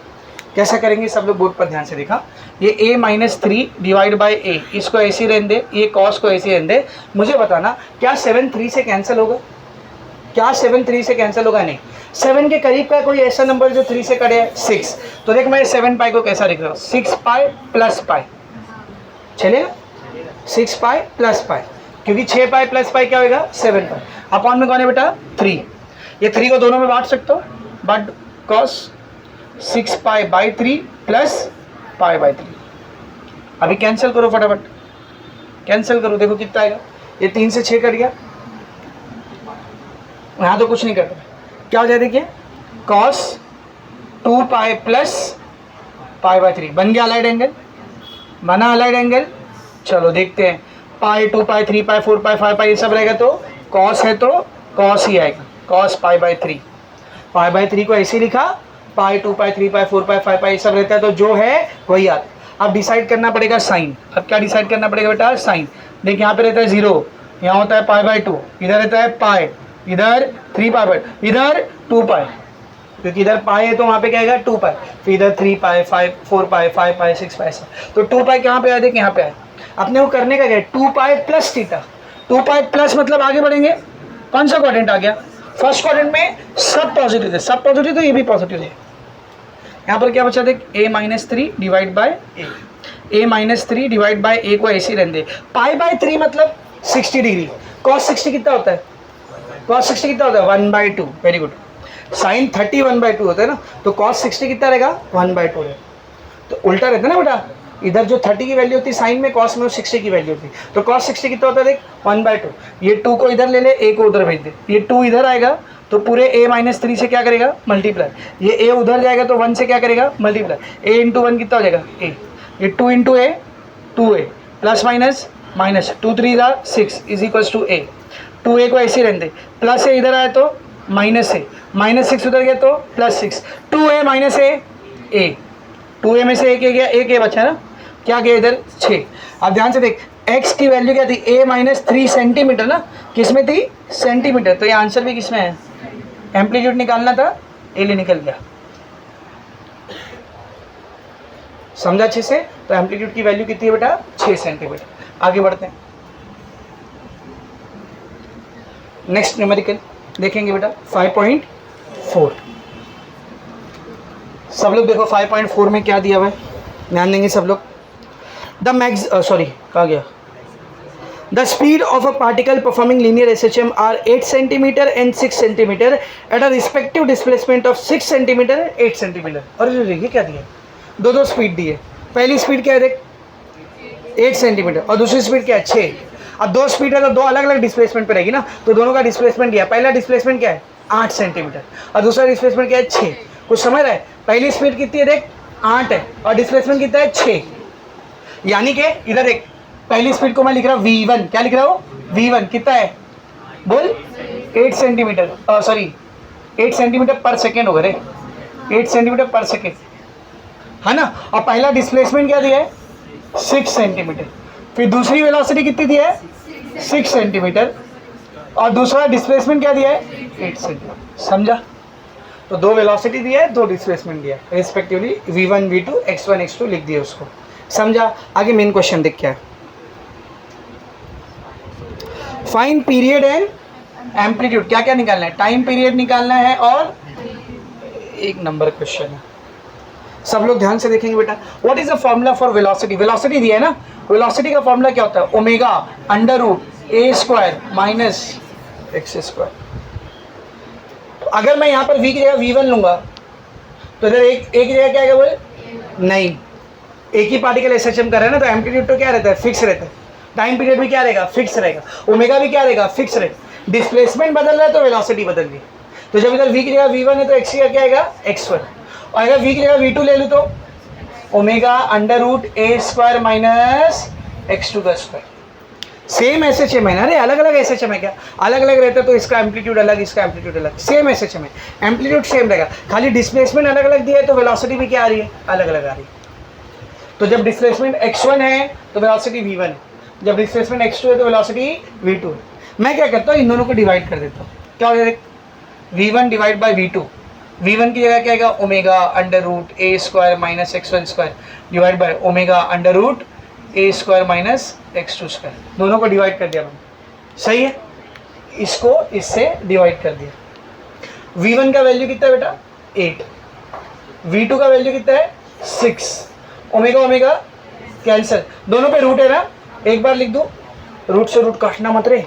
कैसा करेंगे सब लोग बोर्ड पर ध्यान से देखा, ये a minus 3 divide by a, इसको ऐसे रहने दे, ये cos को ऐसे रहने दे। मुझे बताना क्या 7 3 से कैंसिल होगा, क्या 7 3 से कैंसिल होगा, नहीं 7 के करीब का कोई ऐसा नंबर जो 3 से कटे है 6, तो देख मैं 7 पाई को कैसा लिख रहा हूँ 6 पाई प्लस पाई, चलेगा 6 पाई प्लस पाई, क्योंकि 6 पाई प्लस पाई क्या होगा 7 पाई, अपॉन में कौन है बेटा 3, ये 3 को दोनों में बांट सकते हो, but cos 6 pi by 3 plus pi by 3, अभी कैंसिल करो फटाफट, कैंसिल करो, देखो कितना आएगा, ये 3 से 6 कट गया, यहाँ तो कुछ नहीं करता, क्या हो जाए देखिए cos 2 pi plus pi by 3, बन गया अलाइड एंगल, बना अलाइड एंगल। चलो देखते हैं, पाई 2 पाई 3 पाई 4 पाई 5 पाई ये सब रहेगा तो cos है तो cos ही आएगा, cos pi by 3, pi by 3 को ऐसे लिखा, पाई 2 पाई 3 पाई 4 पाई 5 पाई ये सब रहता है तो जो है वही आता। अब डिसाइड करना पड़ेगा साइन, अब क्या डिसाइड करना पड़ेगा बेटा साइन, देख यहाँ पे रहता है 0, यहाँ होता है पाई बाई 2, इधर रहता है पाई, इधर 3 पाई बाई, इधर 2 पाई, क्योंकि इधर पाई है तो वहाँ पे क्या आएगा 2 पाई, फिर इधर 3 पाई 4 पाई 5 पाई 6 पाई, तो 2 पाई कहाँ पे आया, देख यहाँ पे आया। अपने को करने का क्या है 2 pi plus theta, 2 pi plus मतलब आगे बढ़ेंगे, कौन सा क्वाड्रेंट आ गया, फर्स्ट क्वाड्रेंट में सब पॉजिटिव है, सब पॉजिटिव तो ये भी पॉजिटिव है। यहाँ पर क्या बचा देख a minus 3 divide by a minus 3 divide by a को ऐसे रहने दे, पाई बाय 3 मतलब 60 डिग्री, cos 60 कितना होता है, cos 60 कितना होता है 1/2, वेरी गुड, साइन 30 1/2 होता है ना, तो cos 60 कितना रहेगा 1/2 है, तो उल्टा रहता है ना बेटा, इधर जो 30 की वैल्यू होती है साइन में, cos में 60 की वैल्यू होती है, तो cos 60 कितना होता है देख 1/2, ये 2 को इधर ले ले, a को उधर भेज दे, ये 2 इधर आएगा तो पूरे a माइनस 3 से क्या करेगा मल्टीप्लाई, ये a उधर जाएगा तो 1 से क्या करेगा मल्टीप्लाई, a इंटू 1 कितना हो जाएगा a, ये 2 into a 2a plus minus minus 2 3 6 is equals to a, 2a को ऐसे रहने दे, प्लस a इधर आया तो माइनस a, माइनस 6 उधर गया तो plus 6, 2a minus a, 2a में से एक गया, एक a बचा ना, क्या गया इधर 6। अब ध्यान से देख x की वैल्यू क्या थी a माइनस 3 सेंटीमीटर ना, किस में थी सेंटीमीटर, तो ये आंसर भी किस में है, एम्पलीट्यूड निकालना था ए ले निकल गया, समझा अच्छे से, तो एम्पलीट्यूड की वैल्यू कितनी है बेटा 6 सेंटीमीटर। आगे बढ़ते हैं, नेक्स्ट न्यूमेरिकल देखेंगे बेटा 5.4, सब लोग देखो 5.4 में क्या दिया हुआ है, ध्यान देंगे सब लोग, द मैक्स सॉरी कहा गया, the speed of a particle performing linear SHM are 8 cm and 6 cm at a respective displacement of 6 cm and 8 cm। और ये क्या दिया, दो स्पीड दी है, पहली स्पीड क्या है देख 8 सेंटीमीटर और दूसरी स्पीड क्या है 6। अब दो स्पीड है तो दो अलग अलग डिस्प्लेसमेंट पे रहेगी ना, तो दोनों का डिस्प्लेसमेंट दिया, पहला डिस्प्लेसमेंट क्या है 8 सेंटीमीटर और दूसरा डिस्प्लेसमेंट क्या है 6। कुछ समझ रहा है, पहली स्पीड कितनी है देख 8 है और डिस्प्लेसमेंट कितना है 6, यानी कि इधर एक पहली स्पीड को मैं लिख रहा हूँ v1, क्या लिख रहा हूँ v1 कितना है बोल 8 सेंटीमीटर, सॉरी 8 सेंटीमीटर पर सेकेंड होगा रे, 8 सेंटीमीटर पर सेकेंड है ना, और पहला डिस्प्लेसमेंट क्या दिया है 6 सेंटीमीटर, फिर दूसरी वेलोसिटी कितनी दी है 6 सेंटीमीटर और दूसरा डिस्प्लेसमेंट क्या दिया है 8 सेंटीमीटर, समझा। तो दो वेलोसिटी दिया है, दो डिस्प्लेसमेंट दिया है respectively v1 v2 x1 x2 लिख दिए उसको, समझा। आगे मेन क्वेश्चन देख क्या है, फाइंड पीरियड एंड एम्पलीट्यूड, क्या क्या निकालना है, टाइम पीरियड निकालना है और एक नंबर क्वेश्चन है, सब लोग ध्यान से देखेंगे बेटा। What is the formula for velocity, velocity दिया है ना, वेलोसिटी का फॉर्मूला क्या होता है, ओमेगा अंडर रूट ए स्क्वायर माइनस एक्स स्क्वायर। तो अगर मैं यहाँ पर v की जगह v1 लूंगा तो इधर एक जगह क्या आएगा बोले, नहीं, एक ही पार्टिकल SHM कर रहे हैं ना, तो एम्पलीट्यूड तो क्या रहता है, फिक्स रहता है, टाइम पीरियड भी क्या रहेगा, फिक्स रहेगा, ओमेगा भी क्या रहेगा, फिक्स रहेगा। डिस्प्लेसमेंट बदल रहा है तो वेलोसिटी बदल रही है। तो जब इधर v की जगह v1 है तो x की जगह क्या आएगा, x1, और अगर v की जगह v2 ले लूँ तो ओमेगा अंडर रूट ए स्क्वायर माइनस x2 का स्क्वायर। सेम SHM है ना, अरे अलग अलग SHM है क्या, अलग अलग रहता है तो इसका एम्पलीट्यूड अलग, इसका एम्पलीट्यूड अलग, सेम SHM है, एम्पलीट्यूड सेम रहेगा, खाली डिस्प्लेसमेंट अलग अलग दिया है तो वेलोसिटी भी क्या आ रही है, अलग अलग आ रही है। तो जब डिस्प्लेसमेंट x1 है तो वेलोसिटी v1 है, जब डिस्प्लेसमेंट x2 है तो वेलोसिटी v2 है। मैं क्या करता हूँ, इन दोनों को डिवाइड कर देता हूँ, क्या हो जाएगा, v1 divide by v2, v1 की जगह क्या आएगा, omega under root A square minus x1 square divide by omega under root A square minus x2 square, दोनों को डिवाइड कर दिया मैंने, सही है, इसको इससे डिवाइड कर दिया। v1 का वैल्यू कितना है बेटा, 8, v2 का वैल्यू कितना है, 6, ओमेगा ओमेगा कैंसिल, दोनों पे रूट है ना, एक बार लिख दो, रूट से रूट काटना मत रे,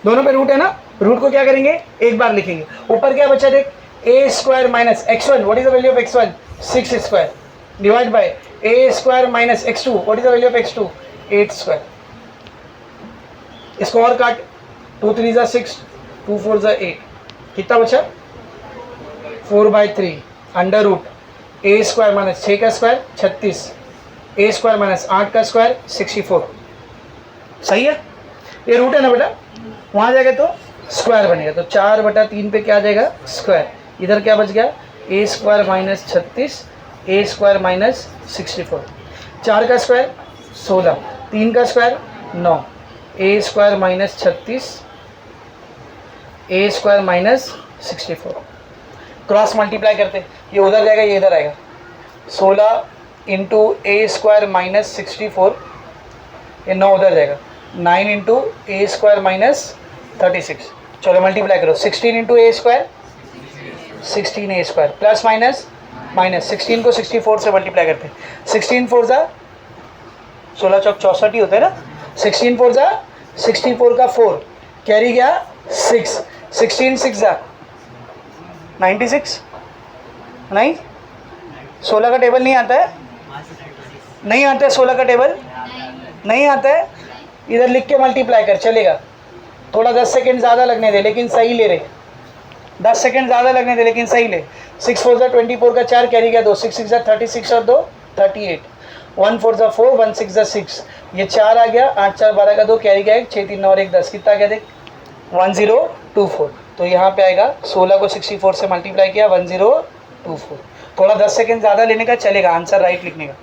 दोनों पे रूट है ना, रूट को क्या करेंगे, एक बार लिखेंगे, ऊपर क्या बचा देख, a square minus x1, what is the value of x1, 6 square divide by a square minus x2, what is the value of x2, 8 square. इसको और काट, 2 3 जा 6, 2 4 जा 8, कितना बचा, 4/3 अंडर रूट ए स्क्वायर माइनस 6 का स्क्वायर 36, ए स्क्वायर माइनस 8 का स्क्वायर 64, सही है, ये रूट है ना बेटा, वहाँ जाएगा तो स्क्वायर बनेगा, तो 4/3 पे क्या आ जाएगा, स्क्वायर, इधर क्या बच गया, ए स्क्वायर माइनस 36, ए स्क्वायर माइनस 64, 4 का स्क्वायर 16, 3 का स्क्वायर 9, ए स्क्वायर माइनस 36, ए स्क्वायर माइनस 64, क्रॉस मल्टीप्लाई करते, ये उधर जाएगा ये इधर आएगा, 16 इंटू ए स्क्वायर माइनस 64, ये 9 उधर जाएगा, 9 इंटू ए स्क्वायर माइनस 36, चलो मल्टीप्लाई करो, 16 इंटू ए स्क्वायर 16 ए स्क्वायर प्लस माइनस माइनस 16 को 64 से मल्टीप्लाई करते हैं, 16 4 जा 16 चौक 64 ही होता है ना, 16 4 जा 64 का 4 कैरी गया 6, 16 6 जा 96, नहीं 16 का टेबल नहीं आता है, नहीं आता है 16 का टेबल नहीं आता है, इधर लिख के मल्टीप्लाई कर चलेगा, थोड़ा 10 सेकेंड ज़्यादा लगने दे लेकिन सही ले रहे, 10 सेकेंड ज़्यादा लगने दे लेकिन सही ले, 6 4 जा 24 का 4 कैरी गया 2, 6 6 जा 36 और 2 38, 1 4 जा 4, 1 6 जा 6, ये 4 आ गया, 8 4 12 का 2 कैरी गया 6 3 और 1 10, कितना गया देख 1024, तो यहाँ पे आएगा 16 को 64 से मल्टीप्लाई किया 1024, थोड़ा 10 सेकेंड ज़्यादा लेने का चलेगा, आंसर राइट लिखने का,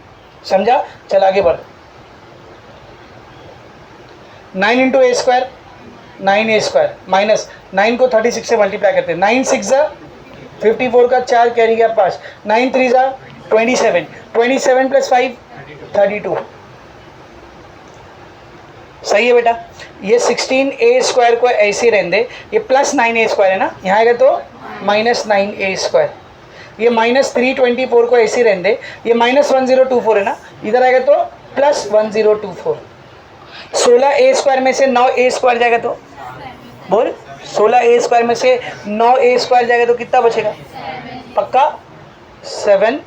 समझा, चल आगे बढ़। 9 इंटू ए स्क्वायर 9 ए स्क्वायर माइनस 9 को 36 से मल्टीप्लाई करते हैं, 9 6 जा 54 का 4 कैरी गया 5, 9 3 जा 27, 27 प्लस 5 32, सही है बेटा। ये 16 ए स्क्वायर को ऐसे रहने दे, ये प्लस 9 ए स्क्वायर है ना, यहाँ आएगा तो माइनस 9 ए स्क्वायर, ये माइनस 324 को ऐसे रहने दे, ये माइनस 1024 है ना, इधर आएगा तो प्लस 1024, 16 ए स्क्वायर में से 9 ए स्क्वायर जाएगा तो बोल, 16 ए स्क्वायर में से 9 ए स्क्वायर जाएगा तो कितना बचेगा, पक्का 7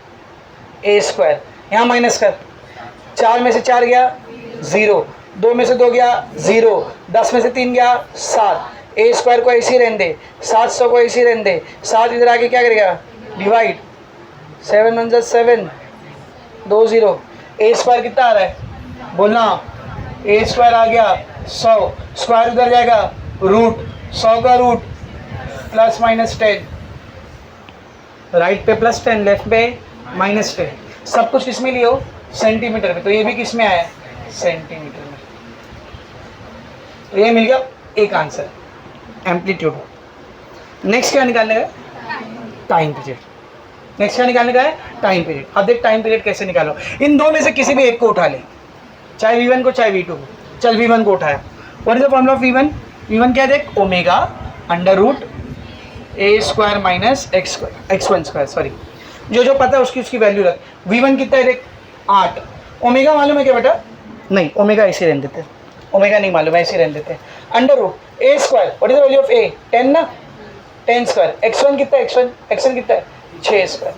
ए स्क्वायर, यहाँ माइनस कर, 4 में से 4 गया 0, 2 में से 2 गया 0, 10 में से 3 गया 7, ए स्क्वायर को ऐसे रहने दे, 700 को ऐसे रहने दे, 7 इधर आके क्या करेगा डिवाइड, 7 1 7 2 0, ए स्क्वायर कितना आ रहा है बोलना, ए स्क्वायर आ गया 100, स्क्वायर उधर जाएगा रूट, 100 का रूट प्लस माइनस 10, राइट पे प्लस 10 लेफ्ट पे माइनस 10, सब कुछ किस में लिए हो सेंटीमीटर में, तो ये भी किस में आया सेंटीमीटर में, तो ये मिल गया एक आंसर एम्पलीट्यूड। नेक्स्ट क्या निकालने का है टाइम पीरियड, नेक्स्ट क्या निकालने का है टाइम पीरियड। अब देख टाइम पीरियड कैसे निकालो, इन दो में से किसी भी एक को उठा ले, चाहे v1 को चाहे v2 को, चल v1 को उठाया, what is the formula of v1, v1 क्या देख ओमेगा अंडर रूट ए square minus x1 square, sorry जो जो पता है उसकी वैल्यू रख, v1 कितना है देख 8, ओमेगा मालूम है क्या बेटा? नहीं, ओमेगा ऐसे रहने देते हैं, ओमेगा नहीं मालूम है, ऐसे रहने देते हैं। Under root A square, what is the value of a? 10 ना, 10 स्क्वायर। x1 कितना है? x1 कितना है? 6 स्क्वायर।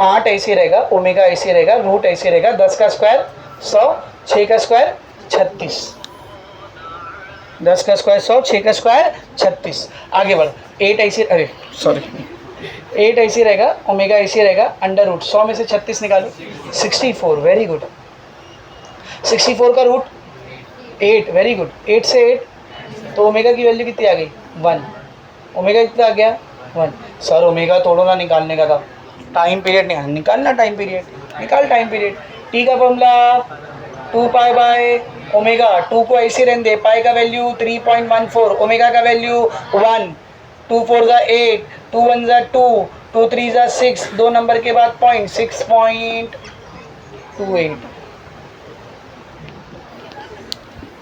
8 ऐसे रहेगा, ओमेगा ऐसे रहेगा, रूट ऐसे रहेगा, 10 का स्क्वायर 100, 6 का स्क्वायर 36, 10 का स्क्वायर 100, 6 का स्क्वायर 36। आगे बढ़ो, 8 ऐसे, अरे सॉरी, 8 ऐसे रहेगा, ओमेगा ऐसे रहेगा, अंडर रूट 100 में से 36 निकालो, 64, वेरी गुड। 64 का रूट 8, वेरी गुड। 8 से 8 तो ओमेगा की वैल्यू कितनी आ गई? 1। ओमेगा कितना आ गया? 1। सर ओमेगा तोड़ो ना, निकालने का था, टाइम पीरियड निकालना, टाइम पीरियड निकाल, टाइम पीरियड। टी का फॉर्मूला 2 पाई बाय ओमेगा, 2 को ऐसे रहने दे, पाई का वैल्यू 3.14, ओमेगा का वैल्यू 1, 2 4 ज़ा 8, 2 1 ज़ा 2, 2 3 ज़ा 6, 2 नंबर के बाद पॉइंट, 6.28।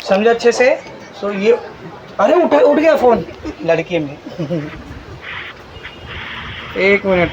समझे अच्छे से? सो ये, अरे उठ गया फ़ोन, लड़की में। 1 मिनट।